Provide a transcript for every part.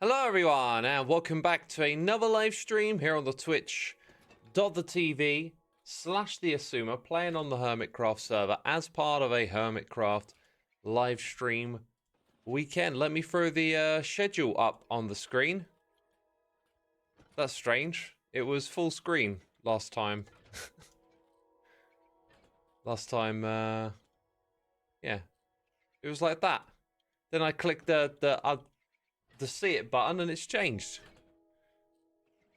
Hello everyone and welcome back to another live stream here on the twitch.tv/the Xisuma, playing on the Hermitcraft server as part of a Hermitcraft live stream weekend. Let me throw the schedule up on the screen. That's strange. It was full screen last time. Yeah, it was like that. Then I clicked the see it button and it's changed.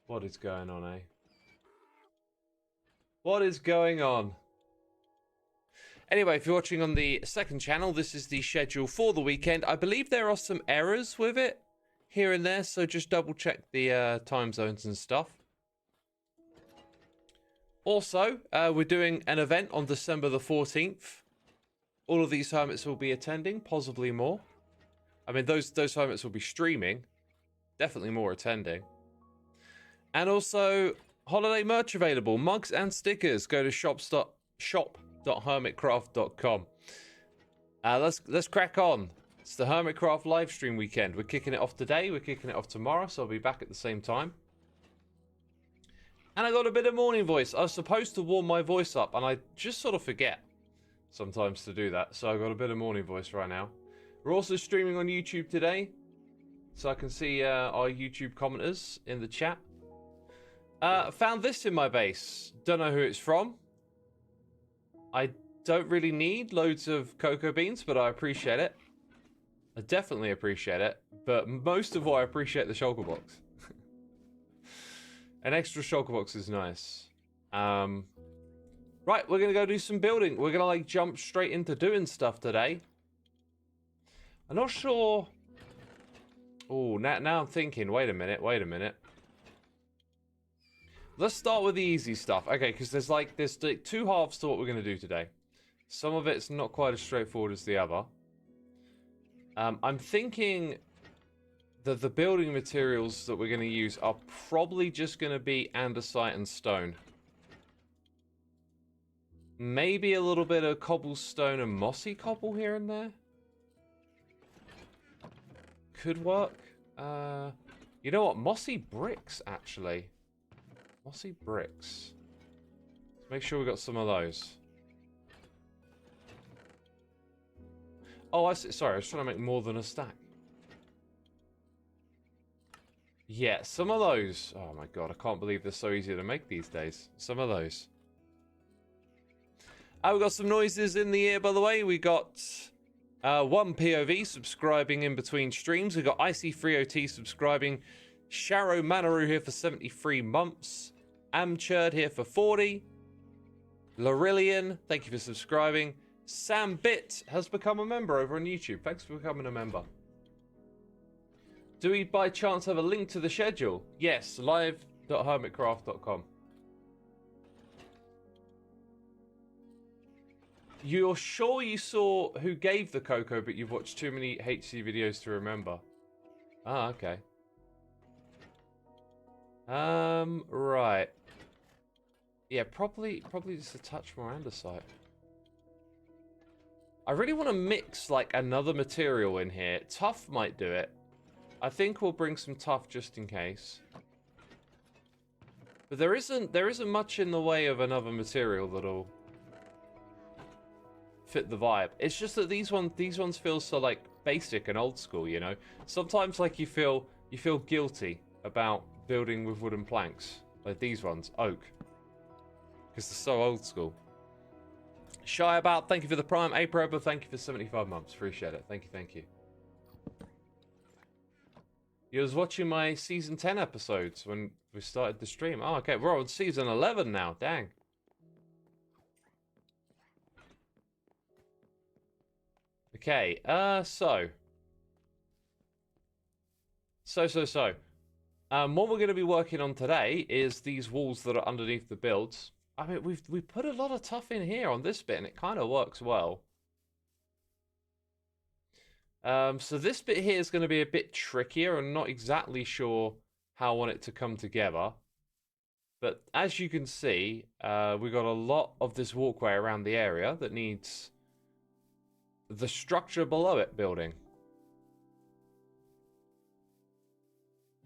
What is going on, eh? What is going on? Anyway, if you're watching on the second channel, this is the schedule for the weekend. I believe there are some errors with it here and there, so just double check the time zones and stuff. Also, we're doing an event on December the 14th. All of these hermits will be attending, possibly more. I mean, those hermits will be streaming. Definitely more attending. And also, holiday merch available. Mugs and stickers. Go to shop.hermitcraft.com. Let's crack on. It's the Hermitcraft live stream weekend. We're kicking it off today. We're kicking it off tomorrow, so I'll be back at the same time. And I got a bit of morning voice. I was supposed to warm my voice up, and I just sort of forget sometimes to do that. So I've got a bit of morning voice right now. We're also streaming on YouTube today, so I can see our YouTube commenters in the chat. Found this in my base. Don't know who it's from. I don't really need loads of cocoa beans, but I appreciate it. I definitely appreciate it, but most of all, I appreciate the shulker box. An extra shulker box is nice. Right, we're gonna go do some building. We're gonna like jump straight into doing stuff today. I'm not sure. Oh, now I'm thinking. Wait a minute. Let's start with the easy stuff. Okay, because there's two halves to what we're going to do today. Some of it's not quite as straightforward as the other. I'm thinking that the building materials that we're going to use are probably just going to be andesite and stone. Maybe a little bit of cobblestone and mossy cobble here and there. Could work. You know what? Mossy bricks, actually. Mossy bricks. Let's make sure we got some of those. Oh, I see. Sorry, I was trying to make more than a stack. Yeah, some of those. Oh my god, I can't believe they're so easy to make these days. Some of those. We got some noises in the ear, by the way. We got one POV subscribing in between streams. We got Icy3OT subscribing. Sharo Manaru here for 73 months. Amchurd here for 40. Larillian, thank you for subscribing. Sam Bit has become a member over on YouTube. Thanks for becoming a member. Do we by chance have a link to the schedule? Yes, live.hermitcraft.com. You're sure you saw who gave the cocoa, but you've watched too many HC videos to remember? Ah, okay. Right. Yeah, probably just a touch more andesite. I really want to mix like another material in here. Tuff might do it. I think we'll bring some tuff just in case. But there isn't much in the way of another material that'll fit the vibe. It's just that these ones feel so like basic and old school, you know. Sometimes like you feel guilty about building with wooden planks, like these ones, oak, because they're so old school. Shy About, thank you for the prime. Aproba, thank you for 75 months. Appreciate it. Thank you. You was watching my season 10 episodes when we started the stream. Oh, okay, we're on season 11 now. Dang. Okay, so. What we're going to be working on today is these walls that are underneath the builds. I mean, we put a lot of tuff in here on this bit, and it kind of works well. So this bit here is going to be a bit trickier. I'm not exactly sure how I want it to come together. But as you can see, we've got a lot of this walkway around the area that needs the structure below it building.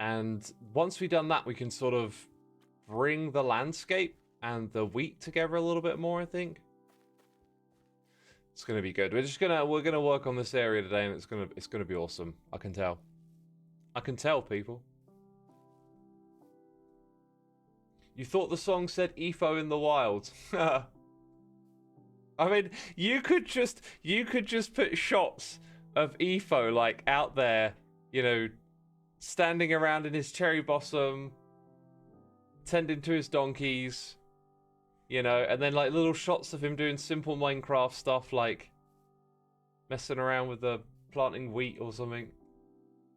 And once we've done that, we can sort of bring the landscape and the wheat together a little bit more, I think. It's gonna be good. We're gonna work on this area today, and it's gonna be awesome. I can tell. I can tell, people. You thought the song said "EFO in the wild"? I mean, you could just put shots of EFO like out there, you know, standing around in his cherry blossom, tending to his donkeys, you know, and then like little shots of him doing simple Minecraft stuff, like messing around with the planting wheat or something,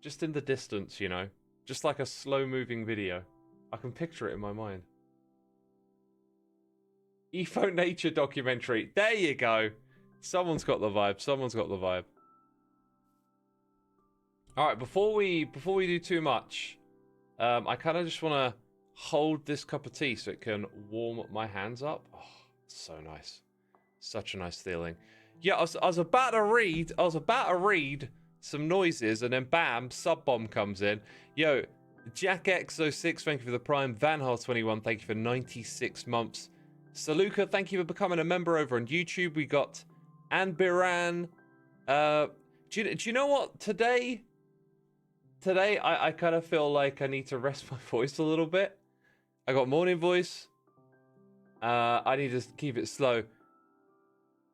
just in the distance, you know, just like a slow-moving video. I can picture it in my mind. EFO nature documentary. There you go. Someone's got the vibe. Someone's got the vibe. All right, before we do too much, I kind of just want to hold this cup of tea so it can warm my hands up. Oh, so nice. Such a nice feeling. Yeah, I was about to read some noises, and then bam, sub bomb comes in. Yo, Jack X06, thank you for the Prime. Vanhar21, thank you for 96 months. Saluka, thank you for becoming a member over on YouTube. We got Anbiran. Do you know what? Today I kind of feel like I need to rest my voice a little bit. I got morning voice. I need to keep it slow.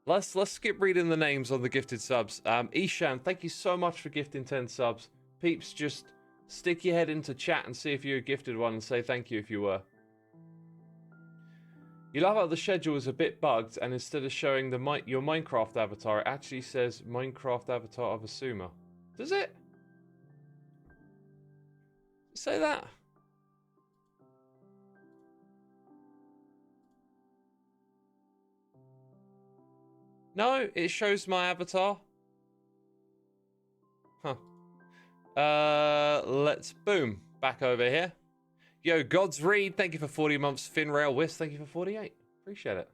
Let's skip reading the names on the gifted subs. Ishan, thank you so much for gifting 10 subs. Peeps, just stick your head into chat and see if you're a gifted one and say thank you if you were. You love how the schedule is a bit bugged, and instead of showing your Minecraft avatar, it actually says Minecraft avatar of Xisuma. Does it? Say that? No, it shows my avatar. Huh. Let's boom. Back over here. Yo, God's Reed, thank you for 40 months. Finrail Whist, thank you for 48. Appreciate it.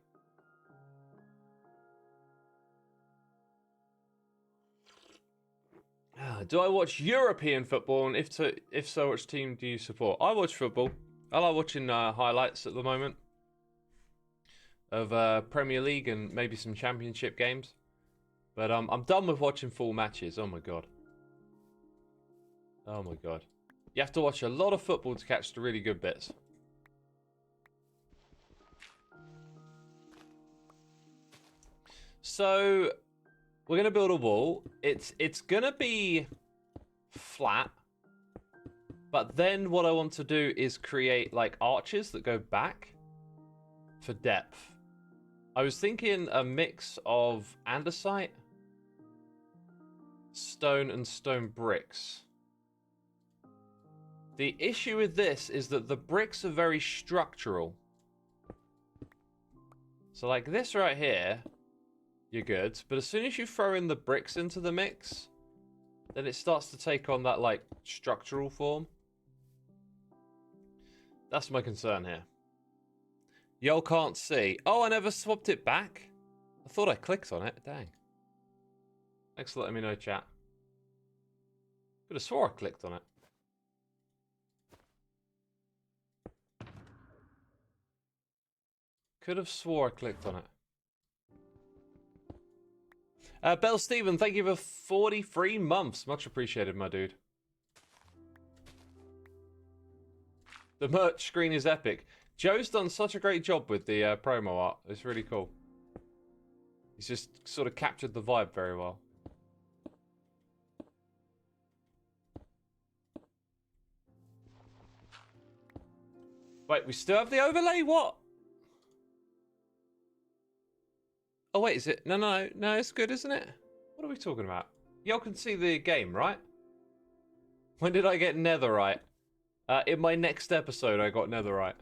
Do I watch European football? And if so, which team do you support? I watch football. I like watching highlights at the moment of Premier League and maybe some Championship games. But I'm done with watching full matches. Oh my god. Oh my god. You have to watch a lot of football to catch the really good bits. So we're gonna build a wall. It's gonna be flat, but then what I want to do is create like arches that go back for depth. I was thinking a mix of andesite, stone, and stone bricks. The issue with this is that the bricks are very structural. So like this right here, you're good. But as soon as you throw in the bricks into the mix, then it starts to take on that like structural form. That's my concern here. Y'all can't see. Oh, I never swapped it back. I thought I clicked on it. Dang. Thanks for letting me know, chat. Could have swore I clicked on it. Could have swore I clicked on it. Bell Steven, thank you for 43 months. Much appreciated, my dude. The merch screen is epic. Joe's done such a great job with the promo art. It's really cool. He's just sort of captured the vibe very well. Wait, we still have the overlay? What? Oh, wait, is it? No, it's good, isn't it? What are we talking about? Y'all can see the game, right? When did I get netherite? In my next episode, I got netherite.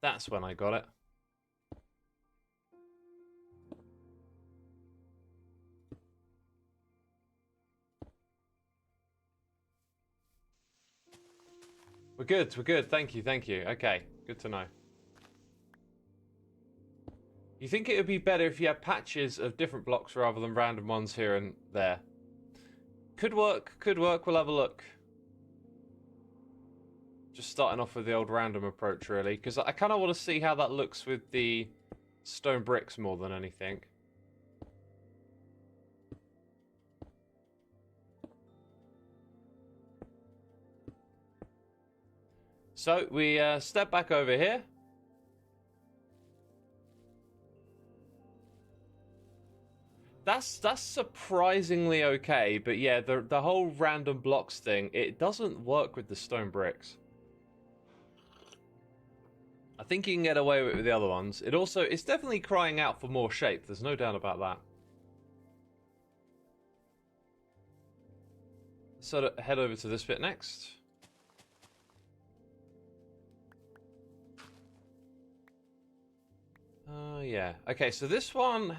That's when I got it. We're good. Thank you. Okay, good to know. You think it would be better if you had patches of different blocks rather than random ones here and there? Could work, could work. We'll have a look. Just starting off with the old random approach, really, because I kind of want to see how that looks with the stone bricks more than anything. So we step back over here. That's surprisingly okay, but yeah, the whole random blocks thing, it doesn't work with the stone bricks. I think you can get away with it with the other ones. It's definitely crying out for more shape. There's no doubt about that. So head over to this bit next. Yeah. Okay, so this one,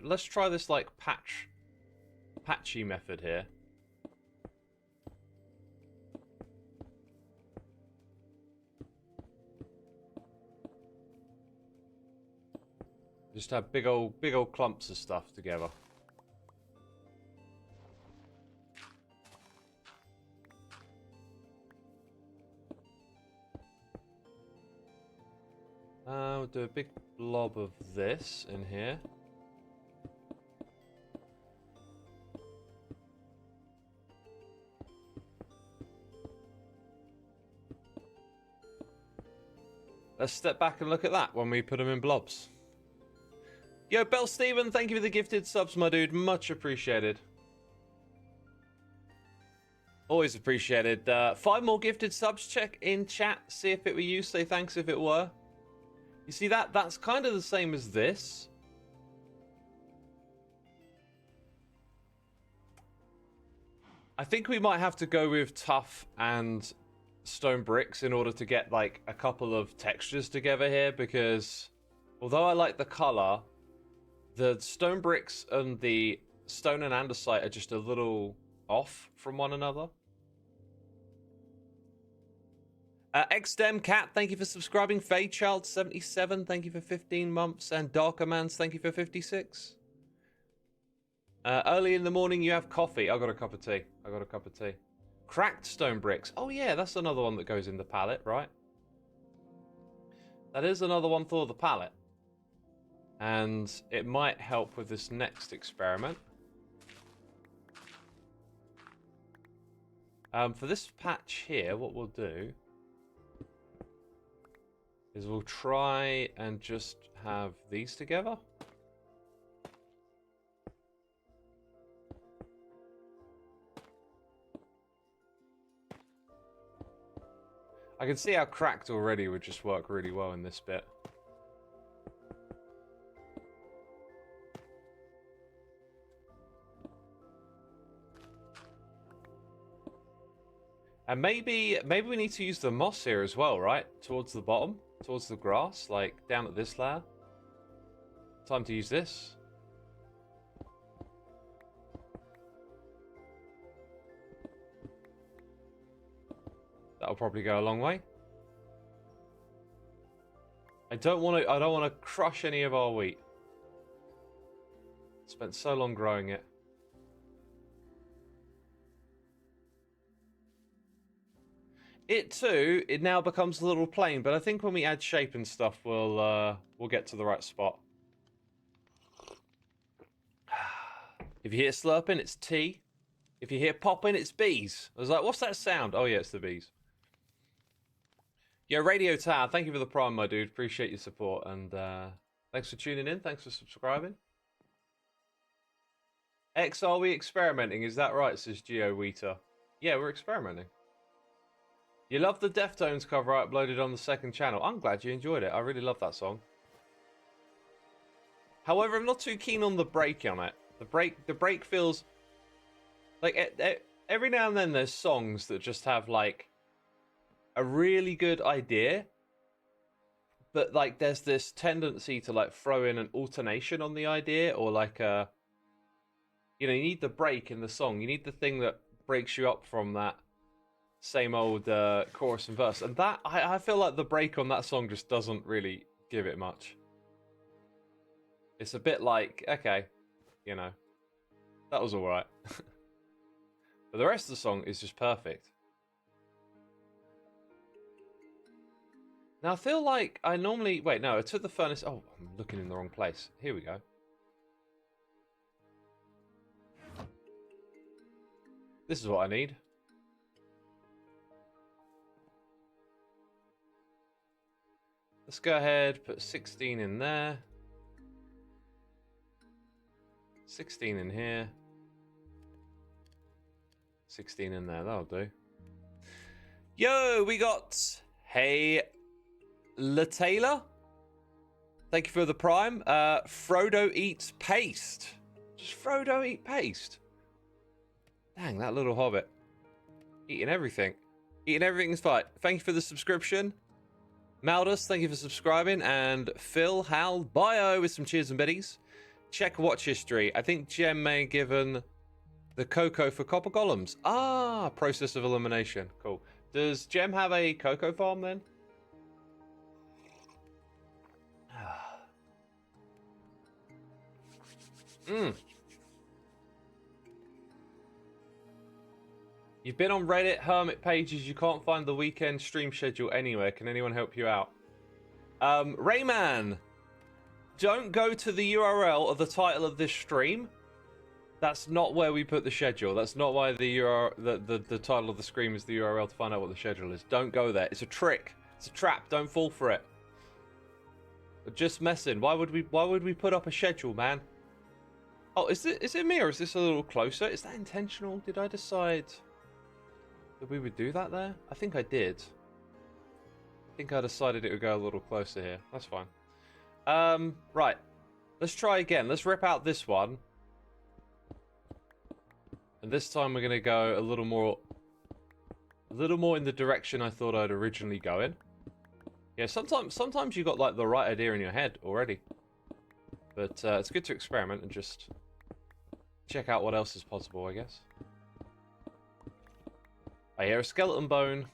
let's try this like patchy method here. Just have big old clumps of stuff together. We'll do a big blob of this in here. Let's step back and look at that when we put them in blobs. Yo, Bell Steven, thank you for the gifted subs, my dude. Much appreciated. Always appreciated. 5 more gifted subs. Check in chat. See if it were you. Say thanks if it were. You see that's kind of the same as this. I think we might have to go with tough and stone bricks in order to get like a couple of textures together here, because although I like the color, the stone bricks and the stone and andesite are just a little off from one another. XDem Cat, thank you for subscribing. Fadechild77, thank you for 15 months. And Darkermans, thank you for 56. Early in the morning, you have coffee. I got a cup of tea. Cracked stone bricks. Oh, yeah, that's another one that goes in the palette, right? That is another one for the palette. And it might help with this next experiment. For this patch here, what we'll do is we'll try and just have these together. I can see how cracked already would just work really well in this bit. And maybe we need to use the moss here as well, right? Towards the bottom, towards the grass, like down at this layer. Time to use this. That'll probably go a long way. I don't want to crush any of our wheat. Spent so long growing it. It now becomes a little plain, but I think when we add shape and stuff, we'll get to the right spot. If you hear slurping, it's tea. If you hear popping, it's bees. I was like, what's that sound? Oh yeah, it's the bees. Yeah, Radio Tower, thank you for the prime, my dude. Appreciate your support, and thanks for tuning in. Thanks for subscribing. X, are we experimenting? Is that right, says Geo Wheater. Yeah, we're experimenting. You love the Deftones cover I uploaded on the second channel. I'm glad you enjoyed it. I really love that song. However, I'm not too keen on the break on it. The break feels like every now and then there's songs that just have like a really good idea, but like there's this tendency to like throw in an alternation on the idea, or like a, you know, you need the break in the song. You need the thing that breaks you up from that same old chorus and verse, and that I feel like the break on that song just doesn't really give it much. It's a bit like, okay, you know, that was all right. But the rest of the song is just perfect. Now, I feel like I normally... Wait, no, I took the furnace... Oh, I'm looking in the wrong place. Here we go. This is what I need. Let's go ahead, put 16 in there. 16 in here. 16 in there, that'll do. Yo, we got... Hey, LaTaylor. Thank you for the prime. Frodo eats paste. Just Frodo eat paste. Dang, that little hobbit. Eating everything. Eating everything's fine. Thank you for the subscription. Maldus, thank you for subscribing. And Phil Hal Bio with some cheers and biddies. Check watch history. I think Gem may have given the cocoa for copper golems. Ah, process of elimination. Cool. Does Gem have a cocoa farm then? You've been on Reddit, Hermit pages, you can't find the weekend stream schedule anywhere. Can anyone help you out? Rayman, don't go to the URL of the title of this stream. That's not where we put the schedule. That's not why the title of the stream is the URL to find out what the schedule is. Don't go there. It's a trick. It's a trap. Don't fall for it. We're just messing. Why would we put up a schedule, man? Oh, is it me or is this a little closer? Is that intentional? Did I decide that we would do that there? I think I did. I think I decided it would go a little closer here. That's fine. Right. Let's try again. Let's rip out this one. And this time we're going to go a little more in the direction I thought I'd originally go in. Yeah, sometimes you got like the right idea in your head already. But it's good to experiment and just check out what else is possible, I guess. I hear a skeleton bone.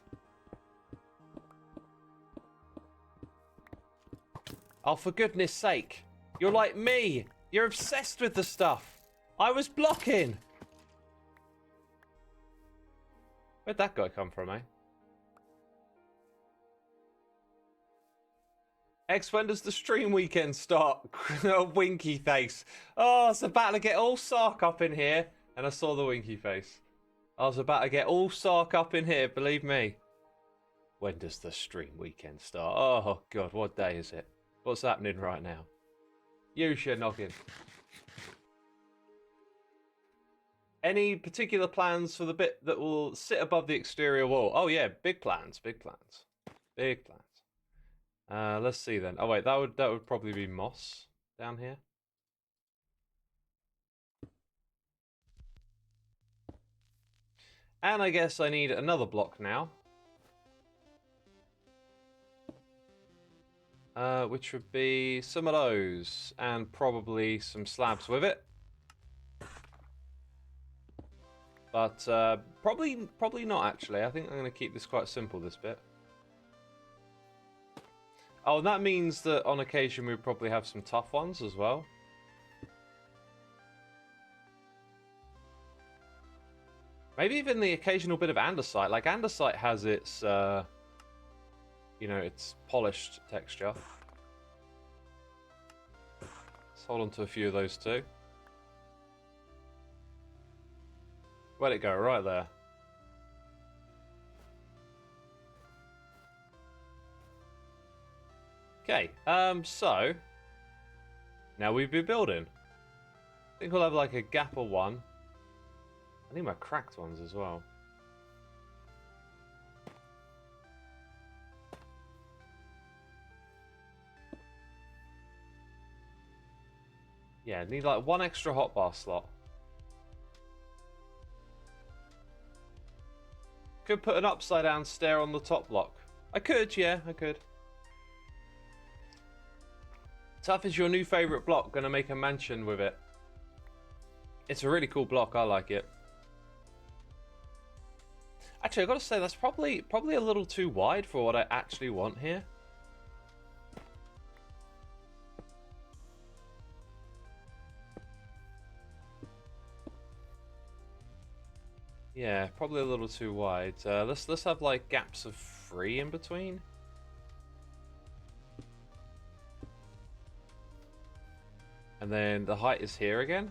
Oh, for goodness sake. You're like me. You're obsessed with the stuff. I was blocking. Where'd that guy come from, eh? X, when does the stream weekend start? Winky face. Oh, I was about to get all sark up in here. And I saw the winky face. I was about to get all sark up in here, believe me. When does the stream weekend start? Oh, God, what day is it? What's happening right now? You should knock in. Any particular plans for the bit that will sit above the exterior wall? Oh, yeah, big plans, big plans. Big plans. Let's see then. Oh wait, that would probably be moss down here. And I guess I need another block now. Which would be some of those and probably some slabs with it. But probably not actually. I think I'm going to keep this quite simple, this bit. Oh, and that means that on occasion we probably have some tough ones as well. Maybe even the occasional bit of andesite. Like andesite has its, you know, its polished texture. Let's hold on to a few of those too. Where'd it go? Right there. Okay, so now we've been building. I think we'll have like a gap of one. I need my cracked ones as well. Yeah, need like one extra hotbar slot. Could put an upside down stair on the top block. I could, yeah, I could. Tough is your new favourite block. Gonna make a mansion with it. It's a really cool block. I like it. Actually, I gotta say that's probably a little too wide for what I actually want here. Yeah, probably a little too wide. Let's have like gaps of 3 in between. And then the height is here again.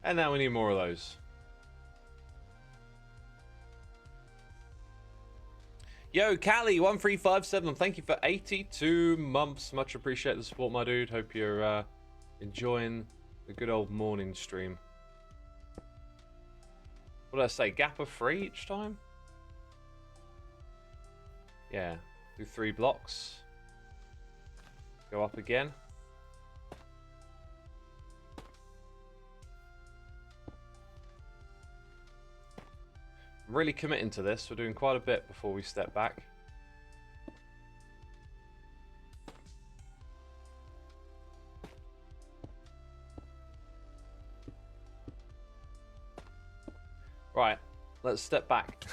And now we need more of those. Yo, Callie1357, thank you for 82 months. Much appreciate the support, my dude. Hope you're enjoying the good old morning stream. What did I say? Gap of 3 each time? Yeah. Do 3 blocks. Go up again. I'm really committing to this. We're doing quite a bit before we step back. Right, let's step back.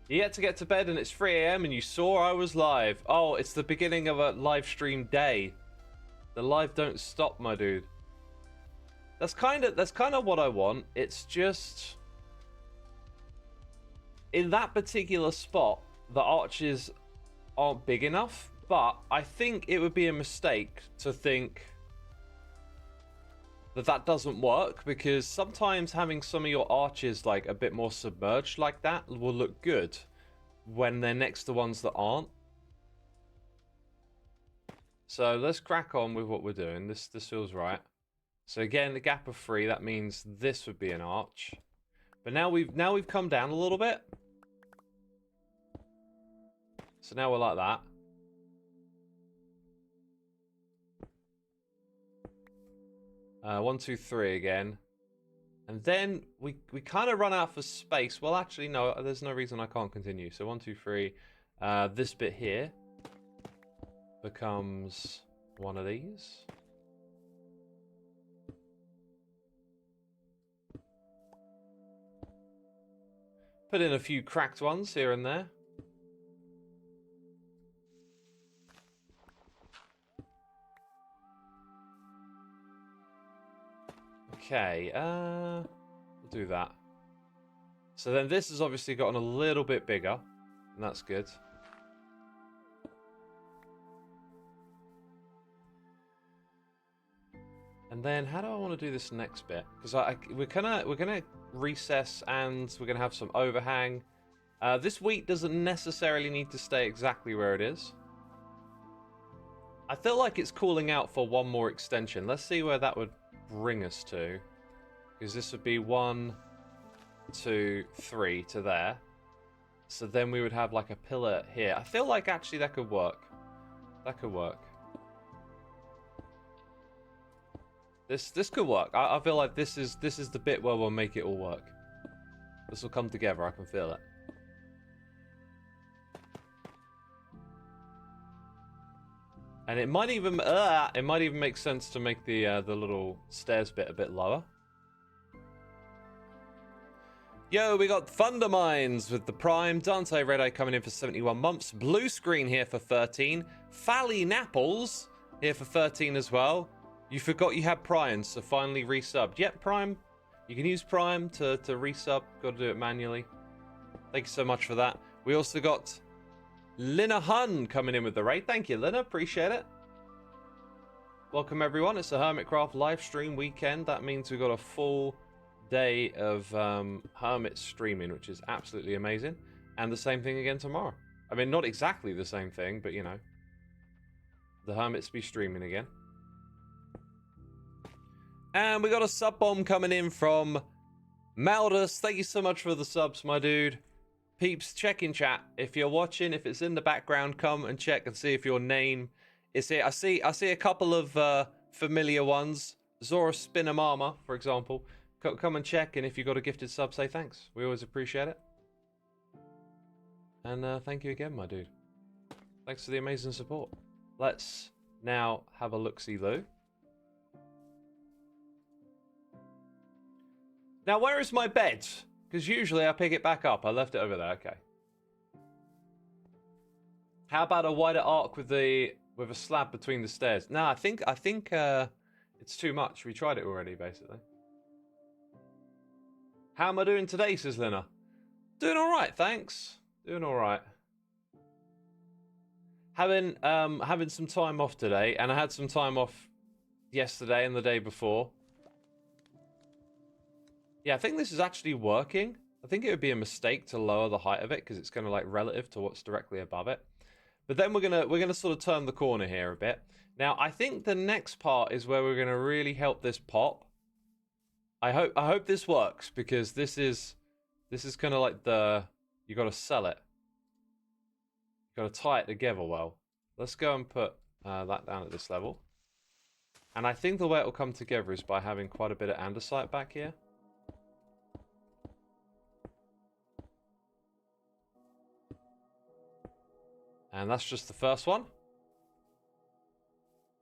You yet to get to bed and it's 3 AM and you saw I was live. Oh, it's the beginning of a live stream day. The live don't stop, my dude. That's kind of what I want. It's just in that particular spot, the arches aren't big enough, but I think it would be a mistake to think that doesn't work, because sometimes having some of your arches like a bit more submerged like that will look good when they're next to ones that aren't. So let's crack on with what we're doing. This feels right. So again, the gap of 3, that means this would be an arch. But now we've come down a little bit. So now we're like that. One, two, three again. And then we kind of run out for space. Well, actually, no, there's no reason I can't continue. So 1, 2, 3. This bit here becomes one of these. Put in a few cracked ones here and there. Okay, we'll do that. So then this has obviously gotten a little bit bigger, and that's good. And then how do I want to do this next bit? Because we're gonna recess and we're gonna have some overhang. This wheat doesn't necessarily need to stay exactly where it is. I feel like it's calling out for one more extension. Let's see where that would bring us to, because this would be 1, 2, 3 to there. So then we would have like a pillar here. I feel like actually that could work. That could work. This could work. I feel like this is the bit where we'll make it all work. This will come together. I can feel it. And it might even make sense to make the little stairs bit a bit lower. Yo, we got Thunder Mines with the Prime. Dante Red Eye coming in for 71 months. Blue Screen here for 13. Fally Napples here for 13 as well. You forgot you had Prime, so finally resubbed. Yep, Prime. You can use Prime to resub. Got to do it manually. Thank you so much for that. We also got Lina Hun coming in with the raid. Thank you, Lina. Appreciate it. Welcome, everyone. It's a Hermitcraft live stream weekend. That means we've got a full day of Hermit streaming, which is absolutely amazing. And the same thing again tomorrow. I mean, not exactly the same thing, but you know. The Hermits be streaming again. And we got a sub bomb coming in from Maldus. Thank you so much for the subs, my dude. Peeps, check in chat. If you're watching, if it's in the background, come and check and see if your name is here. I see a couple of familiar ones. Zora Spinamama, for example. Come and check, and if you got a gifted sub, say thanks. We always appreciate it. And thank you again, my dude. Thanks for the amazing support. Let's now have a look-see-loo. Now, where is my bed? Because usually I pick it back up. I left it over there. Okay. How about a wider arc with the with a slab between the stairs. No, I think it's too much. We tried it already, basically. How am I doing today, says Lina? Doing all right, thanks. Doing all right. Having some time off today, and I had some time off yesterday and the day before. Yeah, I think this is actually working. I think it would be a mistake to lower the height of it because it's kind of like relative to what's directly above it. But then we're gonna sort of turn the corner here a bit. Now, I think the next part is where we're gonna really help this pop. I hope this works because this is kind of like you got to sell it. You got to tie it together well. Let's go and put that down at this level. And I think the way it will come together is by having quite a bit of andesite back here. And that's just the first one.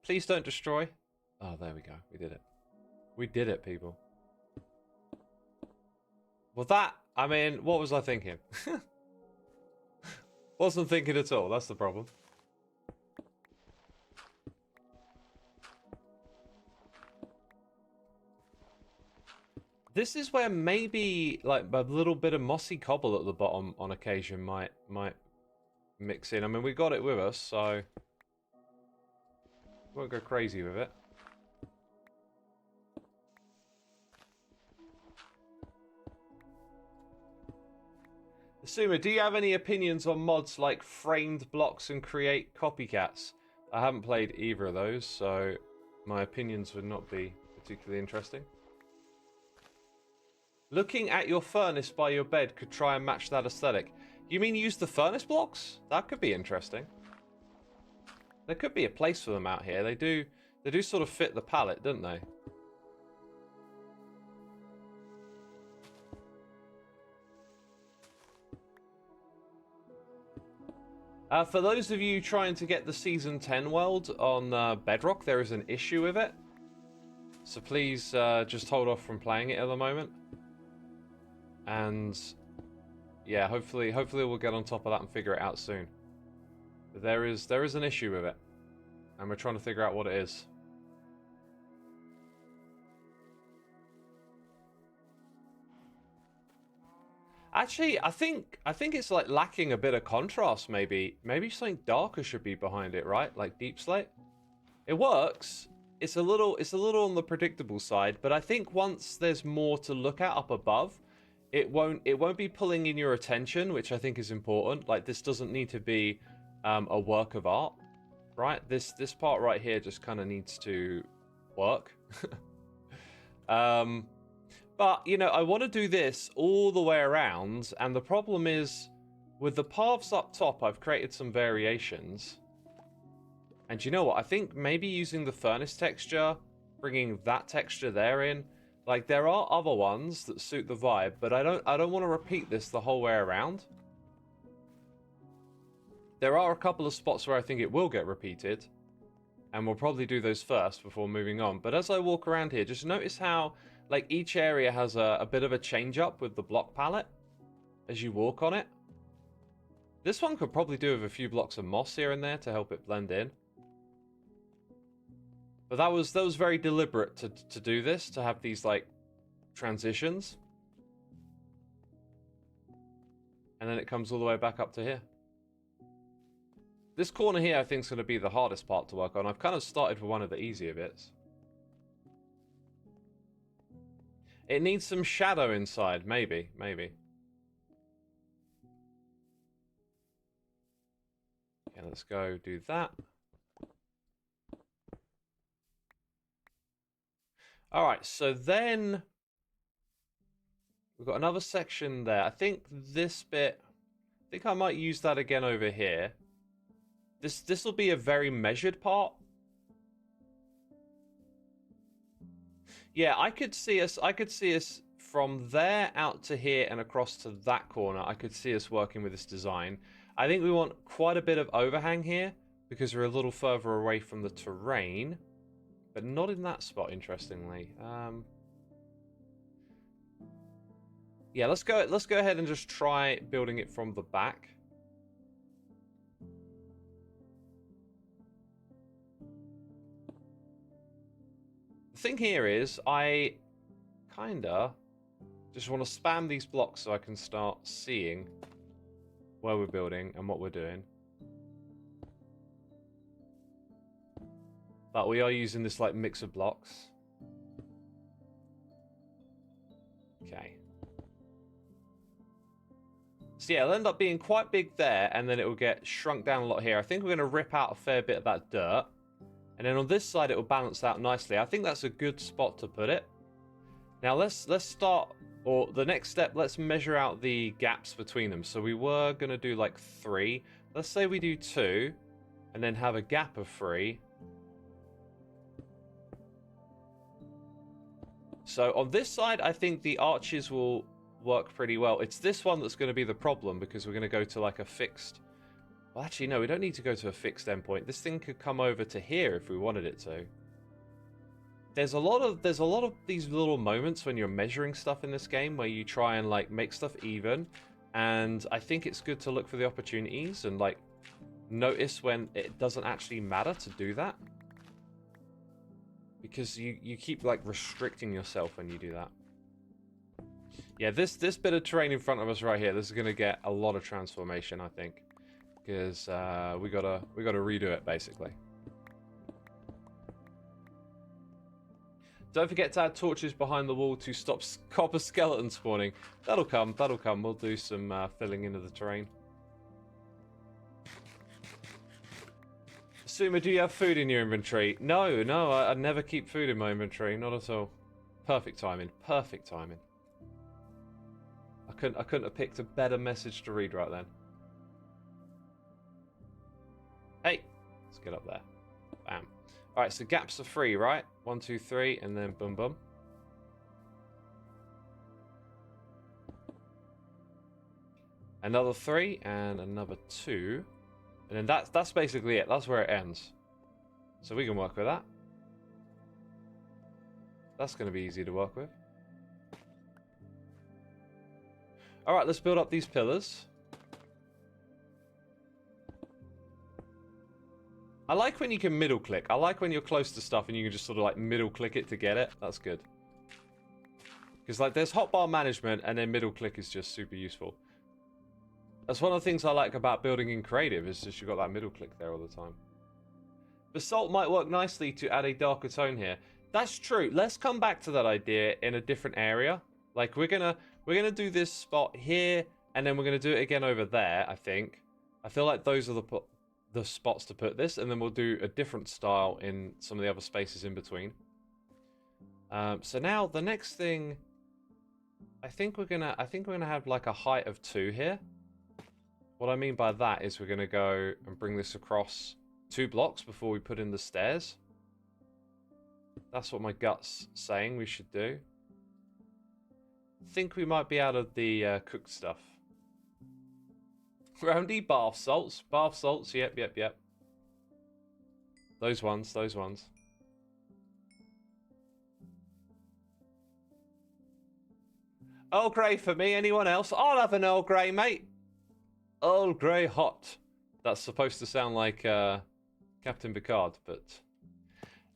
Please don't destroy. Oh, there we go. We did it. We did it, people. Well, I mean, what was I thinking? Wasn't thinking at all. That's the problem. This is where maybe like a little bit of mossy cobble at the bottom on occasion might mix in. I mean, we got it with us, so won't go crazy with it. Xisuma, do you have any opinions on mods like framed blocks and create copycats? I haven't played either of those, so my opinions would not be particularly interesting. Looking at your furnace by your bed could try and match that aesthetic. You mean use the furnace blocks? That could be interesting. There could be a place for them out here. They do sort of fit the palette, don't they? For those of you trying to get the Season 10 world on Bedrock, there is an issue with it. So please just hold off from playing it at the moment. And yeah, hopefully we'll get on top of that and figure it out soon. But there is an issue with it. And we're trying to figure out what it is. Actually, I think it's like lacking a bit of contrast. Maybe something darker should be behind it, right? Like deep slate. It works. It's a little on the predictable side, but I think once there's more to look at up above, it won't be pulling in your attention, which I think is important. Like this doesn't need to be a work of art, right? This part right here just kind of needs to work. But, you know, I want to do this all the way around, and the problem is, with the paths up top, I've created some variations. And you know what? I think maybe using the furnace texture, bringing that texture there in, like, there are other ones that suit the vibe, but I don't want to repeat this the whole way around. There are a couple of spots where I think it will get repeated, and we'll probably do those first before moving on. But as I walk around here, just notice how like each area has a bit of a change up with the block palette as you walk on it. This one could probably do with a few blocks of moss here and there to help it blend in. But that was very deliberate to do this, to have these like transitions. And then it comes all the way back up to here. This corner here I think is going to be the hardest part to work on. I've kind of started with one of the easier bits. It needs some shadow inside, maybe. Okay, let's go do that. Alright, so then we've got another section there. I think this bit, I think I might use that again over here. This will be a very measured part. Yeah, I could see us from there out to here and across to that corner. I could see us working with this design. I think we want quite a bit of overhang here because we're a little further away from the terrain, but not in that spot, interestingly. Yeah, let's go ahead and just try building it from the back. thing here is I kinda just want to spam these blocks so I can start seeing where we're building and what we're doing. But we are using this like mix of blocks. Okay. So yeah, it'll end up being quite big there, and then it will get shrunk down a lot here. I think we're going to rip out a fair bit of that dirt. And then on this side, it will balance out nicely. I think that's a good spot to put it. Now let's start, or the next step, let's measure out the gaps between them. So we were going to do like 3. Let's say we do 2, and then have a gap of 3. So on this side, I think the arches will work pretty well. It's this one that's going to be the problem, because we're going to go to like a fixed... Well, actually, no, we don't need to go to a fixed endpoint. This thing could come over to here if we wanted it to. There's a lot of these little moments when you're measuring stuff in this game where you try and like make stuff even, and I think it's good to look for the opportunities and like notice when it doesn't actually matter to do that, because you keep like restricting yourself when you do that. Yeah, this bit of terrain in front of us right here, this is going to get a lot of transformation, I think, because we gotta redo it basically. Don't forget to add torches behind the wall to stop copper skeleton spawning. That'll come. We'll do some filling into the terrain. Xisuma, do you have food in your inventory? No, I never keep food in my inventory, not at all. Perfect timing. I couldn't have picked a better message to read right then. Hey, let's get up there. Bam. All right, so gaps are 3, right? 1, 2, 3, and then boom, boom. Another 3 and another 2, and then that's basically it. That's where it ends. So we can work with that. That's going to be easy to work with. All right, let's build up these pillars. I like when you can middle click. I like when you're close to stuff and you can just sort of like middle click it to get it. That's good. Because like there's hotbar management and then middle click is just super useful. That's one of the things I like about building in creative, is just you've got that middle click there all the time. Basalt might work nicely to add a darker tone here. That's true. Let's come back to that idea in a different area. Like we're gonna do this spot here, and then we're gonna do it again over there, I think. I feel like those are the spots to put this, and then we'll do a different style in some of the other spaces in between. So now the next thing, I think we're gonna have like a height of 2 here. What I mean by that is we're gonna go and bring this across 2 blocks before we put in the stairs. That's what my gut's saying we should do. I think we might be out of the cooked stuff. Roundy bath salts. Bath salts, yep. Those ones. Earl Grey for me, anyone else? I'll have an Earl Grey, mate. Earl Grey hot. That's supposed to sound like Captain Picard, but...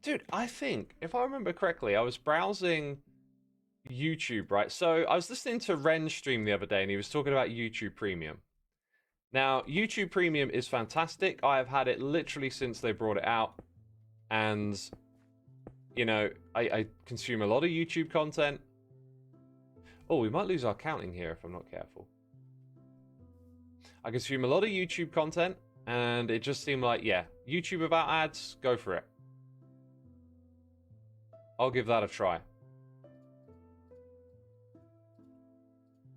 Dude, I think, if I remember correctly, I was browsing YouTube, right? So I was listening to Ren's stream the other day, and he was talking about YouTube Premium. Now, YouTube Premium is fantastic. I have had it literally since they brought it out. And, you know, I consume a lot of YouTube content. Oh, we might lose our counting here if I'm not careful. I consume a lot of YouTube content, and it just seemed like, yeah, YouTube without ads, go for it. I'll give that a try.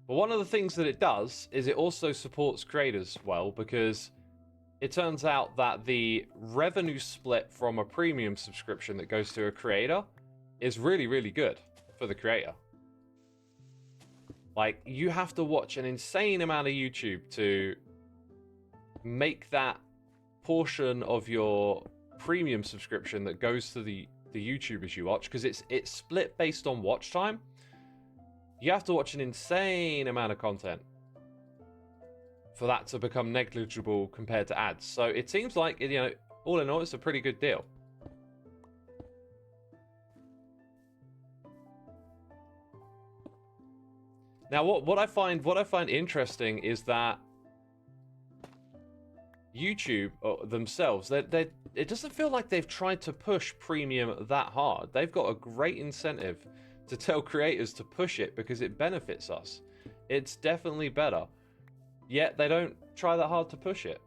But one of the things that it does is it also supports creators well, because it turns out that the revenue split from a premium subscription that goes to a creator is really, really good for the creator. Like, you have to watch an insane amount of YouTube to make that portion of your premium subscription that goes to the YouTubers you watch, because it's split based on watch time. You have to watch an insane amount of content for that to become negligible compared to ads. So it seems like, you know, all in all, it's a pretty good deal. Now, what I find interesting is that YouTube themselves, it doesn't feel like they've tried to push premium that hard. They've got a great incentive to tell creators to push it because it benefits us. It's definitely better. Yet they don't try that hard to push it.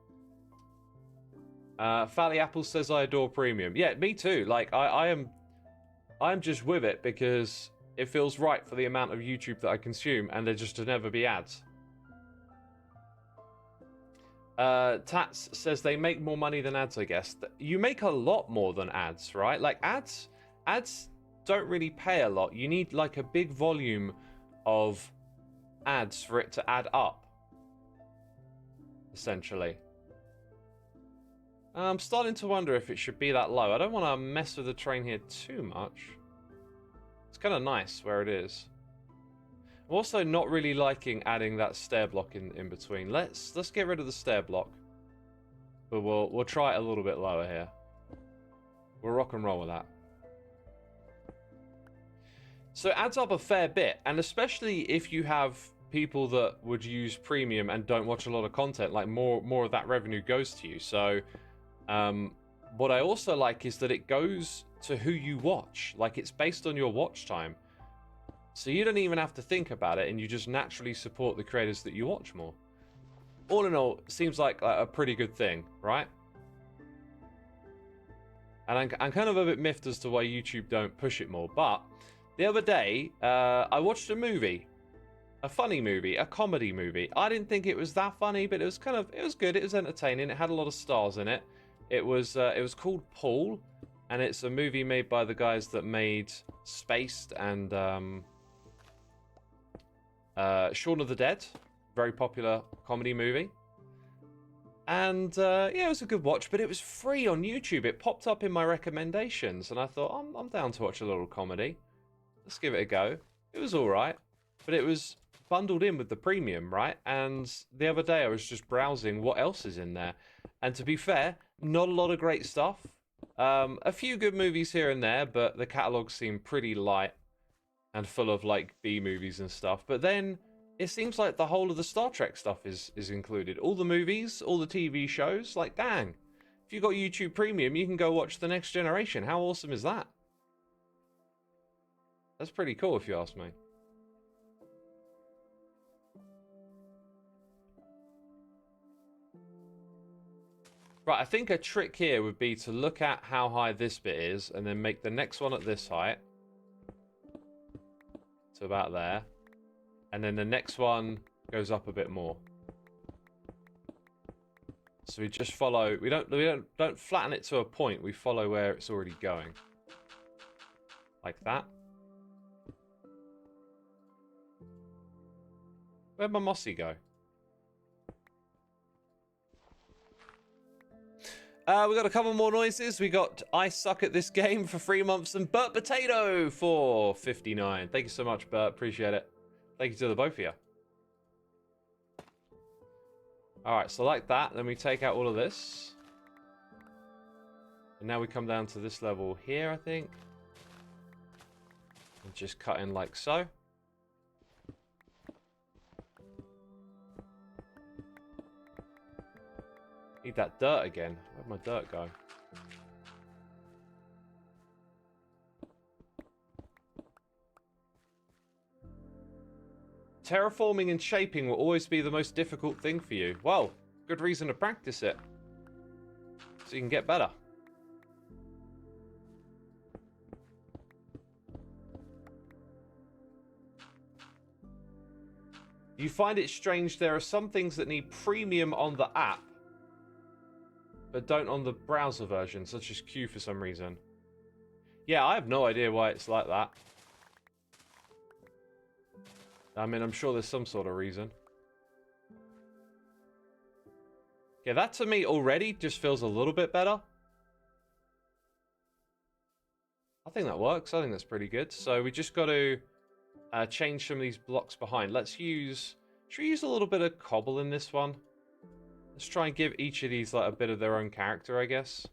Fally Apple says I adore premium. Yeah, me too. Like I'm just with it because it feels right for the amount of YouTube that I consume, and there just to never be ads. Tats says they make more money than ads, I guess. You make a lot more than ads, right? Like ads don't really pay a lot. You need like a big volume of ads for it to add up, essentially. I'm starting to wonder if it should be that low. I don't want to mess with the train here too much. It's kind of nice where it is. I'm also not really liking adding that stair block in between. Let's get rid of the stair block. But we'll try it a little bit lower here. We'll rock and roll with that. So it adds up a fair bit, and especially if you have people that would use premium and don't watch a lot of content, like more of that revenue goes to you. So what I also like is that it goes to who you watch. Like it's based on your watch time. So you don't even have to think about it, and you just naturally support the creators that you watch more. All in all, it seems like a pretty good thing, right? And I'm kind of a bit miffed as to why YouTube don't push it more. But the other day, I watched a movie. A funny movie, a comedy movie. I didn't think it was that funny, but it was good. It was entertaining. It had a lot of stars in it. It was called Paul, and it's a movie made by the guys that made Spaced and Shaun of the Dead, very popular comedy movie. And yeah, it was a good watch, but it was free on YouTube. It popped up in my recommendations, and I thought, I'm down to watch a little comedy. Let's give it a go. It was all right, but it was bundled in with the premium, right? And the other day I was just browsing what else is in there, and to be fair, not a lot of great stuff. A few good movies here and there, but the catalogue seemed pretty light and full of like B movies and stuff. But then it seems like the whole of the Star Trek stuff is included. All the movies, all the TV shows. Like, dang, if you got YouTube Premium, you can go watch The Next Generation. How awesome is that? That's pretty cool if you ask me. Right, I think a trick here would be to look at how high this bit is and then make the next one at this height. To about there. And then the next one goes up a bit more. So we just follow, we don't flatten it to a point, we follow where it's already going. Like that. Where'd my Mossy go? We got a couple more noises. We got I suck at this game for 3 months and Burt Potato for 59. Thank you so much, Burt. Appreciate it. Thank you to the both of you. Alright, so like that. Then we take out all of this. And now we come down to this level here, I think. And just cut in like so. Need that dirt again. Where'd my dirt go? Terraforming and shaping will always be the most difficult thing for you. Well, good reason to practice it. So you can get better. You find it strange there are some things that need premium on the app, but don't on the browser version, such as Q for some reason. Yeah, I have no idea why it's like that. I mean, I'm sure there's some sort of reason. Yeah, that to me already just feels a little bit better. I think that works. I think that's pretty good. So we just got to change some of these blocks behind. Let's use... Should we use a little bit of cobble in this one? Let's try and give each of these like a bit of their own character, I guess.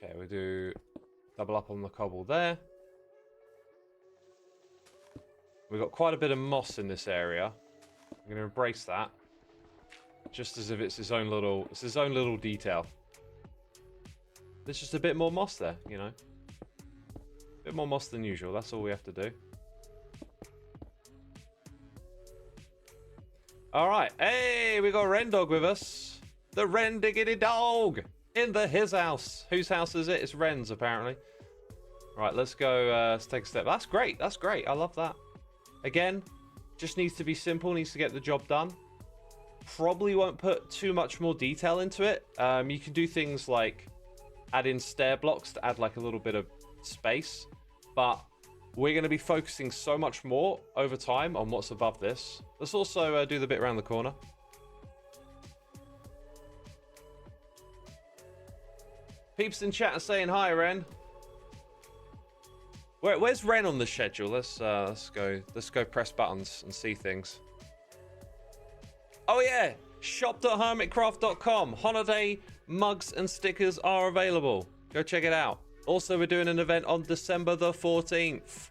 Okay, we do double up on the cobble there. We've got quite a bit of moss in this area. I'm going to embrace that. Just as if it's his own little detail. There's just a bit more moss there, you know. A bit more moss than usual. That's all we have to do. Alright. Hey, we got Ren Dog with us. The Ren Diggity Dog. In his house. Whose house is it? It's Ren's, apparently. Right, let's go. Let's take a step. That's great. That's great. I love that. Again, just needs to be simple. Needs to get the job done. Probably won't put too much more detail into it. You can do things like add in stair blocks to add like a little bit of space. But we're going to be focusing so much more over time on what's above this. Let's also do the bit around the corner. Peeps in chat are saying hi, Ren. Where's Ren on the schedule? Let's go press buttons and see things. Oh yeah, shop.hermitcraft.com. Holiday mugs and stickers are available. Go check it out. Also, we're doing an event on December the 14th.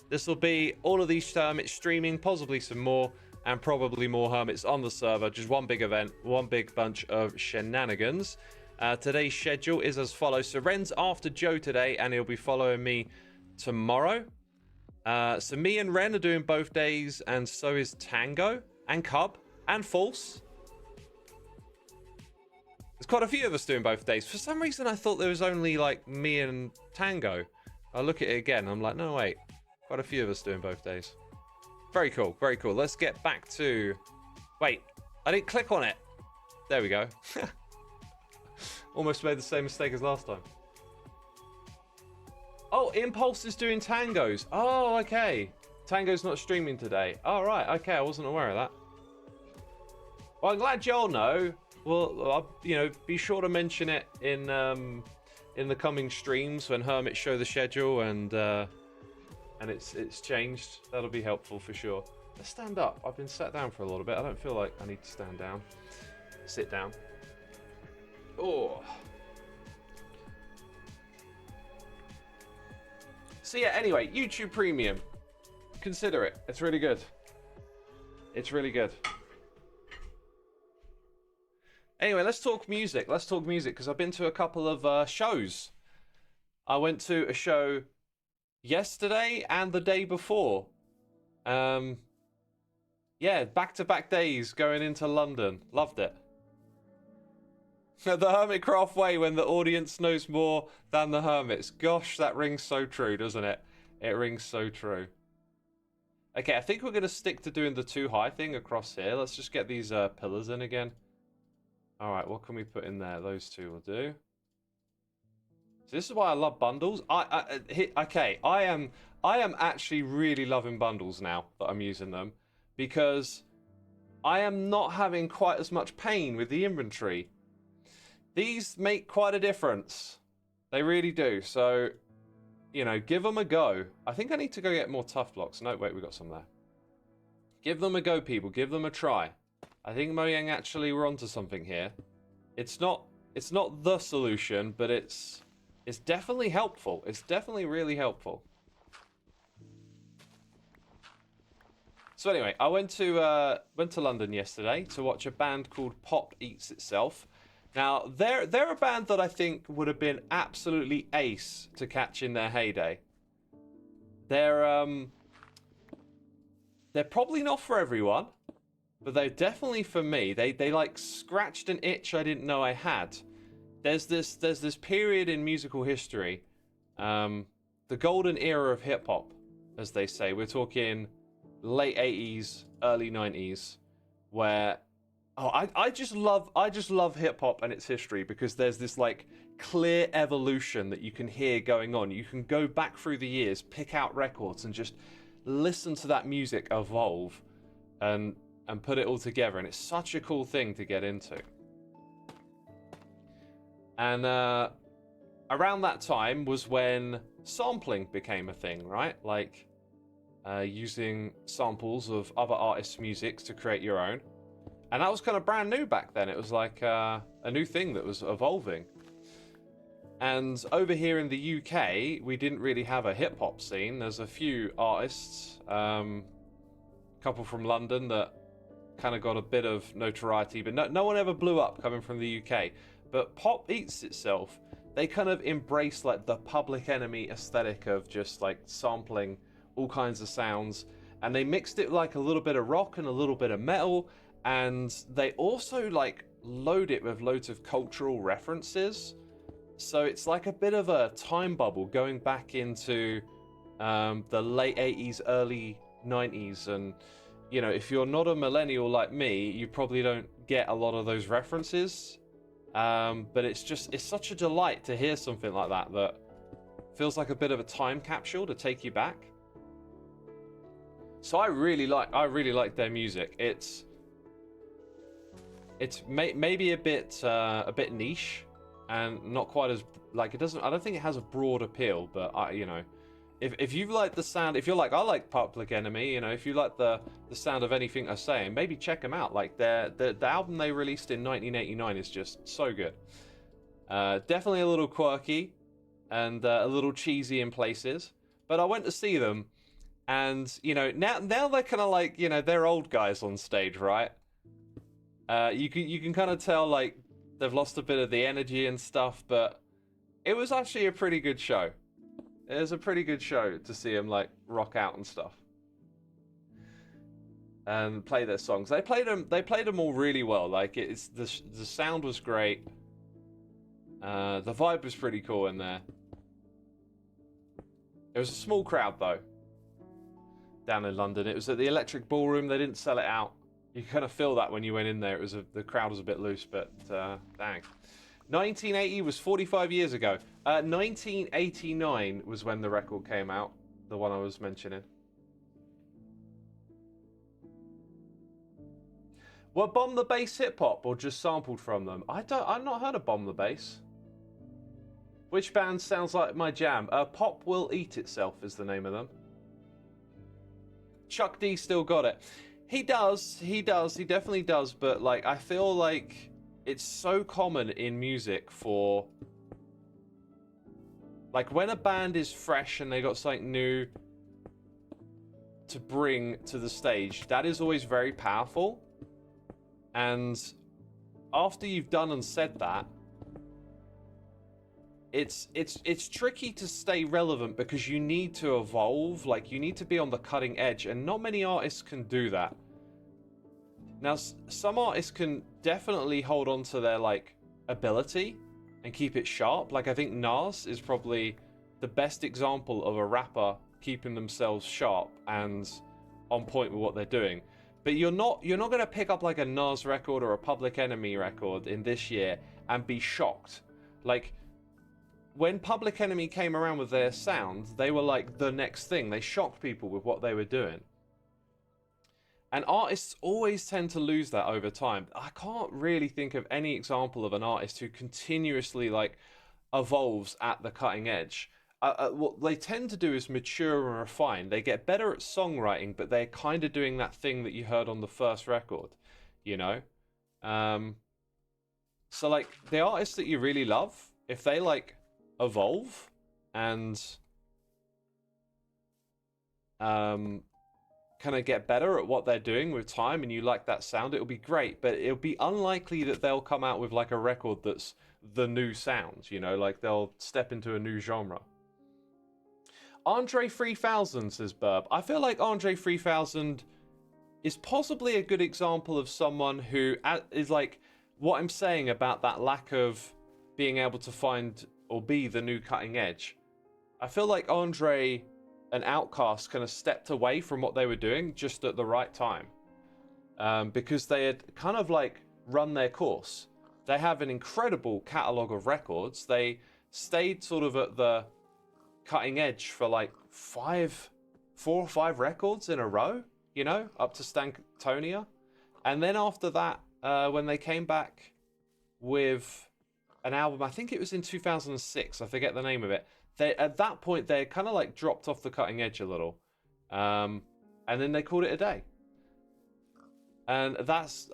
This will be all of these Hermits streaming, possibly some more, and probably more Hermits on the server. Just one big event, one big bunch of shenanigans. Today's schedule is as follows. So Ren's after Joe today, and he'll be following me tomorrow. So me and Ren are doing both days, and so is Tango and Cub and False. There's quite a few of us doing both days. For some reason, I thought there was only like me and Tango. I look at it again. I'm like, no, wait. Quite a few of us doing both days. Very cool. Very cool. Let's get back to... Wait, I didn't click on it. There we go. Almost made the same mistake as last time. Oh, Impulse is doing tangos. Oh, okay. Tango's not streaming today. Oh, right. Okay, I wasn't aware of that. Well, I'm glad y'all know. Well, you know, be sure to mention it in the coming streams when Hermit show the schedule and it's changed. That'll be helpful for sure. Let's stand up. I've been sat down for a little bit. I don't feel like I need to stand down. Sit down. Oh. So yeah, anyway, YouTube Premium. Consider it. It's really good. It's really good. Anyway, let's talk music. Let's talk music because I've been to a couple of shows. I went to a show yesterday and the day before. Yeah, back-to-back days going into London. Loved it. The Hermitcraft way when the audience knows more than the Hermits. Gosh, that rings so true, doesn't it? It rings so true. Okay, I think we're going to stick to doing the too high thing across here. Let's just get these pillars in again. All right, what can we put in there? Those two will do. So this is why I love bundles. Okay, I am actually really loving bundles now that I'm using them because I am not having quite as much pain with the inventory. These make quite a difference. They really do. So, you know, give them a go. I think I need to go get more tough blocks. No, wait, we got some there. Give them a go, people. Give them a try. I think Mojang actually we're onto something here. It's not the solution, but it's definitely helpful. It's definitely really helpful. So anyway, I went to London yesterday to watch a band called Pop Eats Itself. Now they're a band that I think would have been absolutely ace to catch in their heyday. They're probably not for everyone. But they're definitely for me. They like scratched an itch I didn't know I had. There's this period in musical history, the golden era of hip hop, as they say. We're talking late 80s, early 90s, where I just love hip hop and its history because there's this like clear evolution that you can hear going on. You can go back through the years, pick out records, and just listen to that music evolve and put it all together, and it's such a cool thing to get into. And around that time was when sampling became a thing, right? Like using samples of other artists' music to create your own. And that was kind of brand new back then. It was like a new thing that was evolving. And over here in the UK, we didn't really have a hip hop scene. There's a few artists, couple from London that kind of got a bit of notoriety, but no one ever blew up coming from the UK. But pop eats itself. They kind of embrace like the Public Enemy aesthetic of just like sampling all kinds of sounds, and they mixed it like a little bit of rock and a little bit of metal, and they also like load it with loads of cultural references. So it's like a bit of a time bubble going back into the late 80s, early 90s. And, you know, if you're not a millennial like me, you probably don't get a lot of those references. But it's such a delight to hear something like that that feels like a bit of a time capsule to take you back. So I really like their music. It's maybe a bit niche and not quite as like I don't think it has a broad appeal, but you know, if you like the sound, if you're like I like Public Enemy, you know, if you like the sound of anything I say, maybe check them out. Like the album they released in 1989 is just so good. Definitely a little quirky and a little cheesy in places, but I went to see them, and you know, now they're kind of like, you know, they're old guys on stage, right? You can kind of tell like they've lost a bit of the energy and stuff, but it was actually a pretty good show. It was a pretty good show to see them like rock out and stuff and play their songs. They played them all really well. Like it's the sound was great. The vibe was pretty cool in there. It was a small crowd though. Down in London, it was at the Electric Ballroom. They didn't sell it out. You kind of feel that when you went in there. The crowd was a bit loose, but dang. 1980 was 45 years ago. 1989 was when the record came out, the one I was mentioning. Were Bomb the Bass hip hop or just sampled from them? I've not heard of Bomb the Bass. Which band sounds like my jam? Pop Will Eat Itself is the name of them. Chuck D still got it. He definitely does, but like I feel like it's so common in music for like when a band is fresh and they got something new to bring to the stage, that is always very powerful. And after you've done and said that, it's tricky to stay relevant because you need to evolve, like you need to be on the cutting edge, and not many artists can do that. Now, some artists can definitely hold on to their like ability and keep it sharp. Like I think Nas is probably the best example of a rapper keeping themselves sharp and on point with what they're doing. But you're not going to pick up like a Nas record or a Public Enemy record in this year and be shocked. Like when Public Enemy came around with their sound, they were like the next thing. They shocked people with what they were doing. And artists always tend to lose that over time. I can't really think of any example of an artist who continuously like evolves at the cutting edge. What they tend to do is mature and refine. They get better at songwriting, but they're kind of doing that thing that you heard on the first record, you know? So like the artists that you really love, if they like evolve and kind of get better at what they're doing with time and you like that sound, it'll be great, but it'll be unlikely that they'll come out with like a record that's the new sound, you know, like they'll step into a new genre. Andre 3000 says Burb. I feel like Andre 3000 is possibly a good example of someone who is like what I'm saying about that lack of being able to find or be the new cutting edge. I feel like Andre and Outkast kind of stepped away from what they were doing just at the right time, because they had kind of like run their course. They have an incredible catalogue of records. They stayed sort of at the cutting edge for like 4 or 5 records in a row, you know, up to Stankonia. And then after that, when they came back with an album, I think it was in 2006, I forget the name of it. At that point, they kind of like dropped off the cutting edge a little. And then they called it a day. And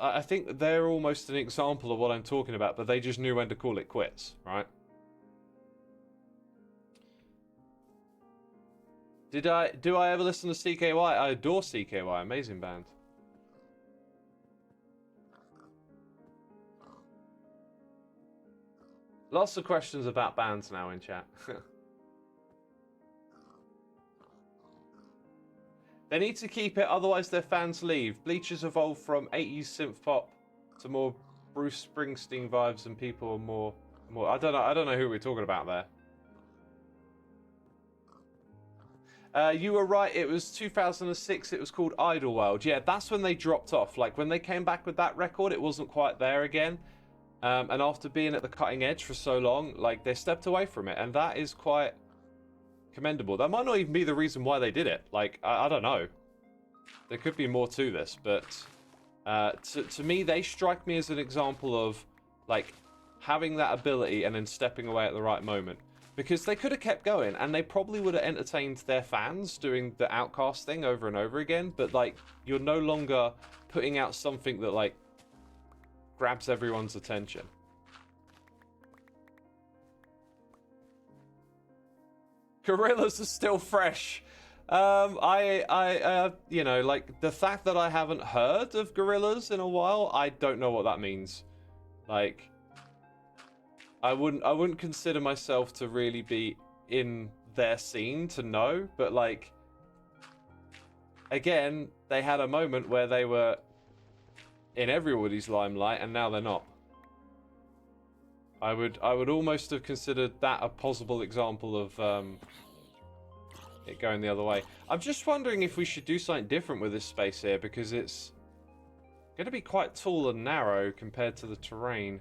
I think they're almost an example of what I'm talking about, but they just knew when to call it quits, right? Do I ever listen to CKY? I adore CKY, amazing band. Lots of questions about bands now in chat. They need to keep it, otherwise their fans leave. Bleach has evolved from 80s synth pop to more Bruce Springsteen vibes, and people are more. I don't know who we're talking about there. You were right. It was 2006. It was called Idlewild. Yeah, that's when they dropped off. Like when they came back with that record, it wasn't quite there again. And after being at the cutting edge for so long, like they stepped away from it, and that is quite commendable. That might not even be the reason why they did it. Like I don't know. There could be more to this, but to me, they strike me as an example of like having that ability and then stepping away at the right moment. Because they could have kept going, and they probably would have entertained their fans doing the Outcast thing over and over again. But like, you're no longer putting out something that like grabs everyone's attention. Gorillas are still fresh. You know, like the fact that I haven't heard of Gorillas in a while, I don't know what that means. Like, I wouldn't consider myself to really be in their scene to know, but like, again, they had a moment where they were in everybody's limelight, and now they're not. I would almost have considered that a possible example of it going the other way. I'm just wondering if we should do something different with this space here, because it's going to be quite tall and narrow compared to the terrain.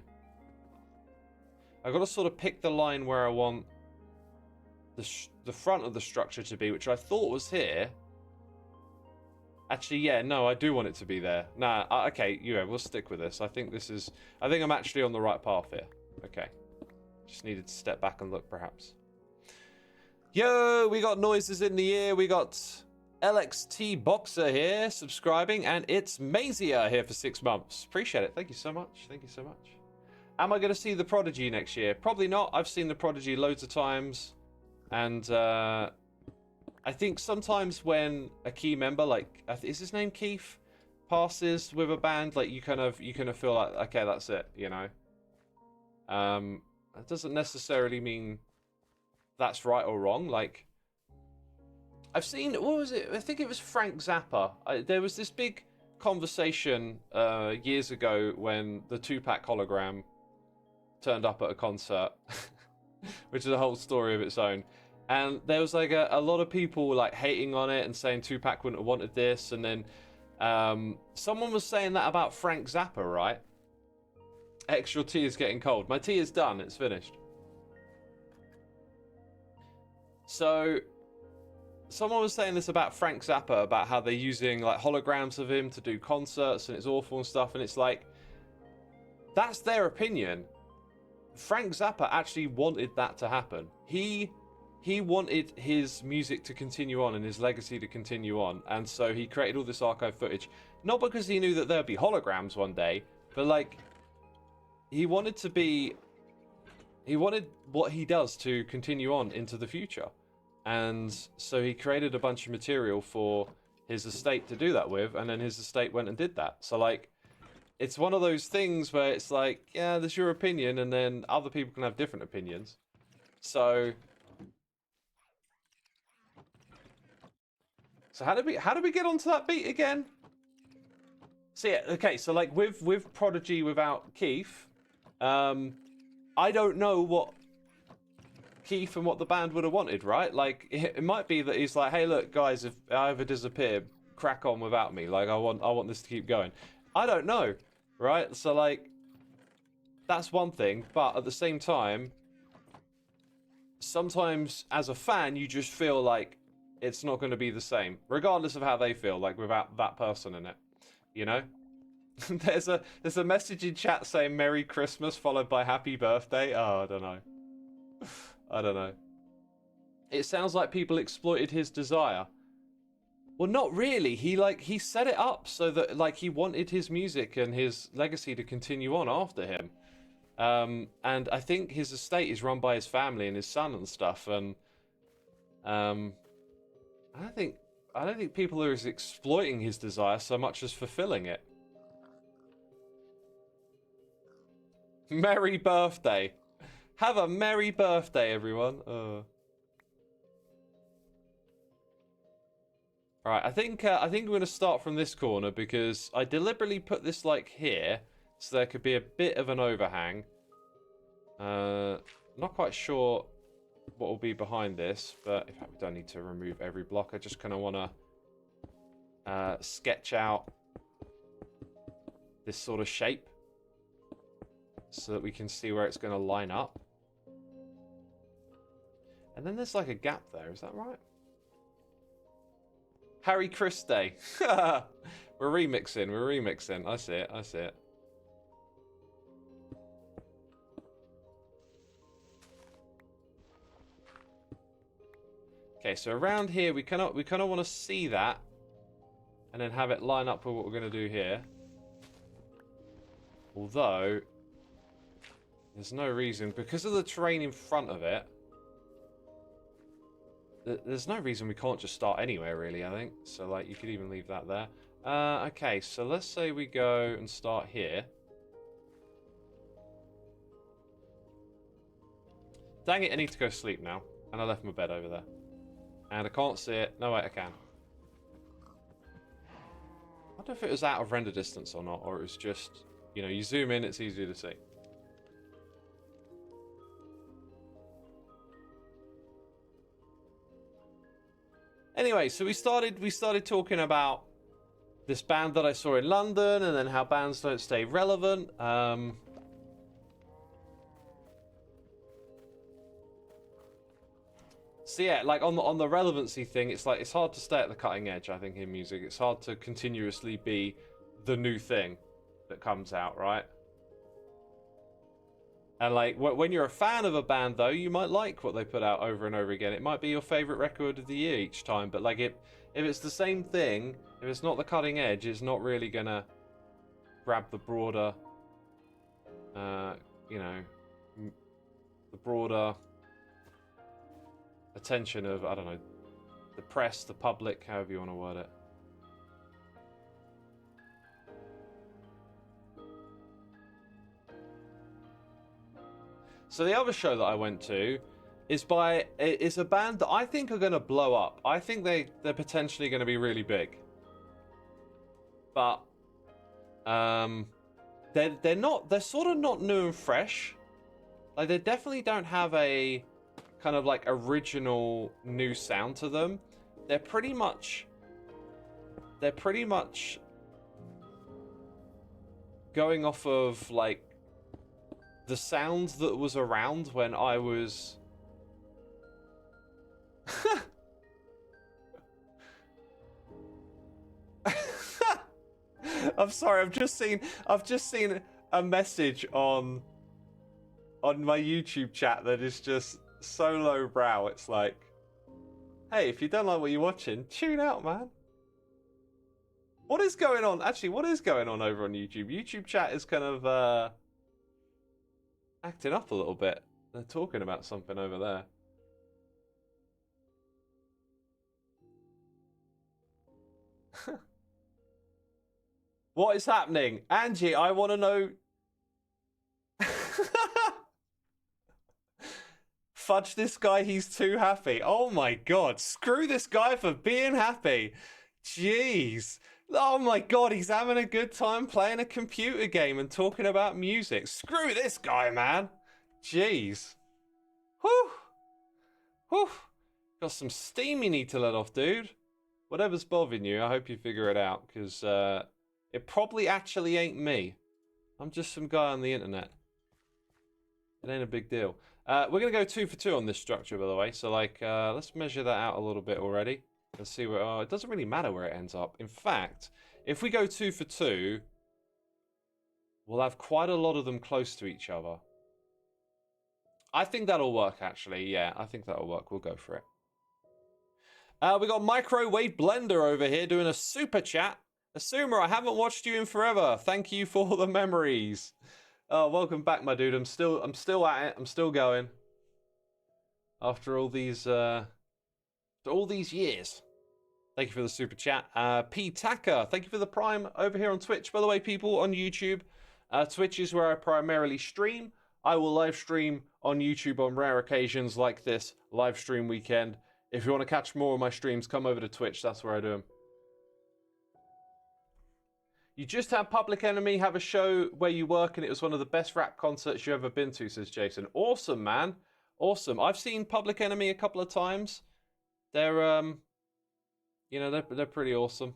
I've got to sort of pick the line where I want the front of the structure to be, which I thought was here. Actually, yeah, no, I do want it to be there. Nah, okay, yeah, we'll stick with this. I think I'm actually on the right path here. Okay. Just needed to step back and look, perhaps. Yo, we got noises in the ear. We got LXT Boxer here, subscribing, and it's Mazia here for 6 months. Appreciate it. Thank you so much. Thank you so much. Am I going to see The Prodigy next year? Probably not. I've seen The Prodigy loads of times. And I think sometimes when a key member, like, is his name Keith, passes with a band, like, you kind of feel like, okay, that's it, you know? That doesn't necessarily mean that's right or wrong. Like, I've seen, what was it? I think it was Frank Zappa. There was this big conversation years ago when the Tupac hologram turned up at a concert, which is a whole story of its own. And there was like a lot of people like hating on it and saying Tupac wouldn't have wanted this. And then someone was saying that about Frank Zappa, right? Extra tea is getting cold. My tea is done. It's finished. So someone was saying this about Frank Zappa, about how they're using like holograms of him to do concerts and it's awful and stuff. And it's like, that's their opinion. Frank Zappa actually wanted that to happen. He wanted his music to continue on and his legacy to continue on, and so he created all this archive footage, not because he knew that there'd be holograms one day, but like he wanted what he does to continue on into the future. And so he created a bunch of material for his estate to do that with, and then his estate went and did that. So like, it's one of those things where it's like, yeah, there's your opinion, and then other people can have different opinions. So how did we get onto that beat again? So yeah, okay, so like with Prodigy without Keith, I don't know what Keith and what the band would have wanted, right? Like it might be that he's like, hey, look, guys, if I ever disappear, crack on without me. Like I want this to keep going. I don't know, right? So like, that's one thing, but at the same time, sometimes as a fan, you just feel like it's not going to be the same, regardless of how they feel, like without that person in it, you know? There's a message in chat saying Merry Christmas followed by Happy Birthday. Oh, I don't know. I don't know. It sounds like people exploited his desire. Well, not really. He set it up so that like he wanted his music and his legacy to continue on after him. And I think his estate is run by his family and his son and stuff. And I don't think people are as exploiting his desire so much as fulfilling it. Merry birthday. Have a merry birthday, everyone. Alright, I think we're going to start from this corner because I deliberately put this like here so there could be a bit of an overhang. Not quite sure what will be behind this, but in fact we don't need to remove every block. I just kind of want to sketch out this sort of shape so that we can see where it's going to line up. And then there's like a gap there, is that right? Harry Chris Day. We're remixing. I see it. Okay, so around here we kind of want to see that and then have it line up with what we're going to do here. Although there's no reason, because of the terrain in front of it, there's no reason we can't just start anywhere, really, I think. So, like, you could even leave that there. Okay, so let's say we go and start here. Dang it, I need to go sleep now. And I left my bed over there. And I can't see it. No, wait, I can. I wonder if it was out of render distance or not, or it was just, you know, you zoom in, it's easier to see. Anyway, so we started talking about this band that I saw in London, and then how bands don't stay relevant. So yeah, like on the relevancy thing, it's like it's hard to stay at the cutting edge. I think in music, it's hard to continuously be the new thing that comes out, right? And like when you're a fan of a band, though, you might like what they put out over and over again. It might be your favorite record of the year each time, but like if it's the same thing, if it's not the cutting edge, it's not really gonna grab the broader, you know, the broader attention of, I don't know, the press, the public, however you want to word it. So the other show that I went to is a band that I think are going to blow up. I think they're potentially going to be really big. But they're sort of not new and fresh. Like they definitely don't have a kind of like original new sound to them. They're pretty much going off of like the sounds that was around when I was I'm sorry, I've just seen a message on my YouTube chat that is just so lowbrow. It's like, hey, if you don't like what you're watching, tune out, man. What is going on? Actually, what is going on over on YouTube? YouTube chat is kind of acting up a little bit. They're talking about something over there. What is happening? Angie, I want to know. Fudge this guy, he's too happy. Oh my god, screw this guy for being happy. Jeez. Oh my god, he's having a good time playing a computer game and talking about music. Screw this guy, man. Jeez. Whew. Whew. Got some steam you need to let off, dude. Whatever's bothering you, I hope you figure it out, because it probably actually ain't me. I'm just some guy on the internet. It ain't a big deal. We're going to go 2 for 2 on this structure, by the way. So, like, let's measure that out a little bit already. Let's see where... Oh, it doesn't really matter where it ends up. In fact, if we go 2 for 2, we'll have quite a lot of them close to each other. I think that'll work, actually. Yeah, I think that'll work. We'll go for it. We got Microwave Blender over here doing a super chat. Xisuma, I haven't watched you in forever. Thank you for the memories. Oh, welcome back, my dude. I'm still at it. I'm still going. After all these years. Thank you for the super chat. P Taka, thank you for the Prime over here on Twitch. By the way, people on YouTube, Twitch is where I primarily stream. I will live stream on YouTube on rare occasions like this live stream weekend. If you want to catch more of my streams, come over to Twitch. That's where I do them. You just had Public Enemy have a show where you work, and it was one of the best rap concerts you ever been to, says Jason. Awesome, man. Awesome. I've seen Public Enemy a couple of times. They're, you know, they're pretty awesome.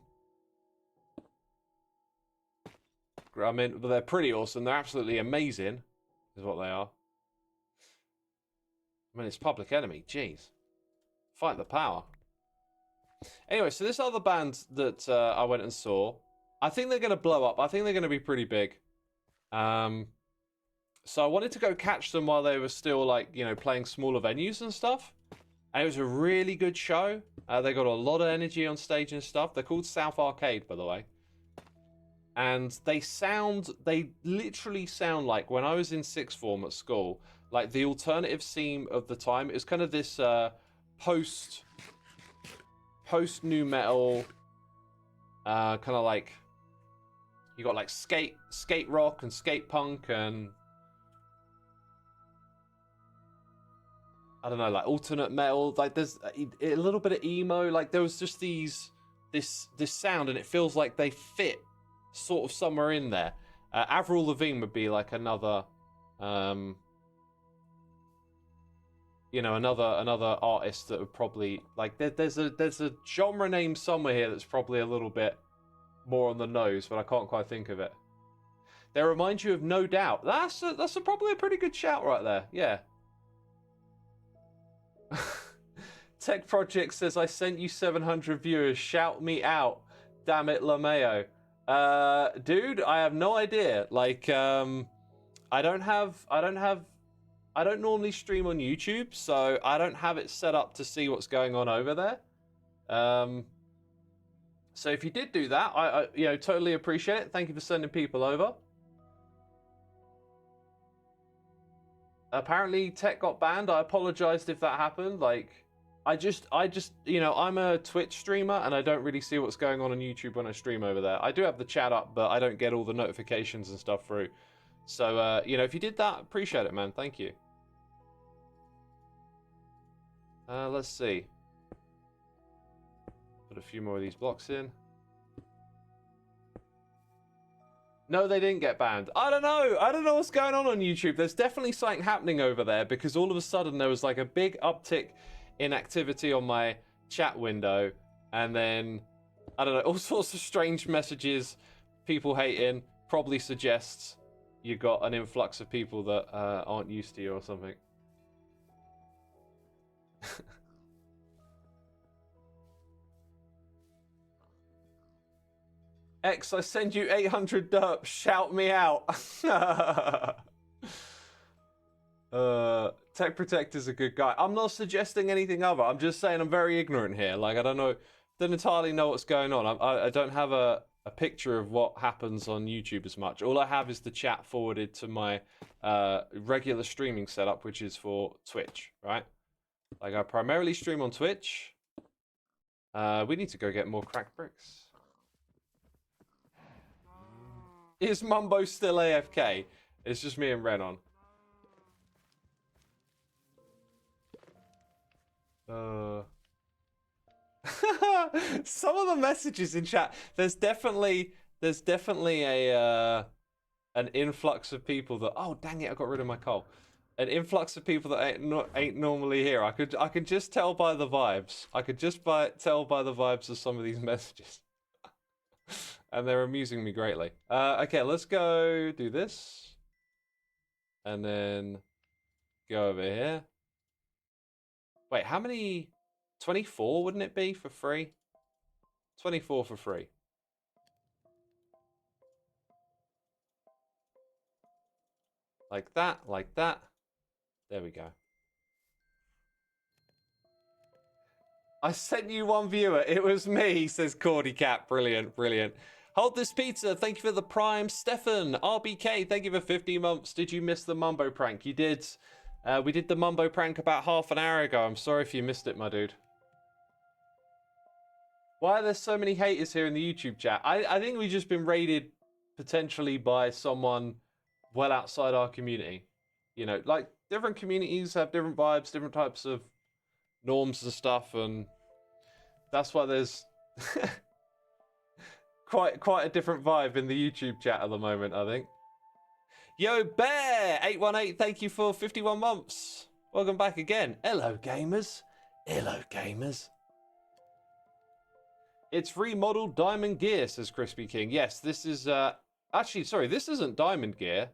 I mean, they're pretty awesome. They're absolutely amazing, is what they are. I mean, it's Public Enemy. Jeez. Fight the power. Anyway, so this other band that I went and saw, I think they're going to blow up. I think they're going to be pretty big. So I wanted to go catch them while they were still, like, you know, playing smaller venues and stuff. And it was a really good show. They got a lot of energy on stage and stuff. They're called South Arcade, by the way. And they literally sound like, when I was in sixth form at school, like the alternative scene of the time. It was kind of this post nu metal, kind of like, you got like skate rock and skate punk and I don't know, like alternate metal. Like there's a little bit of emo. Like there was just this sound, and it feels like they fit sort of somewhere in there. Avril Lavigne would be like another, you know, another artist that would probably like. There's a genre name somewhere here that's probably a little bit more on the nose, but I can't quite think of it. They remind you of No Doubt. That's probably a pretty good shout right there. Yeah. Tech Project says, I sent you 700 viewers. Shout me out. Damn it, LaMayo. Dude, I have no idea. Like, I don't normally stream on YouTube, so I don't have it set up to see what's going on over there. So if you did do that, I you know, totally appreciate it. Thank you for sending people over. Apparently Tech got banned. I apologized if that happened. Like, I just, you know, I'm a Twitch streamer and I don't really see what's going on YouTube when I stream over there. I do have the chat up, but I don't get all the notifications and stuff through. So, you know, if you did that, appreciate it, man. Thank you. Let's see. Put a few more of these blocks in. No, they didn't get banned. I don't know. I don't know what's going on YouTube. There's definitely something happening over there because all of a sudden there was like a big uptick in activity on my chat window. And then, I don't know, all sorts of strange messages, people hating, probably suggests you got an influx of people that aren't used to you or something. X, I send you 800 derp. Shout me out. Tech Protector's a good guy. I'm not suggesting anything other. I'm just saying I'm very ignorant here. Like, I don't entirely know what's going on. I don't have a picture of what happens on YouTube as much. All I have is the chat forwarded to my regular streaming setup, which is for Twitch, right? Like, I primarily stream on Twitch. We need to go get more cracked bricks. Is Mumbo still AFK? It's just me and Ren on. Some of the messages in chat. There's definitely a an influx of people that. Oh dang it! I got rid of my coal. An influx of people that ain't normally here. I could just tell by the vibes. I could just tell by the vibes of some of these messages. And they're amusing me greatly. Okay, let's go do this. And then go over here. Wait, how many? 24, wouldn't it be, for free? 24 for free. Like that, like that. There we go. I sent you one viewer. It was me, says Cordy Cat. Brilliant, brilliant. Hold this pizza. Thank you for the prime. Stefan, RBK, thank you for 50 months. Did you miss the Mumbo prank? You did. We did the Mumbo prank about half an hour ago. I'm sorry if you missed it, my dude. Why are there so many haters here in the YouTube chat? I think we've just been raided potentially by someone well outside our community. You know, like different communities have different vibes, different types of norms and stuff, and that's why there's quite a different vibe in the YouTube chat at the moment, I think. Yo, Bear818, thank you for 51 months. Welcome back again. Hello, gamers. Hello, gamers. It's remodeled diamond gear, says Crispy King. Yes, this is, actually, sorry, this isn't diamond gear.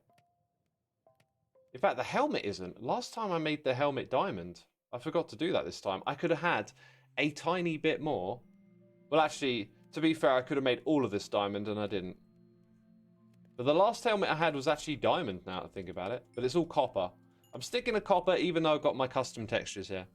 In fact, the helmet isn't. Last time I made the helmet diamond. I forgot to do that this time. I could have had a tiny bit more. Well, actually, to be fair, I could have made all of this diamond, and I didn't. But the last helmet I had was actually diamond, now to think about it. But it's all copper. I'm sticking to copper, even though I've got my custom textures here.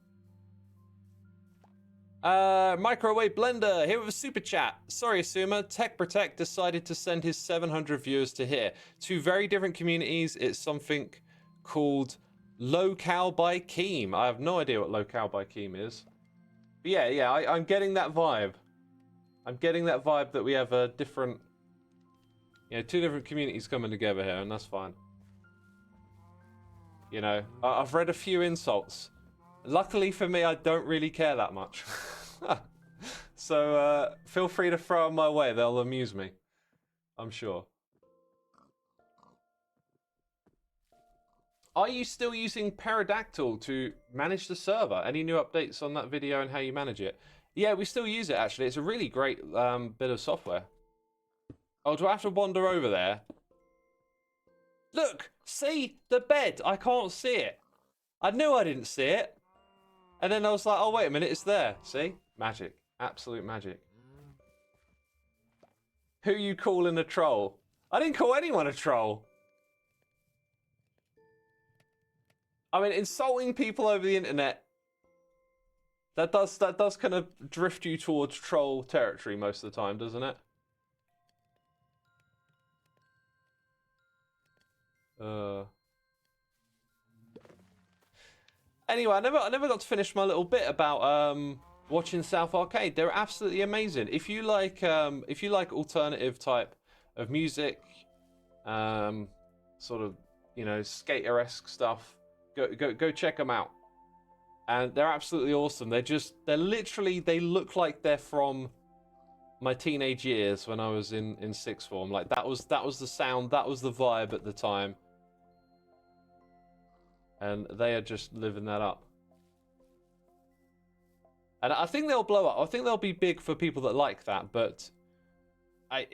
Microwave Blender, here with a super chat. Sorry, Xisuma, Tech Protect decided to send his 700 viewers to here. Two very different communities. It's something called Locale by Keem. I have no idea what Locale by Keem is. But yeah, I'm getting that vibe. I'm getting that vibe that we have a different... You know, two different communities coming together here, and that's fine. You know, I've read a few insults. Luckily for me, I don't really care that much. So, feel free to throw them my way. They'll amuse me. I'm sure. Are you still using Pterodactyl to manage the server? Any new updates on that video and how you manage it? Yeah, we still use it, actually. It's a really great bit of software. Oh, do I have to wander over there? Look! See? The bed! I can't see it. I knew I didn't see it. And then I was like, oh, wait a minute, it's there. See? Magic. Absolute magic. Who you calling a troll? I didn't call anyone a troll. I mean, insulting people over the internet, that does kind of drift you towards troll territory most of the time, doesn't it? Anyway, I never got to finish my little bit about watching South Arcade. They're absolutely amazing. If you like alternative type of music, sort of, you know, skater-esque stuff, go check them out. And they're absolutely awesome. They look like they're from my teenage years when I was in sixth form. Like that was the sound, that was the vibe at the time. And they are just living that up. And I think they'll blow up. I think they'll be big for people that like that, but I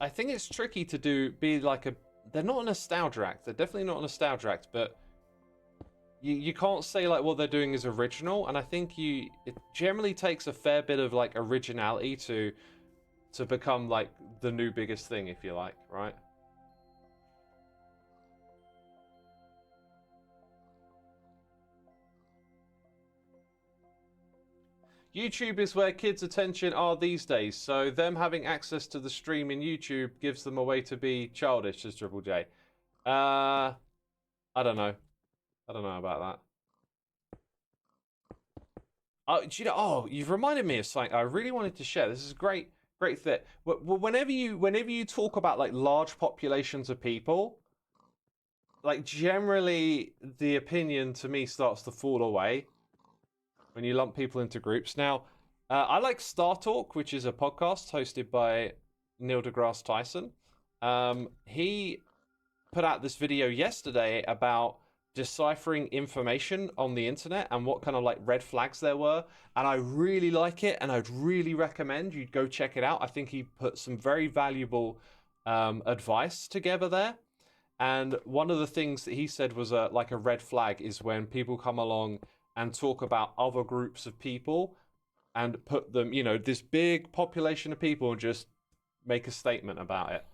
think it's tricky to be like they're not a nostalgia act. They're definitely not a nostalgia act, but you can't say like what they're doing is original, and I think it generally takes a fair bit of like originality to become like the new biggest thing, if you like, right? YouTube is where kids' attention are these days, so them having access to the stream in YouTube gives them a way to be childish, says Triple J. I don't know. I don't know about that. Oh, do you know? Oh, you've reminded me of something I really wanted to share. This is great thing. Whenever you talk about like large populations of people, like generally the opinion to me starts to fall away when you lump people into groups. Now, I like Star Talk, which is a podcast hosted by Neil deGrasse Tyson. He put out this video yesterday about deciphering information on the internet and what kind of like red flags there were, and I really like it, and I'd really recommend you go check it out. I think he put some very valuable advice together there, and one of the things that he said was like a red flag is when people come along and talk about other groups of people and put them, you know, this big population of people, and just make a statement about it.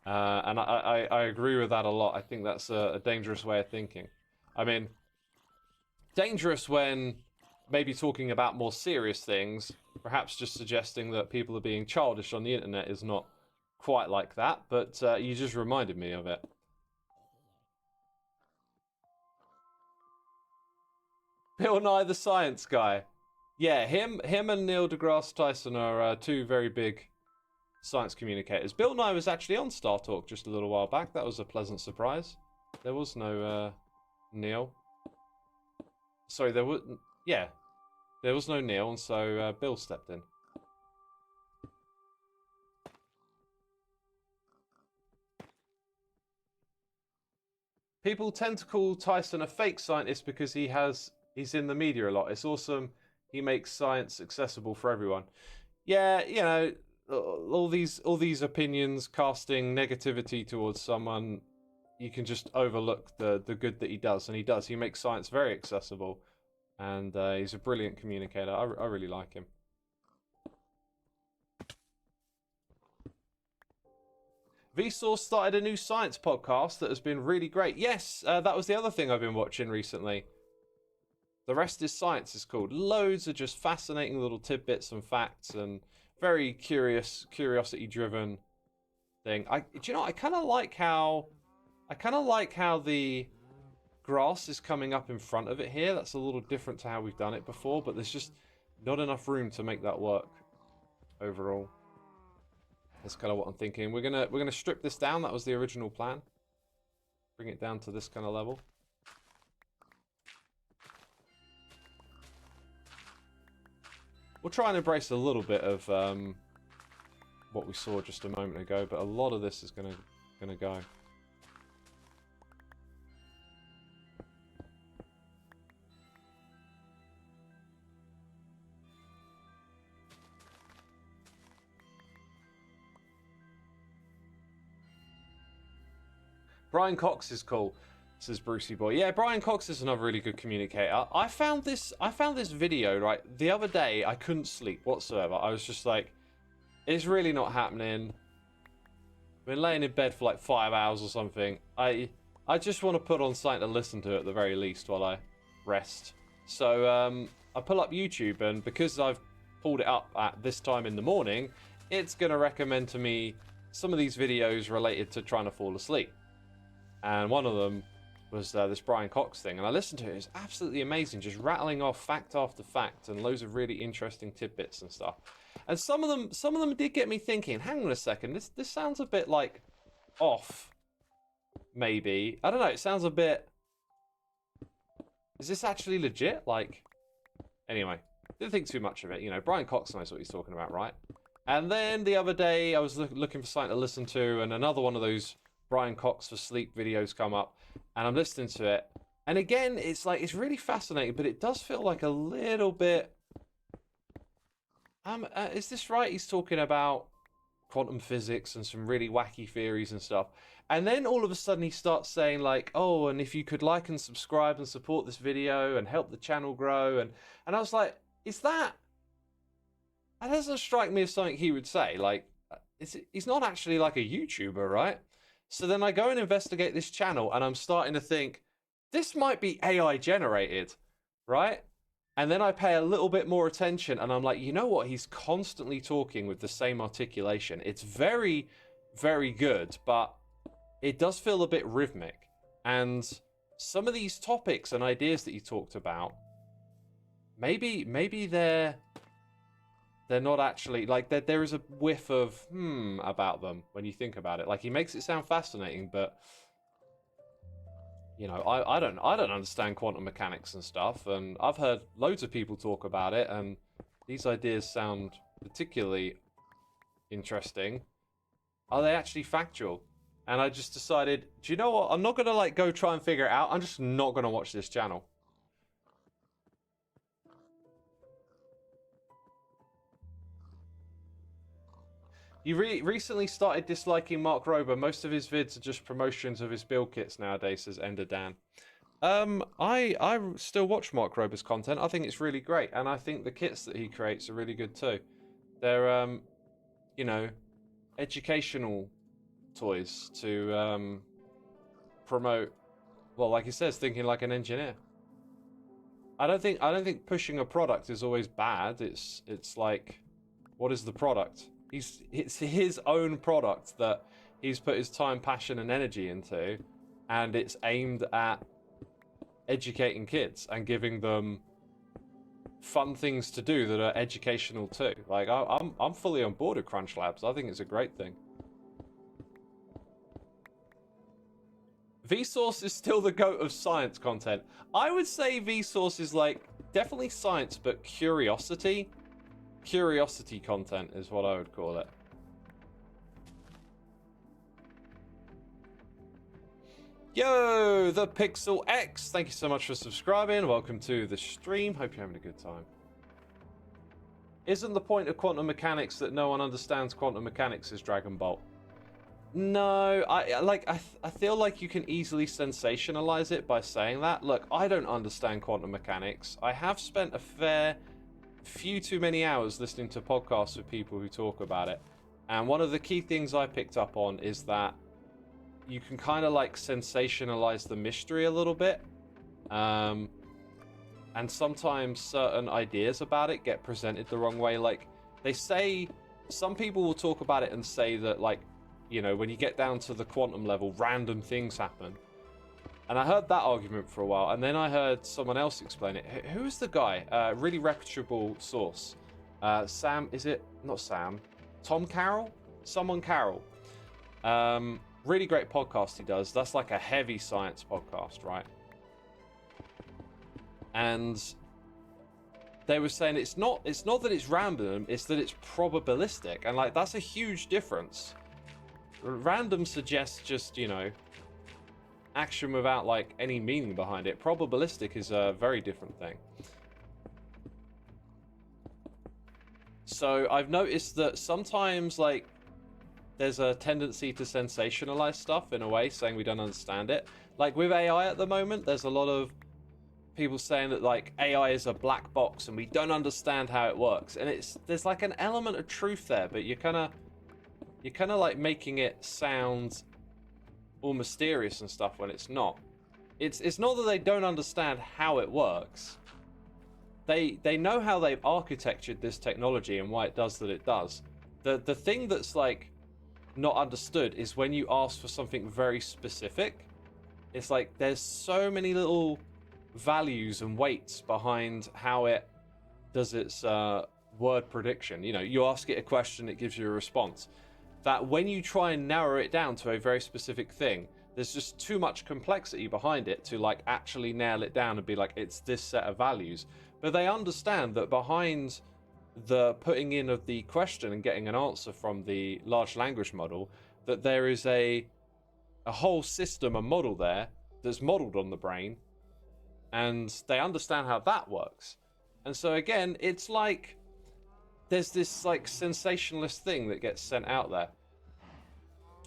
And I agree with that a lot. I think that's a dangerous way of thinking. I mean, dangerous when maybe talking about more serious things, perhaps just suggesting that people are being childish on the internet is not quite like that, but you just reminded me of it. Bill Nye the Science Guy. Yeah, him and Neil deGrasse Tyson are two very big science communicators. Bill Nye was actually on Star Talk just a little while back. That was a pleasant surprise. There was no Neil. Sorry, there was... Yeah, there was no Neil, and so Bill stepped in. People tend to call Tyson a fake scientist because he's in the media a lot. It's awesome. He makes science accessible for everyone. Yeah, you know, all these opinions casting negativity towards someone, you can just overlook the good that he does, and he does. He makes science very accessible, and he's a brilliant communicator. I really like him. Vsauce started a new science podcast that has been really great. Yes, that was the other thing I've been watching recently. The Rest is Science is called. Loads of just fascinating little tidbits and facts and very curiosity-driven thing. Do you know, I kind of like how the grass is coming up in front of it here. That's a little different to how we've done it before, but there's just not enough room to make that work overall. That's kind of what I'm thinking. We're gonna strip this down. That was the original plan. Bring it down to this kind of level. We'll try and embrace a little bit of what we saw just a moment ago, but a lot of this is gonna go. Brian Cox is cool, says Brucey Boy. Yeah, Brian Cox is another really good communicator. I found this video, right, the other day. I couldn't sleep whatsoever. I was just like, it's really not happening. Been laying in bed for like 5 hours or something. I just want to put on something to listen to at the very least while I rest. So I pull up YouTube, and because I've pulled it up at this time in the morning, it's going to recommend to me some of these videos related to trying to fall asleep. And one of them was this Brian Cox thing, and I listened to it. It was absolutely amazing, just rattling off fact after fact and loads of really interesting tidbits and stuff. And some of them did get me thinking. Hang on a second, this sounds a bit like off. Maybe, I don't know. It sounds a bit. Is this actually legit? Like, anyway, didn't think too much of it. You know, Brian Cox knows what he's talking about, right? And then the other day, I was looking for something to listen to, and another one of those Brian Cox for sleep videos come up, and I'm listening to it, and again, it's like, it's really fascinating, but it does feel like a little bit, is this right? He's talking about quantum physics and some really wacky theories and stuff, and then all of a sudden he starts saying like, oh, and if you could like and subscribe and support this video and help the channel grow, and I was like, that doesn't strike me as something he would say. Like, he's not actually like a YouTuber, right? So then I go and investigate this channel, and I'm starting to think, this might be AI generated, right? And then I pay a little bit more attention, and I'm like, you know what? He's constantly talking with the same articulation. It's very, very good, but it does feel a bit rhythmic. And some of these topics and ideas that he talked about, maybe they're not actually, like, there is a whiff of about them when you think about it. Like, he makes it sound fascinating, but you know, I don't understand quantum mechanics and stuff, and I've heard loads of people talk about it, and these ideas sound particularly interesting. Are they actually factual? And I just decided, do you know what? I'm not gonna like go try and figure it out. I'm just not gonna watch this channel. You recently started disliking Mark Rober. Most of his vids are just promotions of his build kits nowadays, says Ender Dan. I still watch Mark Rober's content. I think it's really great, and I think the kits that he creates are really good too. They're you know, educational toys to promote, well, like he says, thinking like an engineer. I don't think pushing a product is always bad. It's like, what is the product? It's his own product that he's put his time, passion, and energy into, and it's aimed at educating kids and giving them fun things to do that are educational too. Like I'm fully on board with Crunch Labs. I think it's a great thing. Vsauce is still the GOAT of science content. I would say Vsauce is like definitely science, but curiosity content is what I would call it. Yo, the Pixel X, thank you so much for subscribing. Welcome to the stream. Hope you're having a good time. Isn't the point of quantum mechanics that no one understands quantum mechanics is Dragon Ball? No, I feel like you can easily sensationalize it by saying that. Look, I don't understand quantum mechanics. I have spent a few too many hours listening to podcasts with people who talk about it. And one of the key things I picked up on is that you can kind of like sensationalize the mystery a little bit. And sometimes certain ideas about it get presented the wrong way. Like they say, some people will talk about it and say that, like, you know, when you get down to the quantum level, random things happen. And I heard that argument for a while, and then I heard someone else explain it. Who is the guy? Really reputable source. Sam, is it? Not Sam. Tom Carroll? Someone Carroll. Really great podcast he does. That's like a heavy science podcast, right? And they were saying it's not that it's random, it's that it's probabilistic. And like that's a huge difference. Random suggests just, you know, action without like any meaning behind it. Probabilistic is a very different thing. So I've noticed that sometimes like there's a tendency to sensationalize stuff in a way, saying we don't understand it. Like with AI at the moment, there's a lot of people saying that like AI is a black box and we don't understand how it works. And there's like an element of truth there, but you're kind of like making it sound all mysterious and stuff when it's not. It's not that they don't understand how it works. They know how they've architectured this technology and why it does that it does. The thing that's like not understood is when you ask for something very specific. It's like there's so many little values and weights behind how it does its word prediction. You know, you ask it a question, it gives you a response. That when you try and narrow it down to a very specific thing, there's just too much complexity behind it to like actually nail it down and be like, it's this set of values. But they understand that behind the putting in of the question and getting an answer from the large language model, that there is a whole system, a model there that's modeled on the brain, and they understand how that works. And so again, it's like there's this like sensationalist thing that gets sent out there.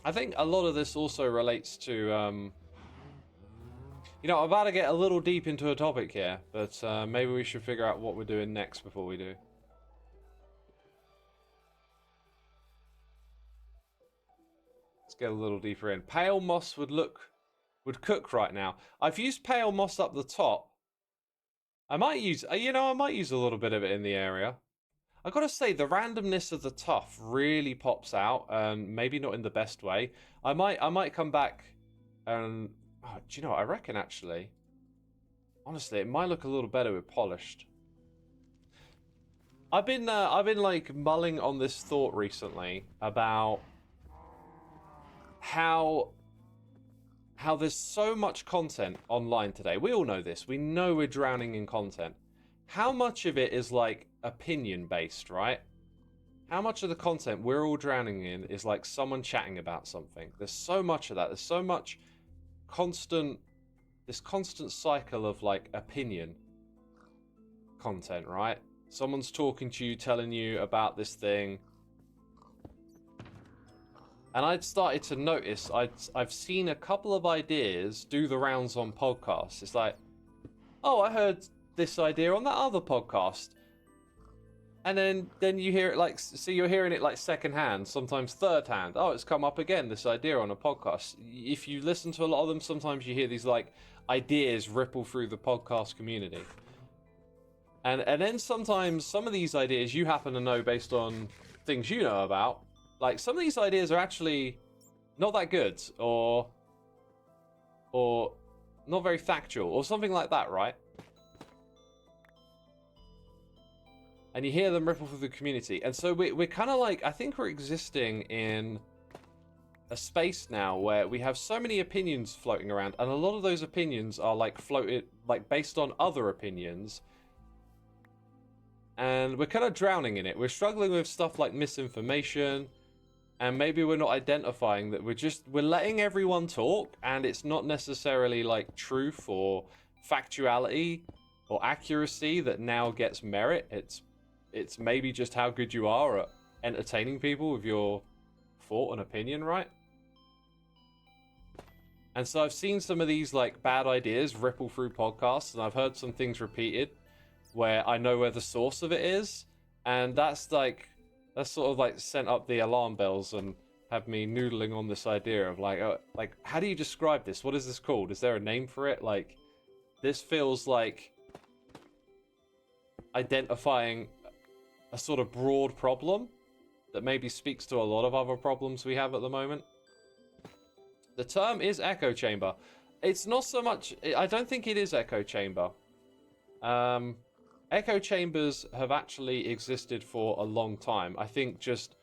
I think a lot of this also relates to you know, I'm about to get a little deep into a topic here, but maybe we should figure out what we're doing next before we do. Let's get a little deeper in. Pale moss would cook right now. I've used pale moss up the top. I might use, you know, I might use a little bit of it in the area. I gotta say, the randomness of the tuff really pops out, and maybe not in the best way. I might come back and, oh, do you know what? I reckon actually, honestly, it might look a little better with polished. I've been like mulling on this thought recently about how there's so much content online today. We all know this. We know we're drowning in content. How much of it is like opinion based, right? How much of the content we're all drowning in is like someone chatting about something? There's so much of that. There's so much this constant cycle of like opinion content, right? Someone's talking to you, telling you about this thing. And I'd started to notice, I've seen a couple of ideas do the rounds on podcasts. It's like, oh, I heard this idea on that other podcast. And then you hear it like, so you're hearing it like secondhand, sometimes third hand. Oh, it's come up again, this idea on a podcast. If you listen to a lot of them, sometimes you hear these like ideas ripple through the podcast community. And then sometimes some of these ideas you happen to know based on things you know about. Like, some of these ideas are actually not that good, or not very factual, or something like that, right? and you hear them ripple through the community. And so we're kind of like, I think we're existing in a space now where we have so many opinions floating around, and a lot of those opinions are like floated, like based on other opinions, and we're kind of drowning in it. We're struggling with stuff like misinformation, and maybe we're not identifying that we're letting everyone talk, and it's not necessarily like truth or factuality or accuracy that now gets merit. It's maybe just how good you are at entertaining people with your thought and opinion, right? And so I've seen some of these like bad ideas ripple through podcasts, and I've heard some things repeated where I know where the source of it is, and that's sort of like sent up the alarm bells and have me noodling on this idea of like how do you describe this? What is this called? Is there a name for it? Like, this feels like identifying a sort of broad problem that maybe speaks to a lot of other problems we have at the moment. The term is echo chamber. It's not so much, I don't think it is echo chamber. Echo chambers have actually existed for a long time. I think just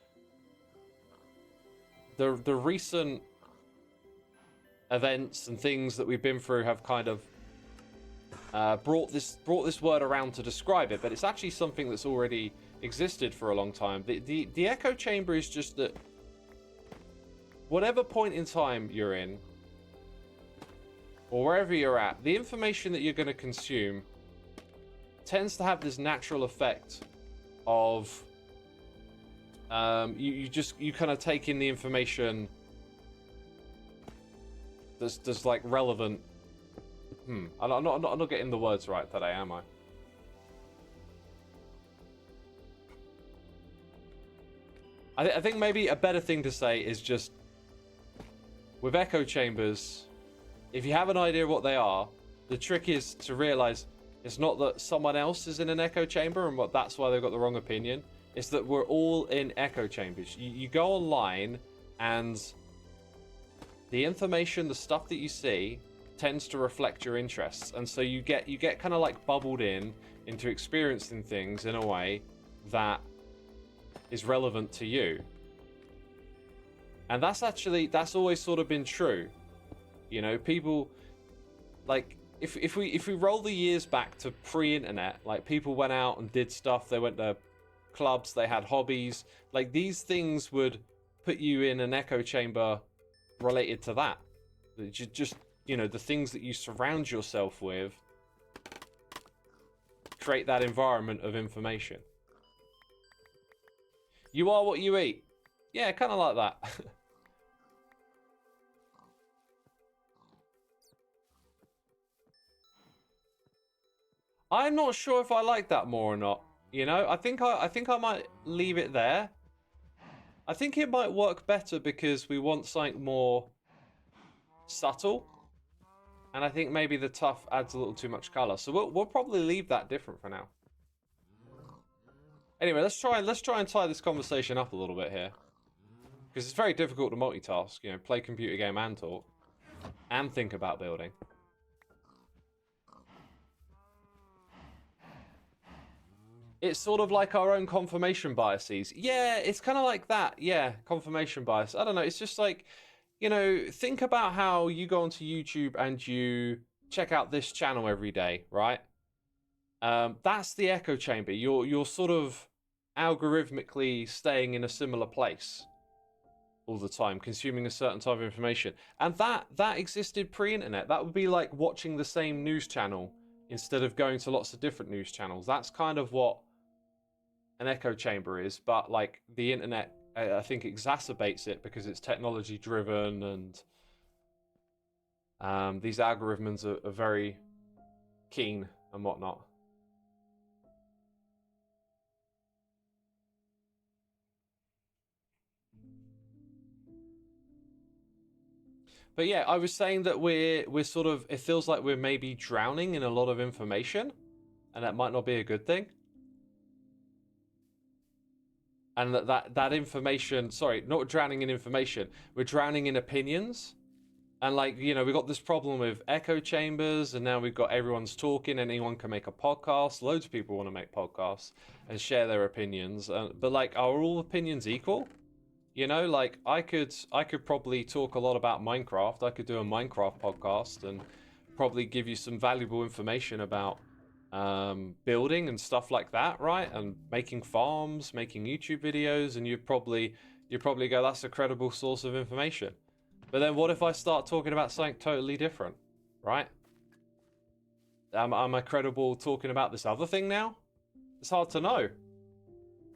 the recent events and things that we've been through have kind of brought this word around to describe it, but it's actually something that's already existed for a long time. The echo chamber is just that whatever point in time you're in, or wherever you're at, the information that you're going to consume tends to have this natural effect of you kind of take in the information that's like relevant. I'm not getting the words right today, am I? I think maybe a better thing to say is just, with echo chambers, if you have an idea of what they are, the trick is to realize it's not that someone else is in an echo chamber and that's why they've got the wrong opinion. It's that we're all in echo chambers. You go online, and the information, the stuff that you see, tends to reflect your interests, and so you get kind of like bubbled into experiencing things in a way that is relevant to you. And that's always sort of been true. You know, people, like, if we roll the years back to pre-internet, like, people went out and did stuff. They went to clubs, they had hobbies. Like, these things would put you in an echo chamber related to that. Just, you know, the things that you surround yourself with create that environment of information. You are what you eat. Yeah, kind of like that. I'm not sure if I like that more or not. You know, I think I might leave it there. I think it might work better because we want something more subtle, and I think maybe the tough adds a little too much color. So we'll probably leave that different for now. Anyway, let's try and tie this conversation up a little bit here, because it's very difficult to multitask. You know, play computer game and talk, and think about building. It's sort of like our own confirmation biases. Yeah, it's kind of like that. Yeah, confirmation bias. I don't know. It's just like, you know, think about how you go onto YouTube and you check out this channel every day, right? That's the echo chamber. You're sort of algorithmically staying in a similar place all the time, consuming a certain type of information. And that existed pre-internet. That would be like watching the same news channel instead of going to lots of different news channels. That's kind of what an echo chamber is, but like the internet, I think, exacerbates it because it's technology driven, and these algorithms are very keen and whatnot. But yeah, I was saying that we're sort of, it feels like we're maybe drowning in a lot of information, and that might not be a good thing. And that information, sorry, not drowning in information, we're drowning in opinions. And like, you know, we got this problem with echo chambers, and now we've got everyone's talking. Anyone can make a podcast. Loads of people want to make podcasts and share their opinions. But like, are all opinions equal? You know, like I could probably talk a lot about Minecraft. I could do a Minecraft podcast and probably give you some valuable information about building and stuff like that, right? And making farms, making YouTube videos, and you'd probably go, that's a credible source of information. But then what if I start talking about something totally different, right? Am I credible talking about this other thing now? It's hard to know.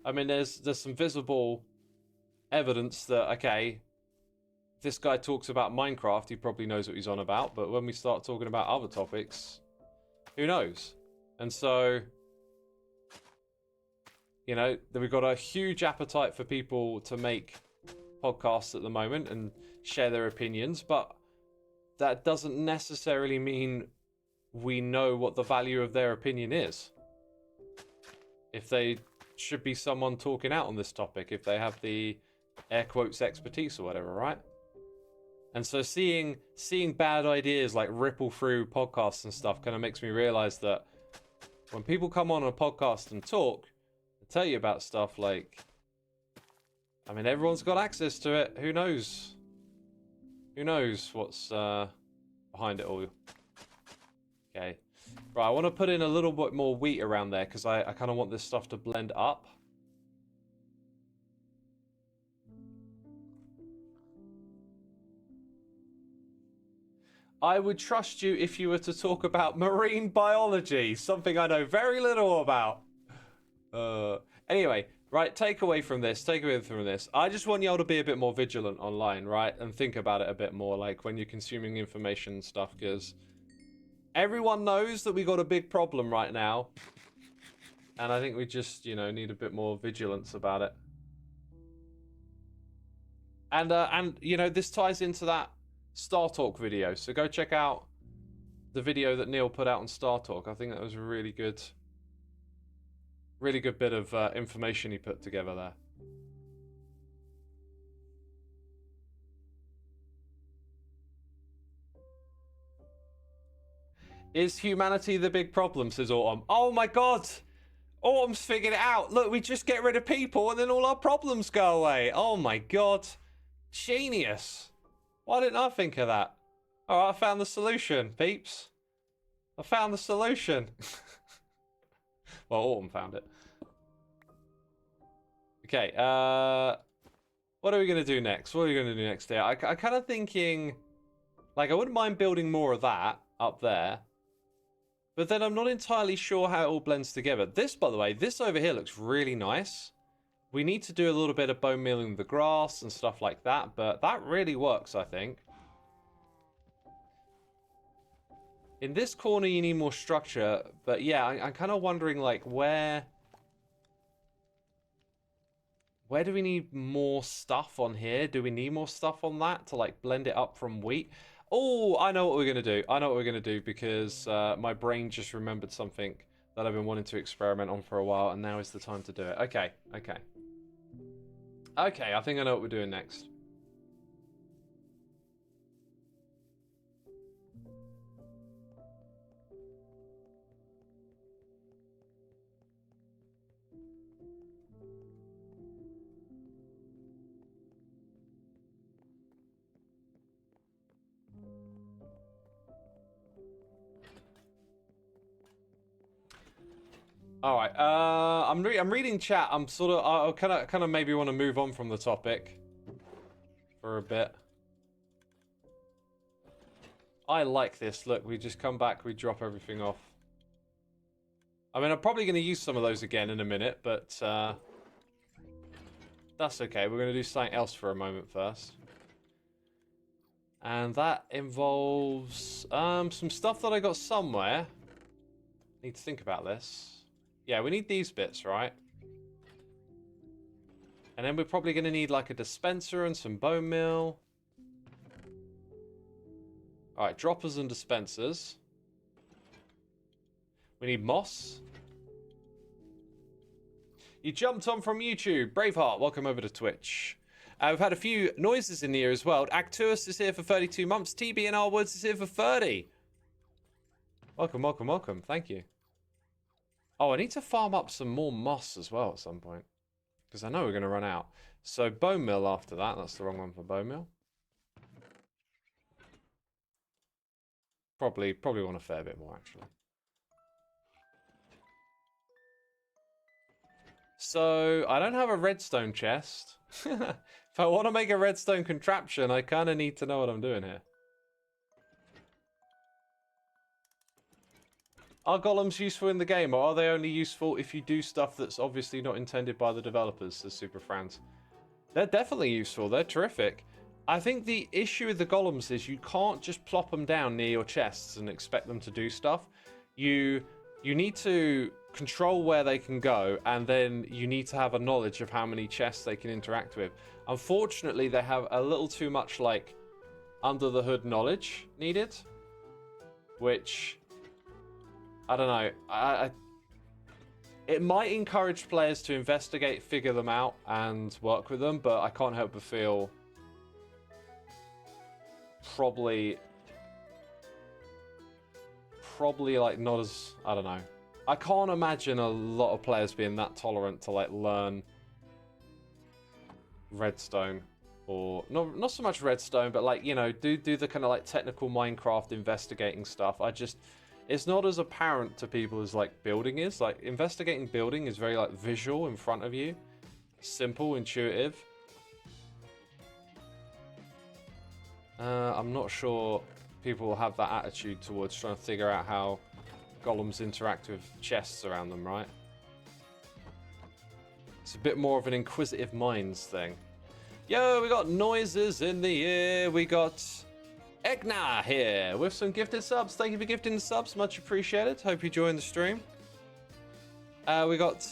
I mean, there's some visible evidence that, okay, this guy talks about Minecraft, he probably knows what he's on about, but when we start talking about other topics, who knows? And so, you know, we've got a huge appetite for people to make podcasts at the moment and share their opinions, but that doesn't necessarily mean we know what the value of their opinion is. If they should be someone talking out on this topic, if they have the air quotes expertise or whatever, right? And so seeing bad ideas like ripple through podcasts and stuff kind of makes me realize that when people come on a podcast and talk and tell you about stuff, like, I mean, everyone's got access to it. Who knows? Who knows what's behind it all? Okay. Right, I want to put in a little bit more wheat around there because I kind of want this stuff to blend up. I would trust you if you were to talk about marine biology, something I know very little about. Anyway, right, take away from this. I just want y'all to be a bit more vigilant online, right? And think about it a bit more, like when you're consuming information and stuff, because everyone knows that we got a big problem right now. And I think we just, you know, need a bit more vigilance about it. And you know, this ties into that Star Talk video. So go check out the video that Neil put out on Star Talk. I think that was a really good bit of information he put together there. Is humanity the big problem, says Autumn. Oh my god! Autumn's figured it out. Look, we just get rid of people and then all our problems go away. Oh my god. Genius. Why didn't I think of that? Alright, I found the solution, peeps. I found the solution. Well, Autumn found it. Okay, what are we going to do next? What are we going to do next here? I kind of thinking, like, I wouldn't mind building more of that up there. But then I'm not entirely sure how it all blends together. This, by the way, this over here looks really nice. We need to do a little bit of bone mealing the grass and stuff like that, but that really works, I think. In this corner, you need more structure, but yeah, I'm kind of wondering, like, where do we need more stuff on here? Do we need more stuff on that to, like, blend it up from wheat? Oh, I know what we're going to do. Because my brain just remembered something that I've been wanting to experiment on for a while, and now is the time to do it. Okay, I think I know what we're doing next. All right. I'm reading chat. I'm sort of. I kind of maybe want to move on from the topic for a bit. I like this. Look, we just come back. We drop everything off. I mean, I'm probably going to use some of those again in a minute, but that's okay. We're going to do something else for a moment first. And that involves some stuff that I got somewhere. Need to think about this. Yeah, we need these bits, right? And then we're probably going to need like a dispenser and some bone meal. Alright, droppers and dispensers. We need moss. You jumped on from YouTube. Braveheart, welcome over to Twitch. We've had a few noises in here as well. Actus is here for 32 months. TB&R Woods is here for 30. Welcome, welcome, welcome. Thank you. Oh, I need to farm up some more moss as well at some point. Because I know we're going to run out. So bone meal after that. That's the wrong one for bone meal. Probably want a fair bit more, actually. So, I don't have a redstone chest. If I want to make a redstone contraption, I kind of need to know what I'm doing here. Are golems useful in the game, or are they only useful if you do stuff that's obviously not intended by the developers, says Super Franz? They're definitely useful. They're terrific. I think the issue with the golems is you can't just plop them down near your chests and expect them to do stuff. You need to control where they can go, and then you need to have a knowledge of how many chests they can interact with. Unfortunately, they have a little too much, like, under-the-hood knowledge needed, which, I don't know. It might encourage players to investigate, figure them out, and work with them, but I can't help but feel probably like not as, I don't know. I can't imagine a lot of players being that tolerant to like learn redstone, or not so much redstone, but like, you know, do the kind of like technical Minecraft investigating stuff. It's not as apparent to people as like building is. Like investigating building is very like visual in front of you, simple, intuitive. I'm not sure people will have that attitude towards trying to figure out how golems interact with chests around them, right? It's a bit more of an inquisitive minds thing. Yo, we got noises in the air. We got Egna here with some gifted subs. Thank you for gifting the subs. Much appreciated. Hope you joined the stream. We got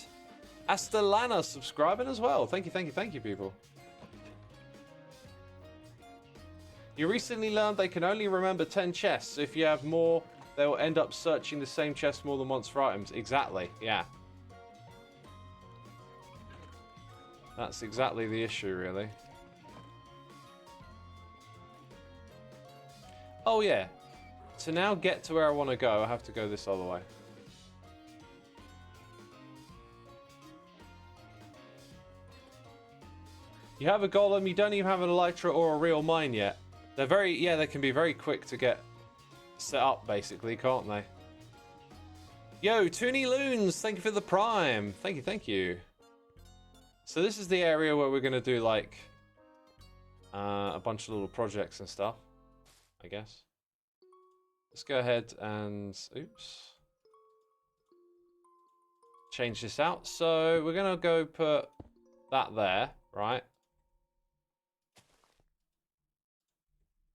Astelana subscribing as well. Thank you, people. You recently learned they can only remember 10 chests. If you have more, they will end up searching the same chest more than once for items. Exactly, yeah. That's exactly the issue, really. Oh, yeah. To now get to where I want to go, I have to go this other way. You have a golem, you don't even have an elytra or a real mine yet. They're they can be very quick to get set up, basically, can't they? Yo, Toony Loons, thank you for the prime. Thank you. So this is the area where we're going to do, like, a bunch of little projects and stuff, I guess. Let's go ahead and, oops. Change this out. So we're going to go put that there, right?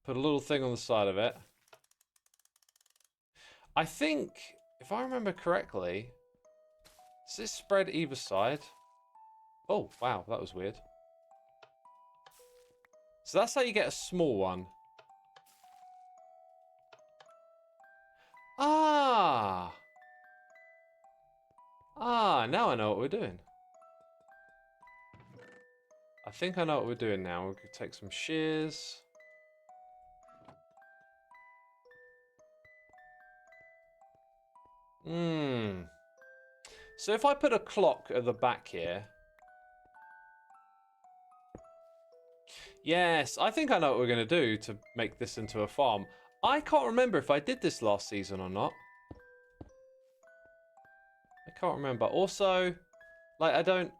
Put a little thing on the side of it. I think, if I remember correctly, does this spread either side? Oh, wow, that was weird. So that's how you get a small one. Ah! Ah, now I know what we're doing. I think I know what we're doing now. We could take some shears. So if I put a clock at the back here. Yes, I think I know what we're going to do to make this into a farm. I can't remember if I did this last season or not. I can't remember. Also, like, I don't...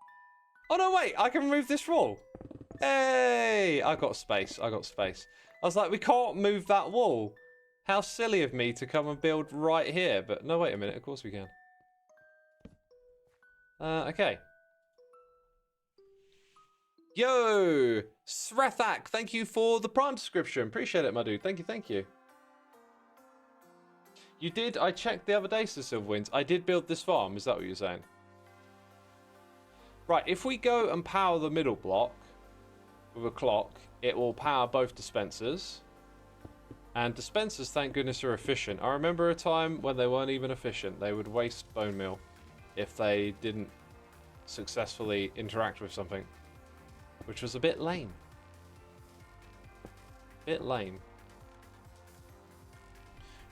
Oh, no, wait. I can remove this wall. Hey! I got space. I was like, we can't move that wall. How silly of me to come and build right here. But no, wait a minute. Of course we can. Okay. Yo! Srethak, thank you for the Prime subscription. Appreciate it, my dude. Thank you. You did? I checked the other day, Sir Silverwinds. I did build this farm. Is that what you're saying? Right, if we go and power the middle block with a clock, it will power both dispensers. And dispensers, thank goodness, are efficient. I remember a time when they weren't even efficient. They would waste bone meal if they didn't successfully interact with something. which was a bit lame. Bit lame.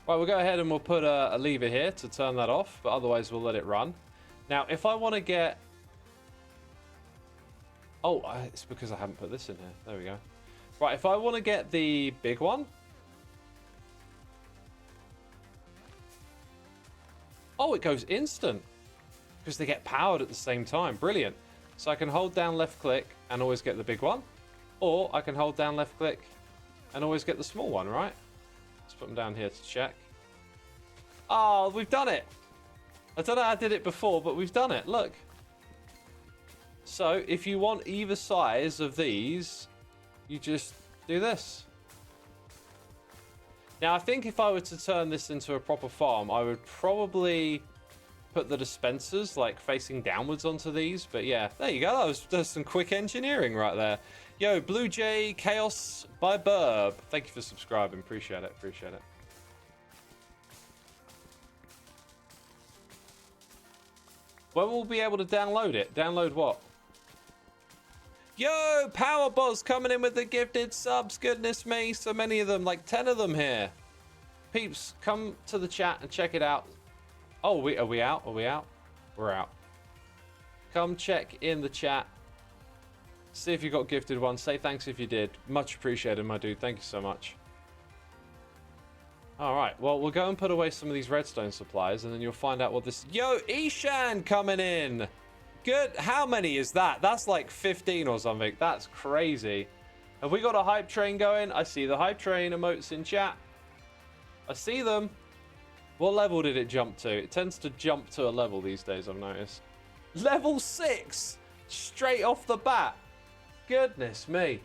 Right, we'll go ahead and we'll put a lever here to turn that off, but otherwise we'll let it run. Now, if I want to get... Oh, it's because I haven't put this in here. There we go. Right, if I want to get the big one... Oh, it goes instant. Because they get powered at the same time. Brilliant. So I can hold down left click and always get the big one. Or I can hold down left click and always get the small one, right? Let's put them down here to check. Oh, we've done it. I don't know how I did it before, but we've done it. Look. So if you want either size of these, you just do this. Now, I think if I were to turn this into a proper farm, I would probably put the dispensers like facing downwards onto these. But yeah, there you go. That's some quick engineering right there. Yo, Blue Jay Chaos by Burb. Thank you for subscribing. Appreciate it. Appreciate it. When will we be able to download it? Download what? Yo, Power Boss coming in with the gifted subs. Goodness me, so many of them, like 10 of them here. Peeps, come to the chat and check it out. Oh, are we out? Are we out? We're out. Come check in the chat. See if you got gifted one. Say thanks if you did. Much appreciated, my dude. Thank you so much. All right, well, we'll go and put away some of these redstone supplies, and then you'll find out what this... Yo, Ishan coming in. Good. How many is that? That's like 15 or something. That's crazy. Have we got a hype train going? I see the hype train emotes in chat. I see them. What level did it jump to? It tends to jump to a level these days, I've noticed. Level 6! Straight off the bat. Goodness me.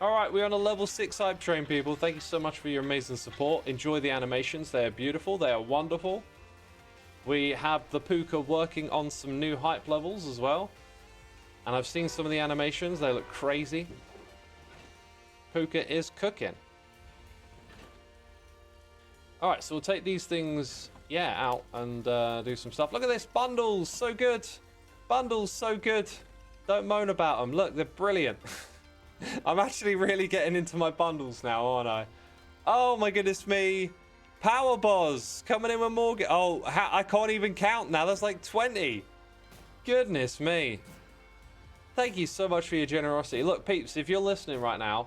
Alright, we're on a level 6 hype train, people. Thank you so much for your amazing support. Enjoy the animations. They are beautiful. They are wonderful. We have the Puka working on some new hype levels as well. And I've seen some of the animations. They look crazy. Puka is cooking. Alright, so we'll take these things, yeah, out and do some stuff. Look at this. Bundles. So good. Bundles. So good. Don't moan about them. Look, they're brilliant. I'm actually really getting into my bundles now, aren't I? Oh, my goodness me. Power Boss coming in with more. Oh, I can't even count now. That's like 20. Goodness me. Thank you so much for your generosity. Look, peeps, if you're listening right now,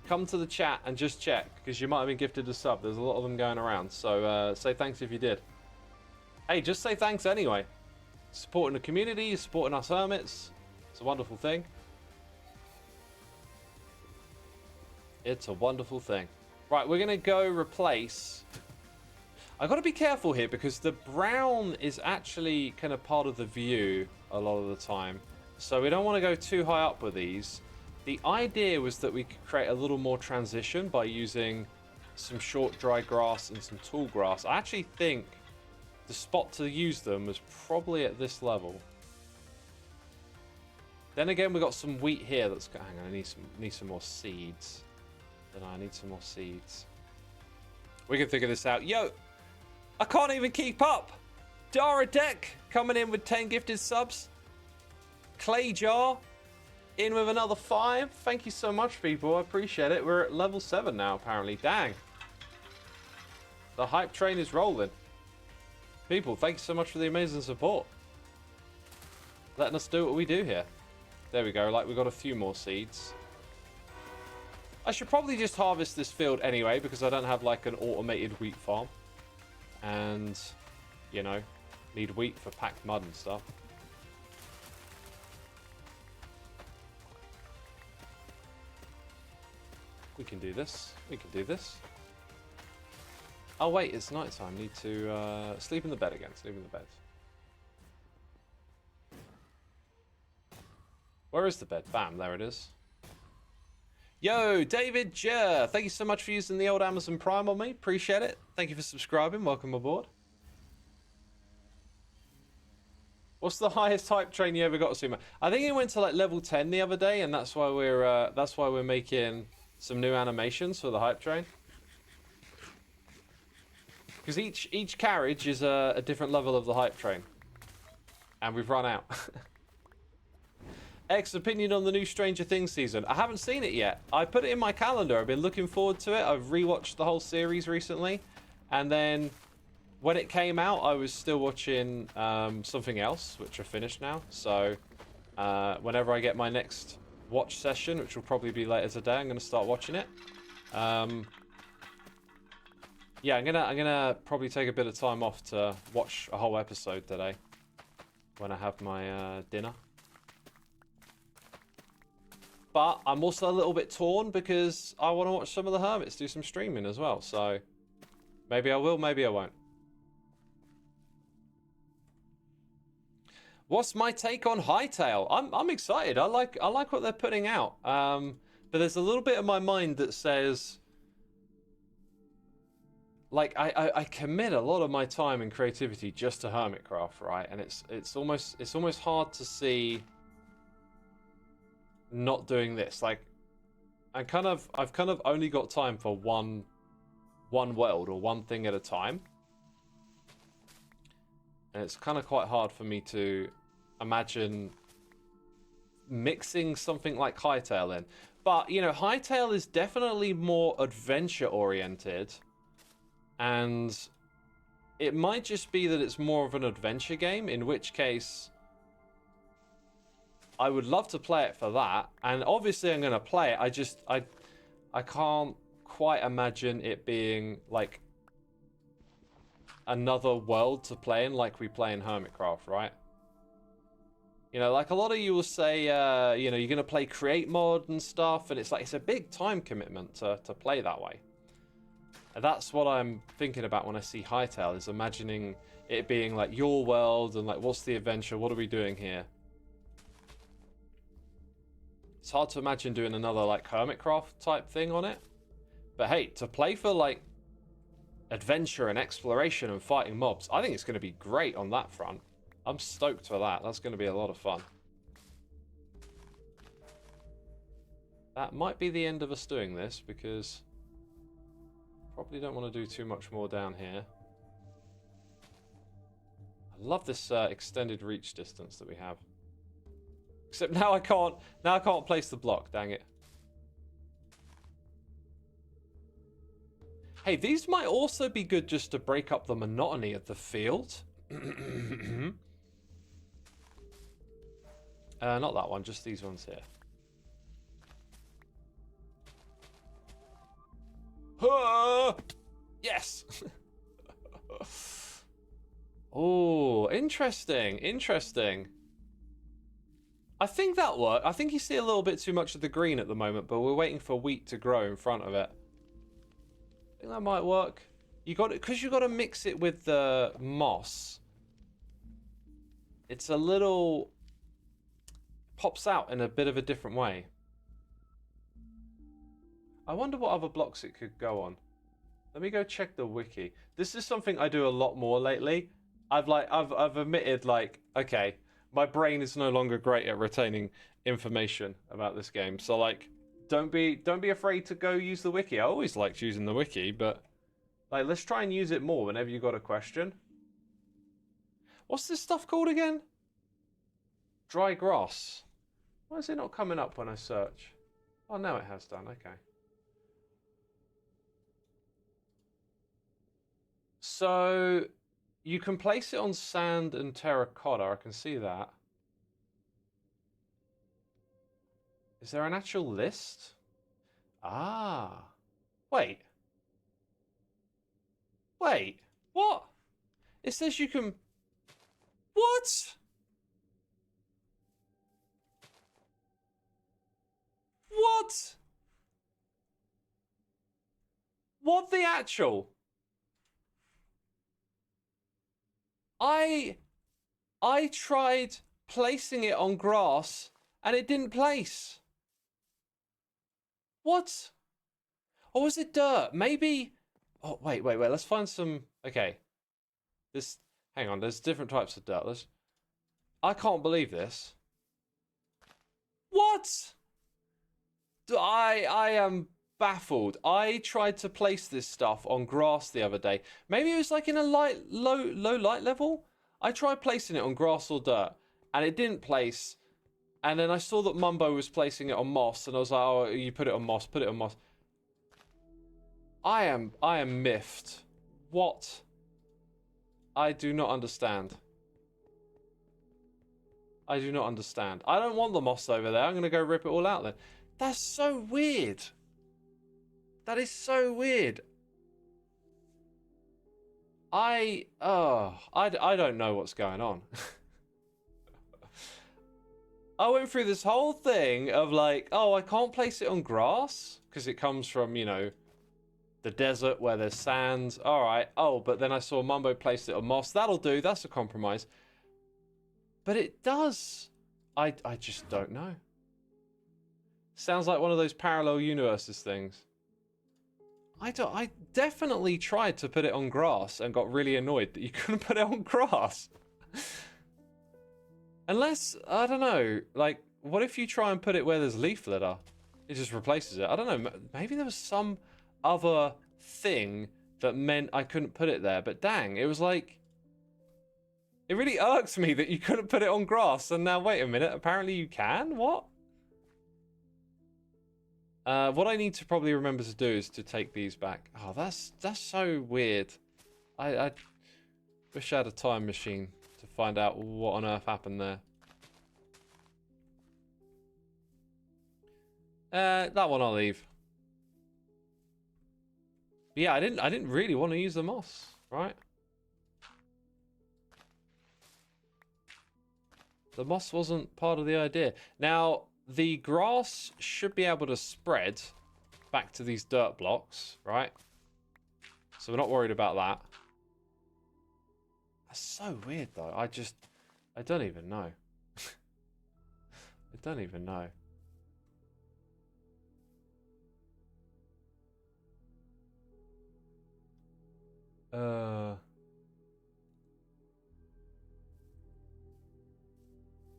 come to the chat and just check, because you might have been gifted a sub. There's a lot of them going around. So say thanks if you did. Hey, just say thanks anyway. Supporting the community, supporting us hermits. It's a wonderful thing. It's a wonderful thing. Right, we're going to go replace... I've got to be careful here because the brown is actually kind of part of the view a lot of the time. So we don't want to go too high up with these. The idea was that we could create a little more transition by using some short dry grass and some tall grass. I actually think the spot to use them was probably at this level. Then again, we've got some wheat here that's... Hang on, I need some more seeds. I need some more seeds. We can figure this out. Yo, I can't even keep up. Dara Deck coming in with 10 gifted subs. Clay Jar in with another 5. Thank you so much, people. I appreciate it. We're at level 7 now, apparently. Dang. The hype train is rolling. People, thank you so much for the amazing support. Letting us do what we do here. There we go. Like, we got a few more seeds. I should probably just harvest this field anyway, because I don't have like an automated wheat farm. And, you know, need wheat for packed mud and stuff. We can do this. We can do this. Oh wait, it's night time. Need to sleep in the bed again. Sleep in the bed. Where is the bed? Bam, there it is. Yo, David Jer, thank you so much for using the old Amazon Prime on me. Appreciate it. Thank you for subscribing. Welcome aboard. What's the highest hype train you ever got, Xisuma? I think it went to like level 10 the other day, and that's why we're making some new animations for the hype train. Because each carriage is a different level of the hype train, and we've run out. X, opinion on the new Stranger Things season. I haven't seen it yet. I put it in my calendar. I've been looking forward to it. I've rewatched the whole series recently. And then when it came out, I was still watching something else, which I finished now. So whenever I get my next watch session, which will probably be later today, I'm going to start watching it. Yeah, I'm gonna probably take a bit of time off to watch a whole episode today when I have my dinner. But I'm also a little bit torn because I want to watch some of the Hermits do some streaming as well. So maybe I will, maybe I won't. What's my take on Hytale? I'm excited. I like what they're putting out. But there's a little bit of my mind that says, like, I commit a lot of my time and creativity just to Hermitcraft, right? And it's almost hard to see not doing this. Like, I've kind of only got time for one world or one thing at a time, and it's kind of quite hard for me to imagine mixing something like Hytale in. But you know, Hytale is definitely more adventure oriented, and it might just be that it's more of an adventure game, in which case I would love to play it for that, and obviously I'm going to play it. I can't quite imagine it being like another world to play in like we play in Hermitcraft, right? You know, like a lot of you will say, you know, you're going to play create mod and stuff, and it's like, it's a big time commitment to play that way. And that's what I'm thinking about when I see Hytale, is imagining it being like your world and like, what's the adventure? What are we doing here? It's hard to imagine doing another like Hermitcraft type thing on it. But hey, to play for like adventure and exploration and fighting mobs, I think it's going to be great on that front. I'm stoked for that. That's going to be a lot of fun. That might be the end of us doing this, because probably don't want to do too much more down here. I love this extended reach distance that we have. Except now I can't place the block, dang it. Hey, these might also be good just to break up the monotony of the field. Not that one, just these ones here. Yes! Oh, interesting, interesting. I think that worked. I think you see a little bit too much of the green at the moment, but we're waiting for wheat to grow in front of it. I think that might work. You got it, because you got to mix it with the moss. It's a little pops out in a bit of a different way. I wonder what other blocks it could go on. Let me go check the wiki. This is something I do a lot more lately. I've admitted, like, okay, my brain is no longer great at retaining information about this game. So like, don't be afraid to go use the wiki. I always liked using the wiki, but like, let's try and use it more whenever you got a question. What's this stuff called again? Dry grass. Why is it not coming up when I search? Oh, now it has done. Okay. So you can place it on sand and terracotta. I can see that. Is there an actual list? Ah. Wait. Wait. What? It says you can... What? What? What the actual? I tried placing it on grass and it didn't place. What? Or was it dirt? Maybe. Oh, wait. Let's find some. Okay. Hang on. There's different types of dirt. I can't believe this. What? I am baffled. I tried to place this stuff on grass the other day. Maybe it was like in a low light level. I tried placing it on grass or dirt and it didn't place. And then I saw that Mumbo was placing it on moss, and I was like, oh, you put it on moss, put it on moss. I am miffed. What? I do not understand. I do not understand. I don't want the moss over there. I'm going to go rip it all out then. That's so weird. That is so weird. I don't know what's going on. I went through this whole thing of like, oh, I can't place it on grass because it comes from, you know, the desert where there's sand. All right. Oh, but then I saw Mumbo place it on moss. That'll do. That's a compromise. But it does. I just don't know. Sounds like one of those parallel universes things. I definitely tried to put it on grass and got really annoyed that you couldn't put it on grass. Unless, I don't know, like, what if you try and put it where there's leaf litter? It just replaces it. I don't know, maybe there was some other thing that meant I couldn't put it there, but dang, it was like, it really irks me that you couldn't put it on grass, and now, wait a minute, apparently you can? What? What I need to probably remember to do is to take these back. Oh, that's so weird. I wish I had a time machine to find out what on earth happened there. That one I'll leave. But yeah, I didn't really want to use the moss, right? The moss wasn't part of the idea. Now, the grass should be able to spread back to these dirt blocks, right? So we're not worried about that. That's so weird, though. I don't even know. I don't even know.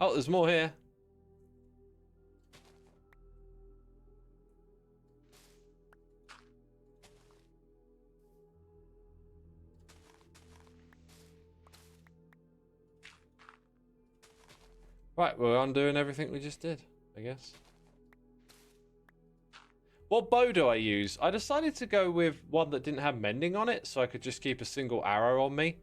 Oh, there's more here. Right, we're undoing everything we just did, I guess. What bow do I use? I decided to go with one that didn't have mending on it, so I could just keep a single arrow on me.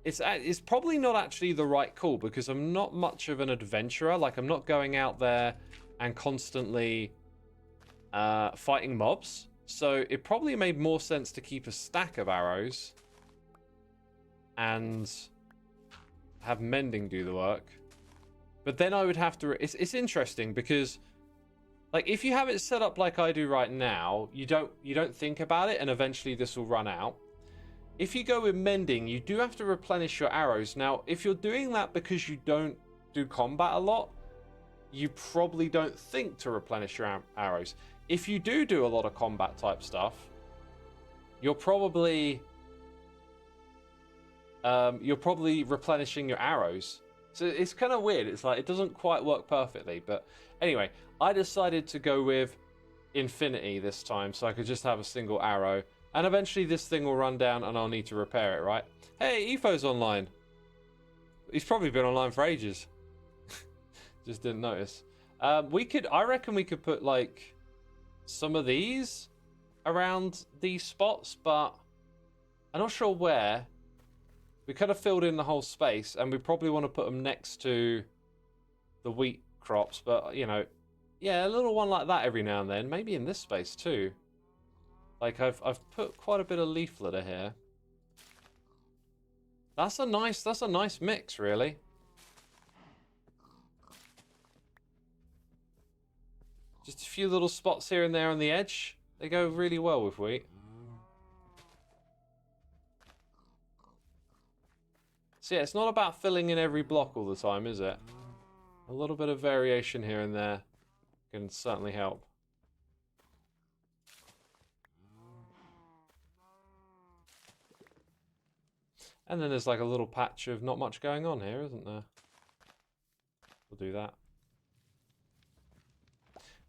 It's probably not actually the right call, because I'm not much of an adventurer. Like, I'm not going out there and constantly fighting mobs. So it probably made more sense to keep a stack of arrows and have mending do the work. But then I would have to... It's interesting because, like, if you have it set up like I do right now, you don't think about it, and eventually this will run out. If you go with mending, you do have to replenish your arrows. Now, if you're doing that because you don't do combat a lot, you probably don't think to replenish your arrows. If you do a lot of combat type stuff, you're probably replenishing your arrows. So it's kind of weird. It's like, it doesn't quite work perfectly. But anyway, I decided to go with infinity this time, so I could just have a single arrow. And eventually this thing will run down and I'll need to repair it, right? Hey, Etho's online. He's probably been online for ages. Just didn't notice. I reckon we could put, like, some of these around these spots, but I'm not sure where. We could have filled in the whole space, and we probably want to put them next to the wheat crops, but, you know, yeah, a little one like that every now and then. Maybe in this space too. Like, I've put quite a bit of leaf litter here. That's a nice mix, really. Just a few little spots here and there on the edge. They go really well with wheat. So yeah, it's not about filling in every block all the time, is it? A little bit of variation here and there can certainly help. And then there's like a little patch of not much going on here, isn't there? We'll do that.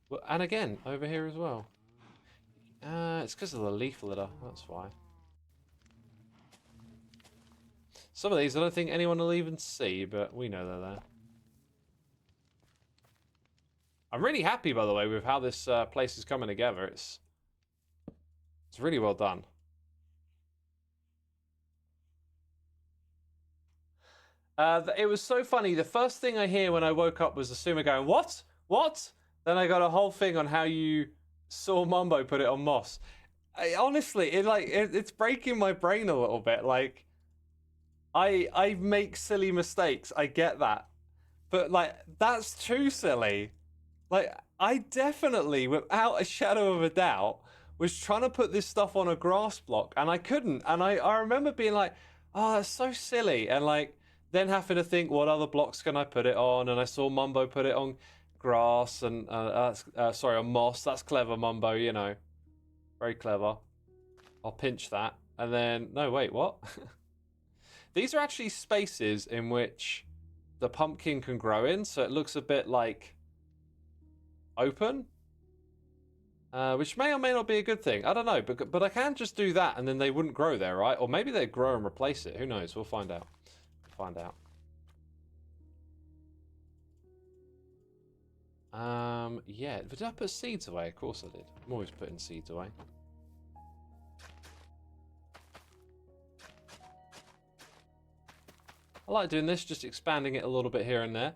Well, and again, over here as well. It's because of the leaf litter, that's why. Some of these I don't think anyone will even see, but we know they're there. I'm really happy, by the way, with how this place is coming together. It's really well done. It was so funny. The first thing I hear when I woke up was Xisuma going, "What? What?" Then I got a whole thing on how you saw Mumbo put it on Moss. Honestly, it's breaking my brain a little bit. Like, I make silly mistakes. I get that, but like that's too silly. Like, I definitely, without a shadow of a doubt, was trying to put this stuff on a grass block, and I couldn't. And I remember being like, "Oh, that's so silly," and like then having to think, what other blocks can I put it on? And I saw Mumbo put it on grass and sorry, on moss. That's clever, Mumbo. You know, very clever. I'll pinch that, and then no, wait, what? These are actually spaces in which the pumpkin can grow in, so it looks a bit like open, which may or may not be a good thing. I don't know, but I can just do that, and then they wouldn't grow there, right? Or maybe they'd grow and replace it. Who knows? We'll find out. Yeah. Did I put seeds away? Of course I did. I'm always putting seeds away. I like doing this, just expanding it a little bit here and there.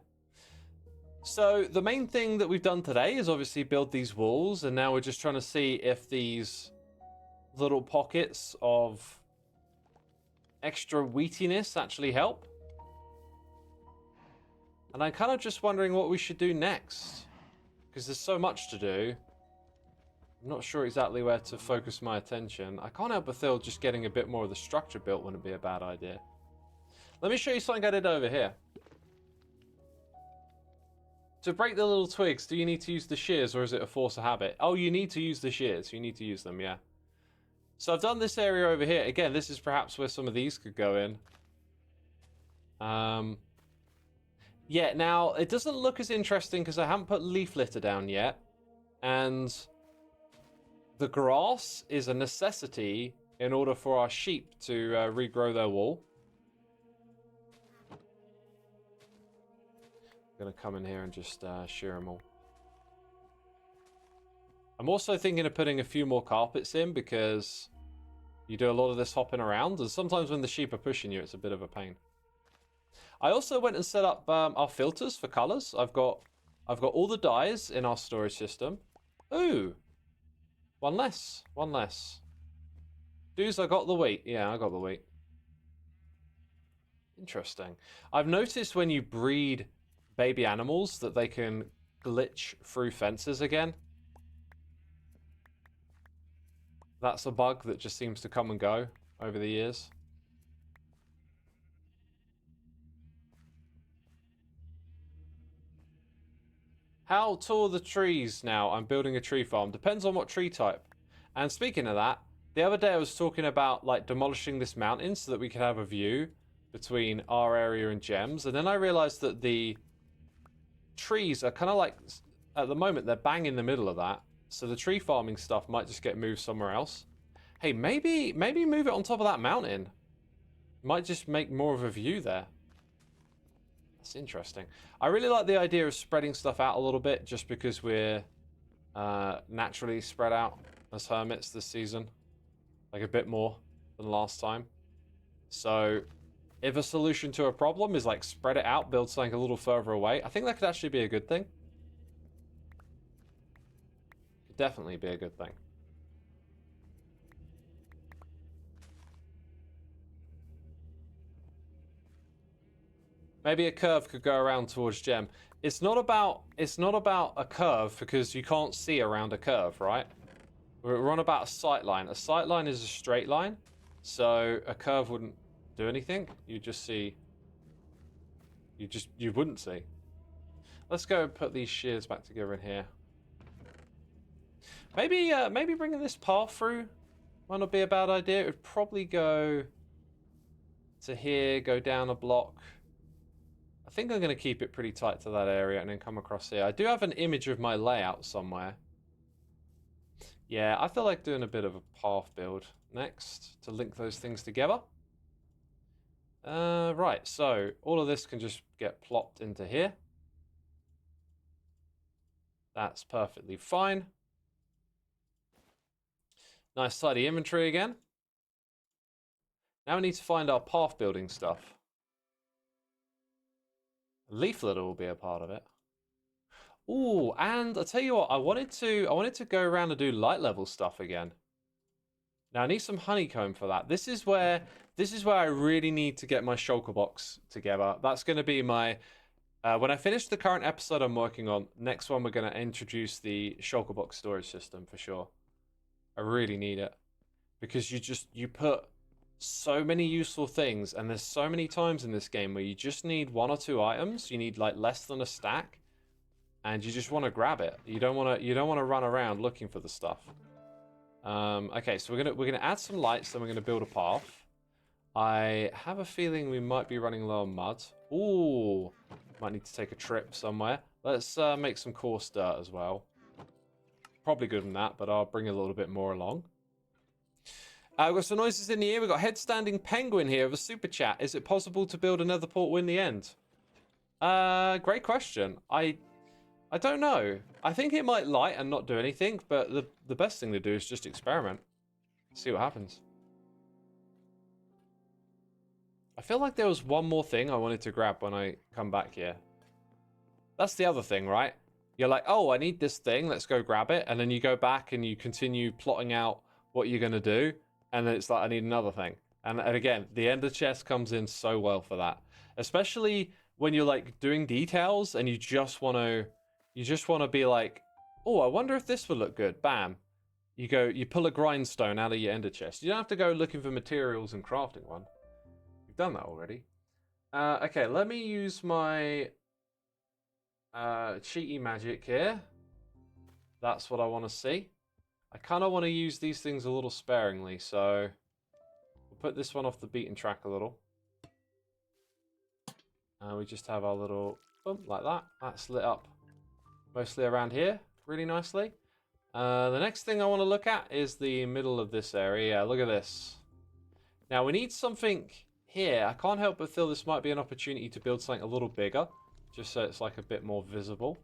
So the main thing that we've done today is obviously build these walls, and now we're just trying to see if these little pockets of extra wheatiness actually help. And I'm kind of just wondering what we should do next, because there's so much to do. I'm not sure exactly where to focus my attention. I can't help but feel just getting a bit more of the structure built wouldn't be a bad idea. Let me show you something I did over here. To break the little twigs, do you need to use the shears, or is it a force of habit? Oh, you need to use the shears. You need to use them, yeah. So I've done this area over here. Again, this is perhaps where some of these could go in. Yeah, now, it doesn't look as interesting because I haven't put leaf litter down yet. And the grass is a necessity in order for our sheep to regrow their wool. I'm going to come in here and just shear them all. I'm also thinking of putting a few more carpets in because you do a lot of this hopping around, and sometimes when the sheep are pushing you, it's a bit of a pain. I also went and set up our filters for colors. I've got all the dyes in our storage system. Ooh, one less. Dudes, I got the wheat. Yeah, I got the wheat. Interesting. I've noticed when you breed baby animals that they can glitch through fences again. That's a bug that just seems to come and go over the years. How tall are the trees now? I'm building a tree farm. Depends on what tree type. And speaking of that, the other day I was talking about like demolishing this mountain so that we could have a view between our area and Gems. And then I realized that the trees are kind of like, at the moment, they're bang in the middle of that. So the tree farming stuff might just get moved somewhere else. Hey, maybe move it on top of that mountain. Might just make more of a view there. That's interesting. I really like the idea of spreading stuff out a little bit, just because we're naturally spread out as hermits this season. Like a bit more than last time. So if a solution to a problem is like spread it out, build something a little further away, I think that could actually be a good thing. Could definitely be a good thing. Maybe a curve could go around towards Gem. It's not about a curve because you can't see around a curve, right? We're on about a sight line. A sight line is a straight line, so a curve wouldn't do anything. You just see. You wouldn't see. Let's go and put these shears back together in here. Maybe bringing this path through might not be a bad idea. It would probably go to here, go down a block. I think I'm going to keep it pretty tight to that area and then come across here. I do have an image of my layout somewhere. Yeah, I feel like doing a bit of a path build next to link those things together. Right, so all of this can just get plopped into here. That's perfectly fine. Nice tidy inventory again. Now we need to find our path building stuff. Leaf litter will be a part of it. Ooh, and I tell you what, I wanted to go around and do light level stuff again. Now I need some honeycomb for that. This is where I really need to get my shulker box together. That's going to be my when I finish the current episode I'm working on. Next one we're going to introduce the shulker box storage system for sure. I really need it because you put so many useful things, and there's so many times in this game where you just need 1 or 2 items. You need like less than a stack, and you just want to grab it. You don't want to run around looking for the stuff. Okay, so we're gonna add some lights, then we're gonna build a path. I have a feeling we might be running low on mud. Ooh, might need to take a trip somewhere. Let's make some coarse dirt as well. Probably good than that, but I'll bring a little bit more along. We've got some noises in the ear. We've got Headstanding Penguin here with a super chat. Is it possible to build another portal in the end? Great question. I don't know. I think it might light and not do anything, but the best thing to do is just experiment. See what happens. I feel like there was one more thing I wanted to grab when I come back here. That's the other thing, right? You're like, oh, I need this thing. Let's go grab it. And then you go back and you continue plotting out what you're going to do. And then it's like, I need another thing. And again, the ender chest comes in so well for that. Especially when you're like doing details and you just want to be like, oh, I wonder if this would look good. Bam. You pull a grindstone out of your ender chest. You don't have to go looking for materials and crafting one. You've done that already. Okay, let me use my cheaty magic here. That's what I want to see. I kind of want to use these things a little sparingly, so we'll put this one off the beaten track a little. We just have our little bump like that. That's lit up mostly around here really nicely. The next thing I want to look at is the middle of this area. Yeah, look at this. Now we need something here. I can't help but feel this might be an opportunity to build something a little bigger, just so it's like a bit more visible.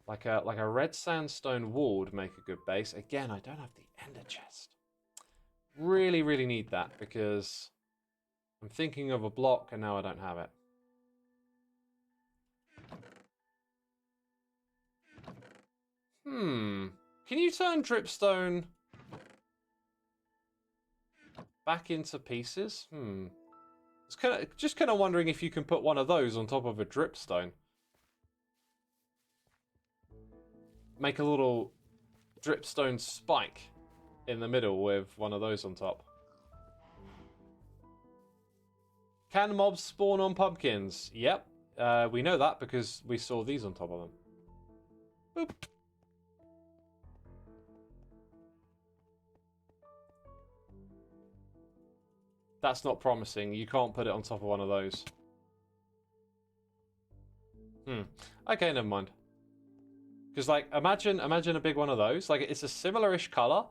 Like a red sandstone wall would make a good base. Again, I don't have the ender chest. Really, really need that because I'm thinking of a block and now I don't have it. Can you turn dripstone back into pieces? It's just kind of wondering if you can put one of those on top of a dripstone. Make a little dripstone spike in the middle with one of those on top. Can mobs spawn on pumpkins? Yep. We know that because we saw these on top of them. Boop. That's not promising. You can't put it on top of one of those. Okay, never mind. Because, like, imagine a big one of those. Like, it's a similar-ish color.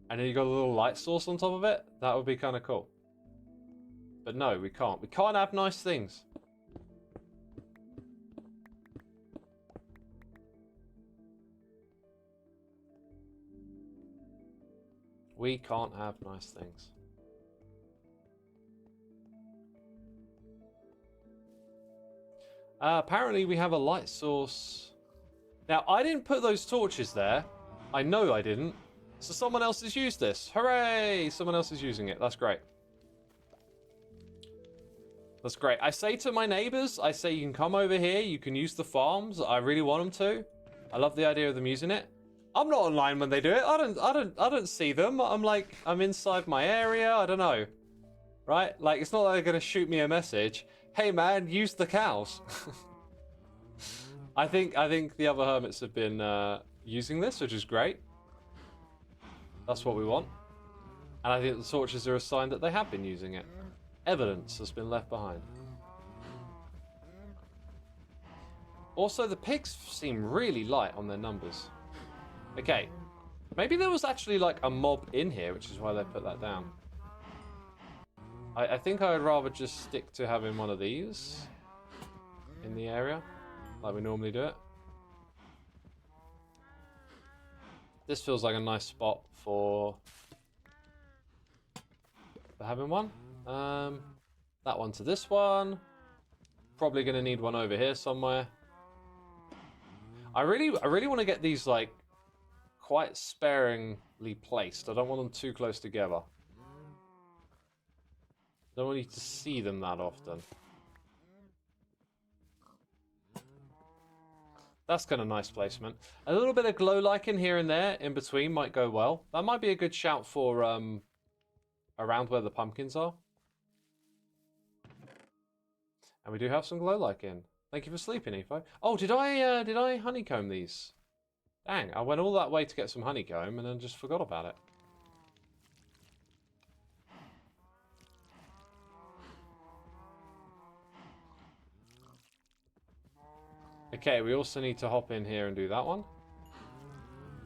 And then you got a little light source on top of it. That would be kind of cool. But no, we can't. We can't have nice things. We can't have nice things. Apparently we have a light source. Now, I didn't put those torches there. I know I didn't. So someone else has used this. Hooray! Someone else is using it. That's great. That's great. I say to my neighbors, I say you can come over here. You can use the farms. I really want them to. I love the idea of them using it. I'm not online when they do it. I don't see them. I'm inside my area. I don't know. Right? Like, it's not like they're going to shoot me a message. Hey man, use the cows. I think the other hermits have been using this, which is great. That's what we want. And I think the torches are a sign that they have been using it. Evidence has been left behind. Also, the pigs seem really light on their numbers. Okay. Maybe there was actually like a mob in here, which is why they put that down. I think I would rather just stick to having one of these in the area. like we normally do it. This feels like a nice spot for having one. That one to this one. Probably going to need one over here somewhere. I really want to get these like quite sparingly placed. I don't want them too close together. Don't want you to see them that often. That's kind of nice placement. A little bit of glow lichen here and there in between might go well. That might be a good shout for around where the pumpkins are. And we do have some glow lichen. Thank you for sleeping, Evo. Oh, did I honeycomb these? Dang, I went all that way to get some honeycomb and then just forgot about it. Okay, we also need to hop in here and do that one.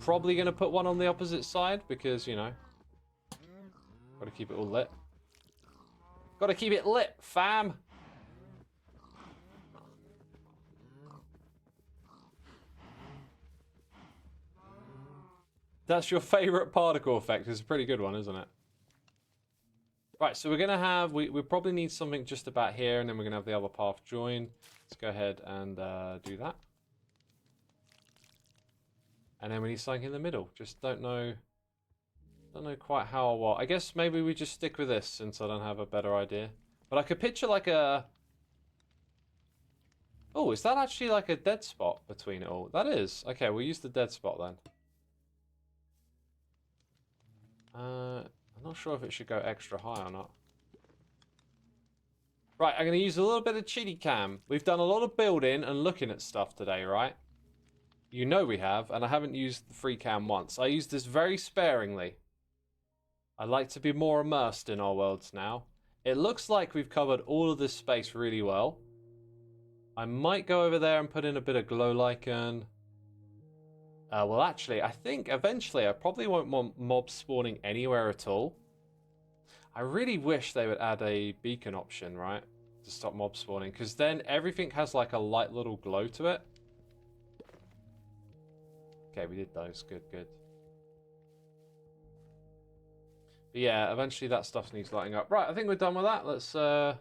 Probably going to put one on the opposite side because, you know, got to keep it all lit. Got to keep it lit, fam. That's your favorite particle effect. It's a pretty good one, isn't it? Right, so we're going to have... We probably need something just about here, and then we're going to have the other path join. Let's go ahead and do that. And then we need something in the middle. Just don't know quite how or what. I guess maybe we just stick with this since I don't have a better idea. But I could picture like a... Oh, is that actually like a dead spot between it all? That is. Okay, we'll use the dead spot then. I'm not sure if it should go extra high or not. Right, I'm going to use a little bit of chitty cam. We've done a lot of building and looking at stuff today, right? You know we have, and I haven't used the free cam once. I use this very sparingly. I like to be more immersed in our worlds now. It looks like we've covered all of this space really well. I might go over there and put in a bit of glow lichen. Well, actually, I think eventually I probably won't want mobs spawning anywhere at all. I really wish they would add a beacon option, right? To stop mob spawning, because then everything has like a light little glow to it. Okay, we did those. Good, good. But yeah, eventually that stuff needs lighting up. Right, I think we're done with that. Let's... Oh,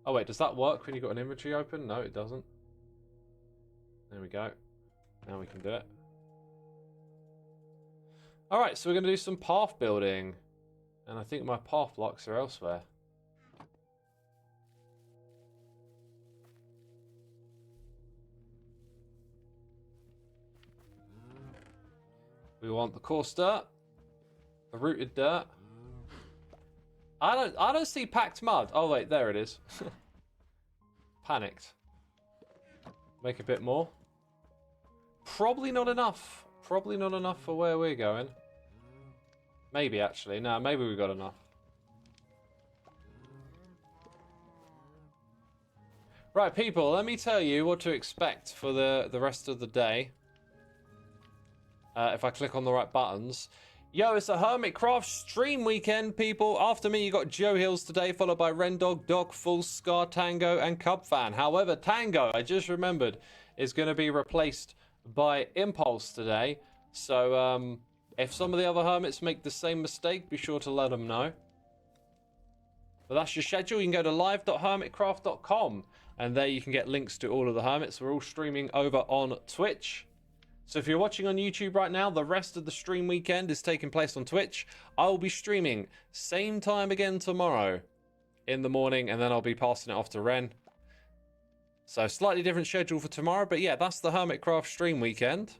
wait, does that work when you've got an inventory open? No, it doesn't. There we go. Now we can do it. Alright, so we're going to do some path building. And I think my path blocks are elsewhere. We want the coarse dirt. The rooted dirt. I don't see packed mud. Oh wait, there it is. Panicked. Make a bit more. Probably not enough. Probably not enough for where we're going. Maybe, actually. No, maybe we got enough. Right, people, let me tell you what to expect for the rest of the day. If I click on the right buttons. Yo, it's a Hermitcraft stream weekend, people. After me, you got Joe Hills today, followed by Rendog, Doc, Full, Scar, Tango, and Cub Fan. However, Tango, I just remembered, is going to be replaced by Impulse today. So, if some of the other hermits make the same mistake, be sure to let them know. But that's your schedule. You can go to live.hermitcraft.com and there you can get links to all of the hermits. We're all streaming over on Twitch. So if you're watching on YouTube right now, the rest of the stream weekend is taking place on Twitch. I will be streaming same time again tomorrow in the morning, and then I'll be passing it off to Ren. So slightly different schedule for tomorrow, but yeah, that's the Hermitcraft stream weekend.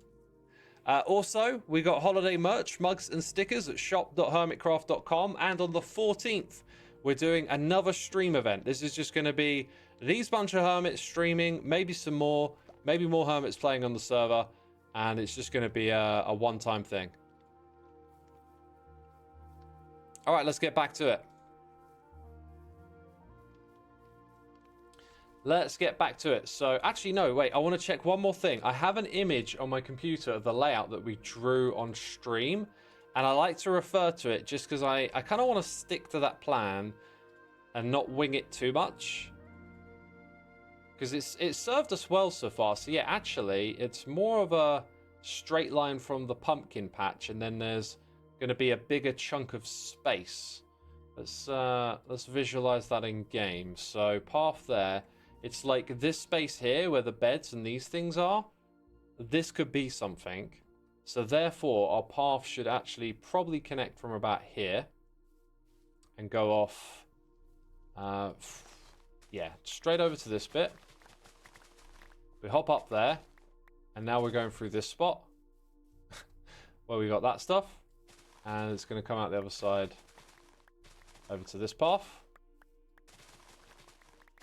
Also, we got holiday merch, mugs and stickers at shop.hermitcraft.com, and on the 14th, we're doing another stream event. This is just going to be these bunch of hermits streaming, maybe some more, maybe more hermits playing on the server, and it's just going to be a one-time thing. All right, let's get back to it. Let's get back to it. So, actually, no, wait. I want to check one more thing. I have an image on my computer of the layout that we drew on stream. And I like to refer to it just because I kind of want to stick to that plan and not wing it too much. Because it's served us well so far. So yeah, actually, it's more of a straight line from the pumpkin patch, and then there's going to be a bigger chunk of space. Let's visualize that in game. So path there, it's like this space here where the beds and these things are. This could be something. So therefore, our path should actually probably connect from about here and go off, yeah, straight over to this bit. We hop up there, and now we're going through this spot where we got that stuff, and it's going to come out the other side over to this path.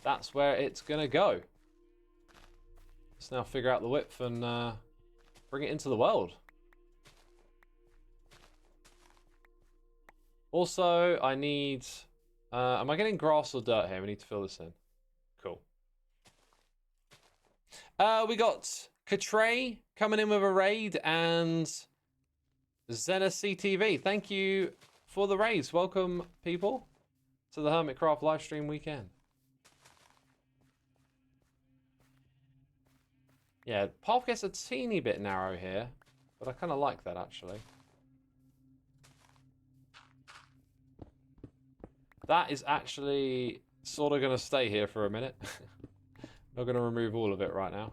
That's where it's going to go. Let's now figure out the width and bring it into the world. Also, I need... am I getting grass or dirt here? We need to fill this in. Cool. We got Katray coming in with a raid and Zena CTV. Thank you for the raids. Welcome, people, to the Hermitcraft livestream weekend. Yeah, path gets a teeny bit narrow here, but I kind of like that, actually. That is actually sort of going to stay here for a minute. Not going to remove all of it right now.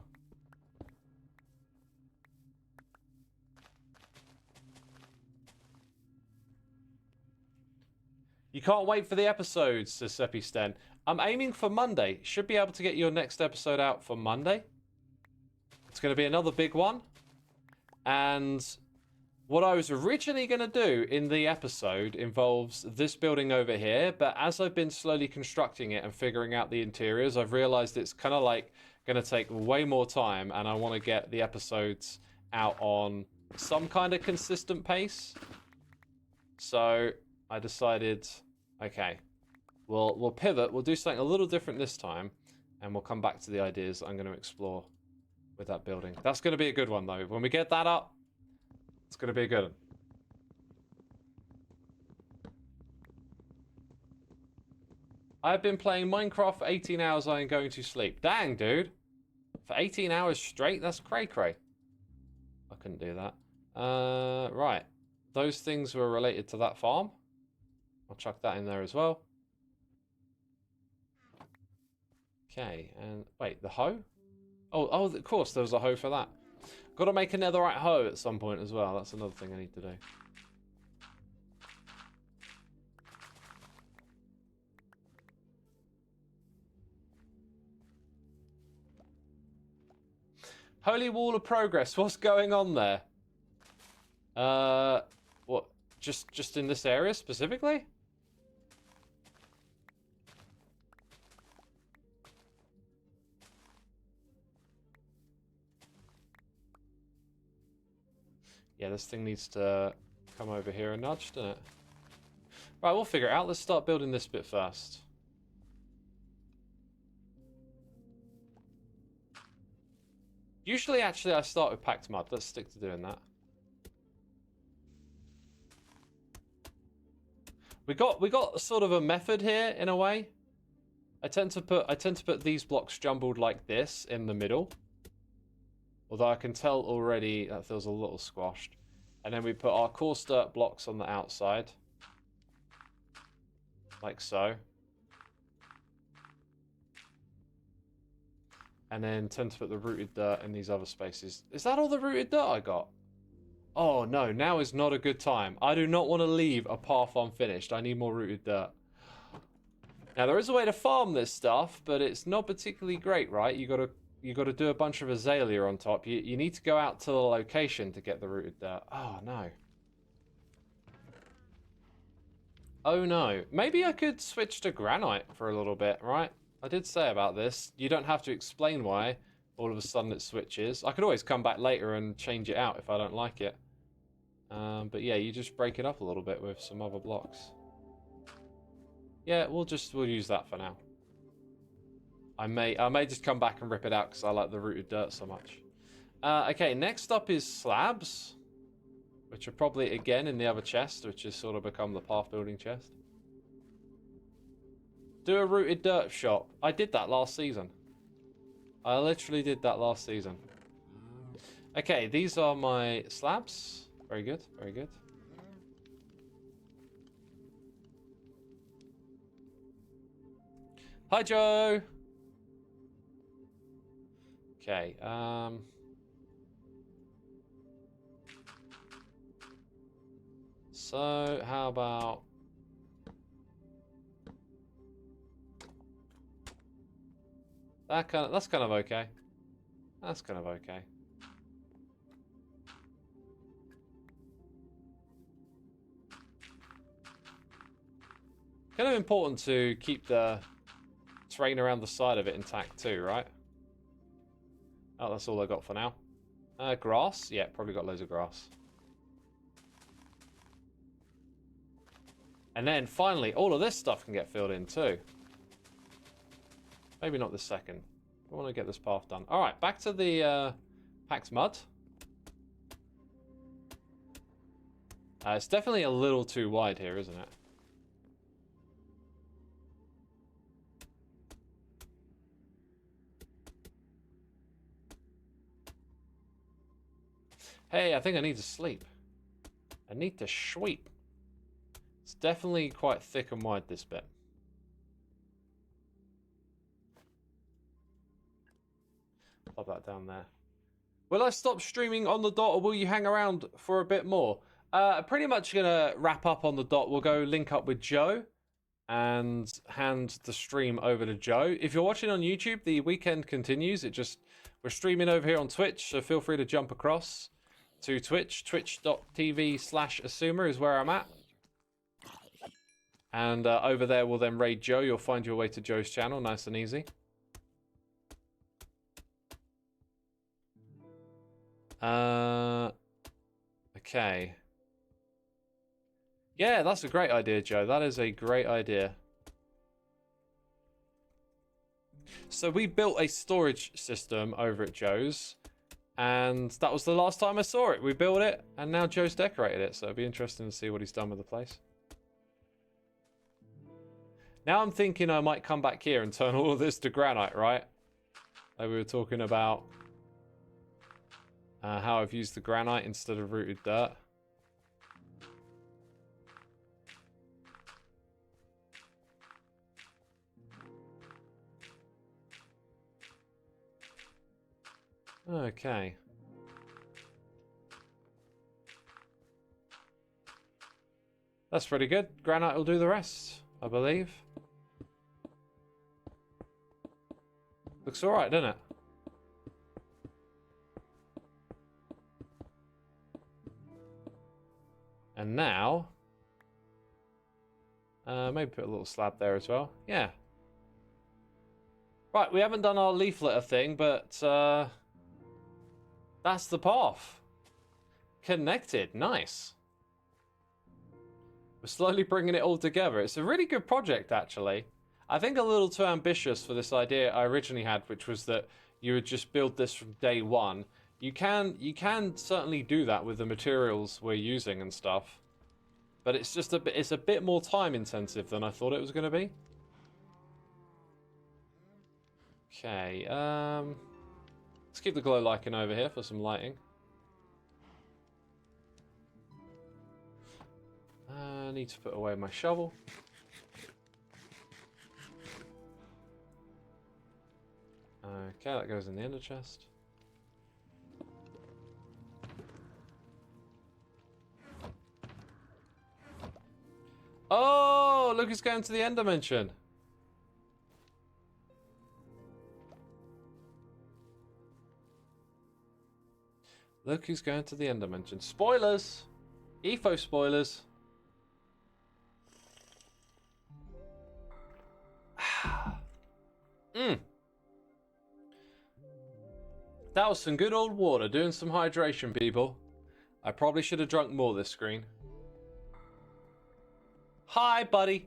You can't wait for the episodes, says Seppi Sten. I'm aiming for Monday. Should be able to get your next episode out for Monday. It's going to be another big one. And what I was originally going to do in the episode involves this building over here, but as I've been slowly constructing it and figuring out the interiors, I've realized it's kind of like going to take way more time, and I want to get the episodes out on some kind of consistent pace. So I decided, okay, we'll pivot, we'll do something a little different this time, and we'll come back to the ideas I'm going to explore with that building. That's going to be a good one, though. When we get that up, it's going to be a good one. I've been playing Minecraft for 18 hours. I am going to sleep. Dang, dude. For 18 hours straight? That's cray-cray. I couldn't do that. Right. Those things were related to that farm. I'll chuck that in there as well. Okay, and wait, the hoe? Oh, of course, there was a hoe for that. Got to make a netherite hoe at some point as well. That's another thing I need to do. Holy Wall of Progress. What's going on there? What? Just in this area specifically? Yeah, this thing needs to come over here and nudge, doesn't it? Right, we'll figure it out. Let's start building this bit first. Usually, actually, I start with packed mud. Let's stick to doing that. We got sort of a method here in a way. I tend to put these blocks jumbled like this in the middle. Although I can tell already that feels a little squashed. And then we put our coarse dirt blocks on the outside. Like so. And then tend to put the rooted dirt in these other spaces. Is that all the rooted dirt I got? Oh no, now is not a good time. I do not want to leave a path unfinished. I need more rooted dirt. Now there is a way to farm this stuff, but it's not particularly great, right? You got to do a bunch of azalea on top. You need to go out to the location to get the rooted dirt. Oh no. Oh no. Maybe I could switch to granite for a little bit, right? I did say about this. You don't have to explain why all of a sudden it switches. I could always come back later and change it out if I don't like it. But yeah, you just break it up a little bit with some other blocks. Yeah, we'll use that for now. I may just come back and rip it out because I like the rooted dirt so much. Okay, next up is slabs, which are probably again in the other chest, which has sort of become the path building chest. Do a rooted dirt shop. I did that last season. I literally did that last season. Okay, these are my slabs. Very good, very good. Hi, Joe! Okay, so, how about... That's kind of okay. That's kind of okay. Kind of important to keep the terrain around the side of it intact too, right? Oh, that's all I got for now. Grass? Yeah, probably got loads of grass. And then, finally, all of this stuff can get filled in too. Maybe not this second. I want to get this path done. Alright, back to the packed mud. It's definitely a little too wide here, isn't it? Hey, I think I need to sleep. I need to sweep. It's definitely quite thick and wide, this bit. Pop that down there. Will I stop streaming on the dot, or will you hang around for a bit more? Pretty much gonna wrap up on the dot. We'll go link up with Joe and hand the stream over to Joe. If you're watching on YouTube, the weekend continues. We're streaming over here on Twitch, so feel free to jump across to Twitch. Twitch.tv/Xisuma is where I'm at. And over there, we'll then raid Joe. You'll find your way to Joe's channel, nice and easy. Okay. Yeah, that's a great idea, Joe. That is a great idea. So we built a storage system over at Joe's, and that was the last time I saw it. We built it, and now Joe's decorated it, so it'll be interesting to see what he's done with the place. Now I'm thinking I might come back here and turn all of this to granite, right? Like we were talking about how I've used the granite instead of rooted dirt. Okay. That's pretty good. Granite will do the rest, I believe. Looks alright, doesn't it? And now, maybe put a little slab there as well. Yeah. Right, we haven't done our leaf litter thing, but that's the path. Connected, nice. We're slowly bringing it all together. It's a really good project, actually. I think a little too ambitious for this idea I originally had, which was that you would just build this from day one. You can certainly do that with the materials we're using and stuff, but it's just it's a bit more time intensive than I thought it was going to be. Okay, let's keep the glow lichen over here for some lighting. I need to put away my shovel. Okay, that goes in the ender chest. Oh, look who's going to the end dimension. Look who's going to the end dimension. Spoilers! EFO spoilers. That was some good old water, doing some hydration, people. I probably should have drunk more this screen. Hi, buddy.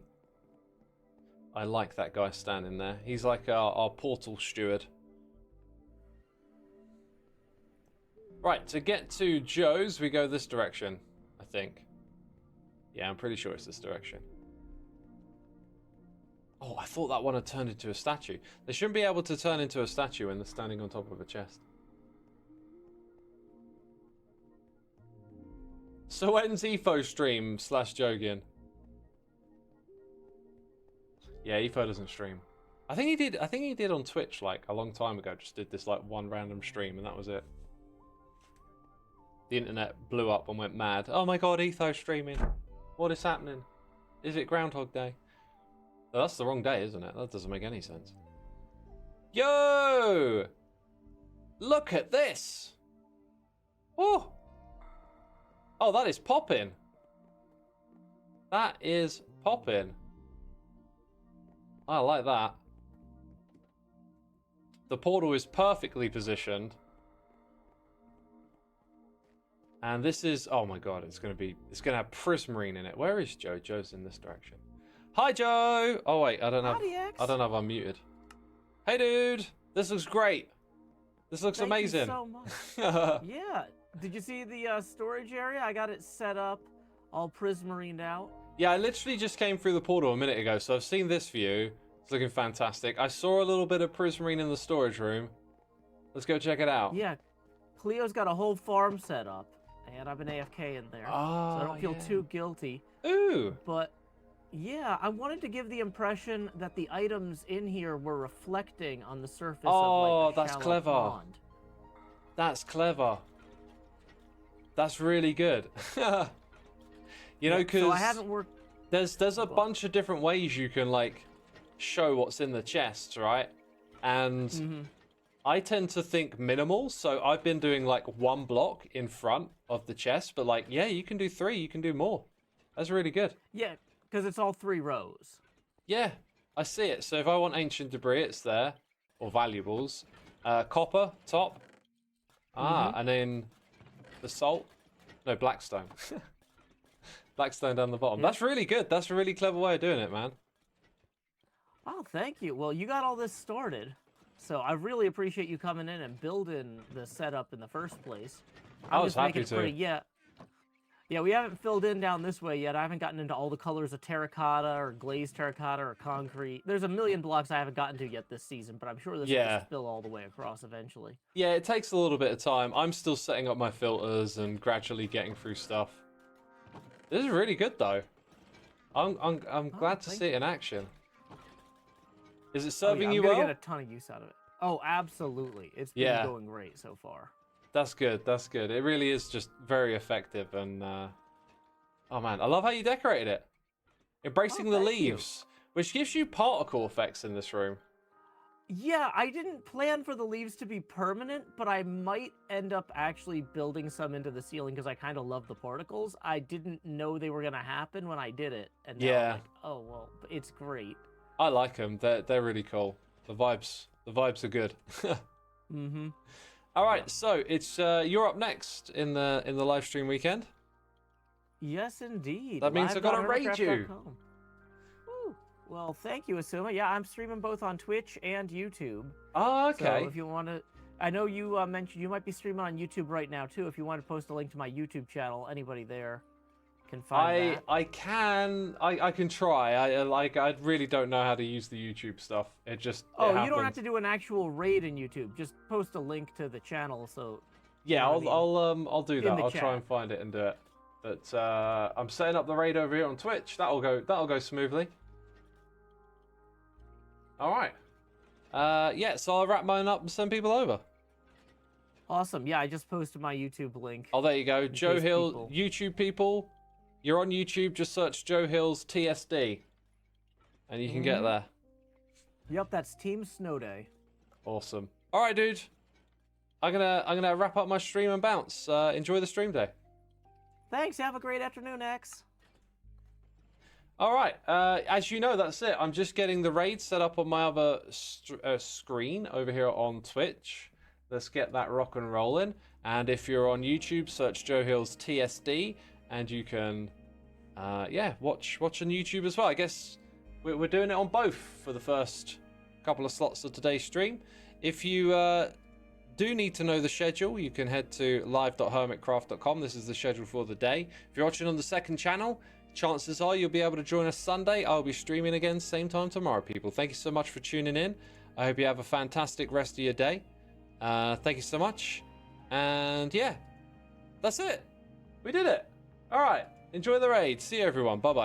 I like that guy standing there. He's like our portal steward. Right, to get to Joe's, we go this direction, I think. Yeah, I'm pretty sure it's this direction. Oh, I thought that one had turned into a statue. They shouldn't be able to turn into a statue when they're standing on top of a chest. So when's Efo stream / Jogian? Yeah, Efo doesn't stream. I think he did on Twitch like a long time ago. Just did this like one random stream and that was it. The internet blew up and went mad. Oh my god, Etho's streaming. What is happening? Is it Groundhog Day? Oh, that's the wrong day, isn't it? That doesn't make any sense. Yo! Look at this! Oh! Oh, that is popping. That is popping. I like that. The portal is perfectly positioned. And this is, oh my god, it's gonna have prismarine in it. Where is Joe? Joe's in this direction. Hi Joe! Oh wait, I don't have unmuted. Hey dude! This looks great. This looks amazing. Thank you so much. Yeah. Did you see the storage area? I got it set up, all prismarined out. Yeah, I literally just came through the portal a minute ago, so I've seen this view. It's looking fantastic. I saw a little bit of prismarine in the storage room. Let's go check it out. Yeah, Cleo's got a whole farm set up, and I've been AFK in there, so I don't feel too guilty. Ooh. But yeah, I wanted to give the impression that the items in here were reflecting on the surface of like a that's shallow clever. pond. That's clever. That's really good. You know, because so I haven't worked. There's a bunch of different ways you can like show what's in the chests, right? And I tend to think minimal, so I've been doing like one block in front of the chest, but like, yeah, you can do 3, you can do more. That's really good. Yeah, because it's all 3 rows. Yeah, I see it. So if I want ancient debris, it's there, or valuables. Copper, top. And then the salt. No, blackstone. Blackstone down the bottom. That's really good. That's a really clever way of doing it, man. Oh, thank you. Well, you got all this started, so I really appreciate you coming in and building the setup in the first place. I was happy to. Yeah, we haven't filled in down this way yet. I haven't gotten into all the colors of terracotta or glazed terracotta or concrete. There's a million blocks I haven't gotten to yet this season, but I'm sure this will just spill all the way across eventually. Yeah, it takes a little bit of time. I'm still setting up my filters and gradually getting through stuff. This is really good though. I'm glad to see it in action. Is it serving you well? I'm gonna get a ton of use out of it. Oh, absolutely. It's been going great so far. That's good. That's good. It really is just very effective. And oh man, I love how you decorated it. Embracing the leaves, which gives you particle effects in this room. Yeah, I didn't plan for the leaves to be permanent, but I might end up actually building some into the ceiling because I kind of love the particles. I didn't know they were gonna happen when I did it, and now I'm like, oh well, it's great. I like them. They're really cool. The vibes are good. All right, so it's you're up next in the live stream weekend. Yes, indeed. That means I've got to raid you. Woo. Well, thank you, Xisuma. Yeah, I'm streaming both on Twitch and YouTube. Oh, okay. So if you want to, I know you mentioned you might be streaming on YouTube right now too. If you want to post a link to my YouTube channel, anybody there can find that. I can try. I really don't know how to use the YouTube stuff. It just you don't have to do an actual raid in YouTube. Just post a link to the channel. So yeah, I'll do that. I'll try and find it and do it. But I'm setting up the raid over here on Twitch. That'll go smoothly. All right. Yeah, so I'll wrap mine up and send people over. Awesome. Yeah, I just posted my YouTube link. Oh, there you go. Joe Hill, YouTube people. You're on YouTube, just search Joe Hill's TSD. And you can get there. Yep, that's Team Snow Day. Awesome. Alright, dude. I'm gonna wrap up my stream and bounce. Enjoy the stream day. Thanks, have a great afternoon, X. Alright, as you know, that's it. I'm just getting the raid set up on my other screen over here on Twitch. Let's get that rock and rolling. And if you're on YouTube, search Joe Hill's TSD. And you can, watch on YouTube as well. I guess we're doing it on both for the first couple of slots of today's stream. If you do need to know the schedule, you can head to live.hermitcraft.com. This is the schedule for the day. If you're watching on the second channel, chances are you'll be able to join us Sunday. I'll be streaming again same time tomorrow, people. Thank you so much for tuning in. I hope you have a fantastic rest of your day. Thank you so much. And yeah, that's it. We did it. All right. Enjoy the raid. See you, everyone. Bye-bye.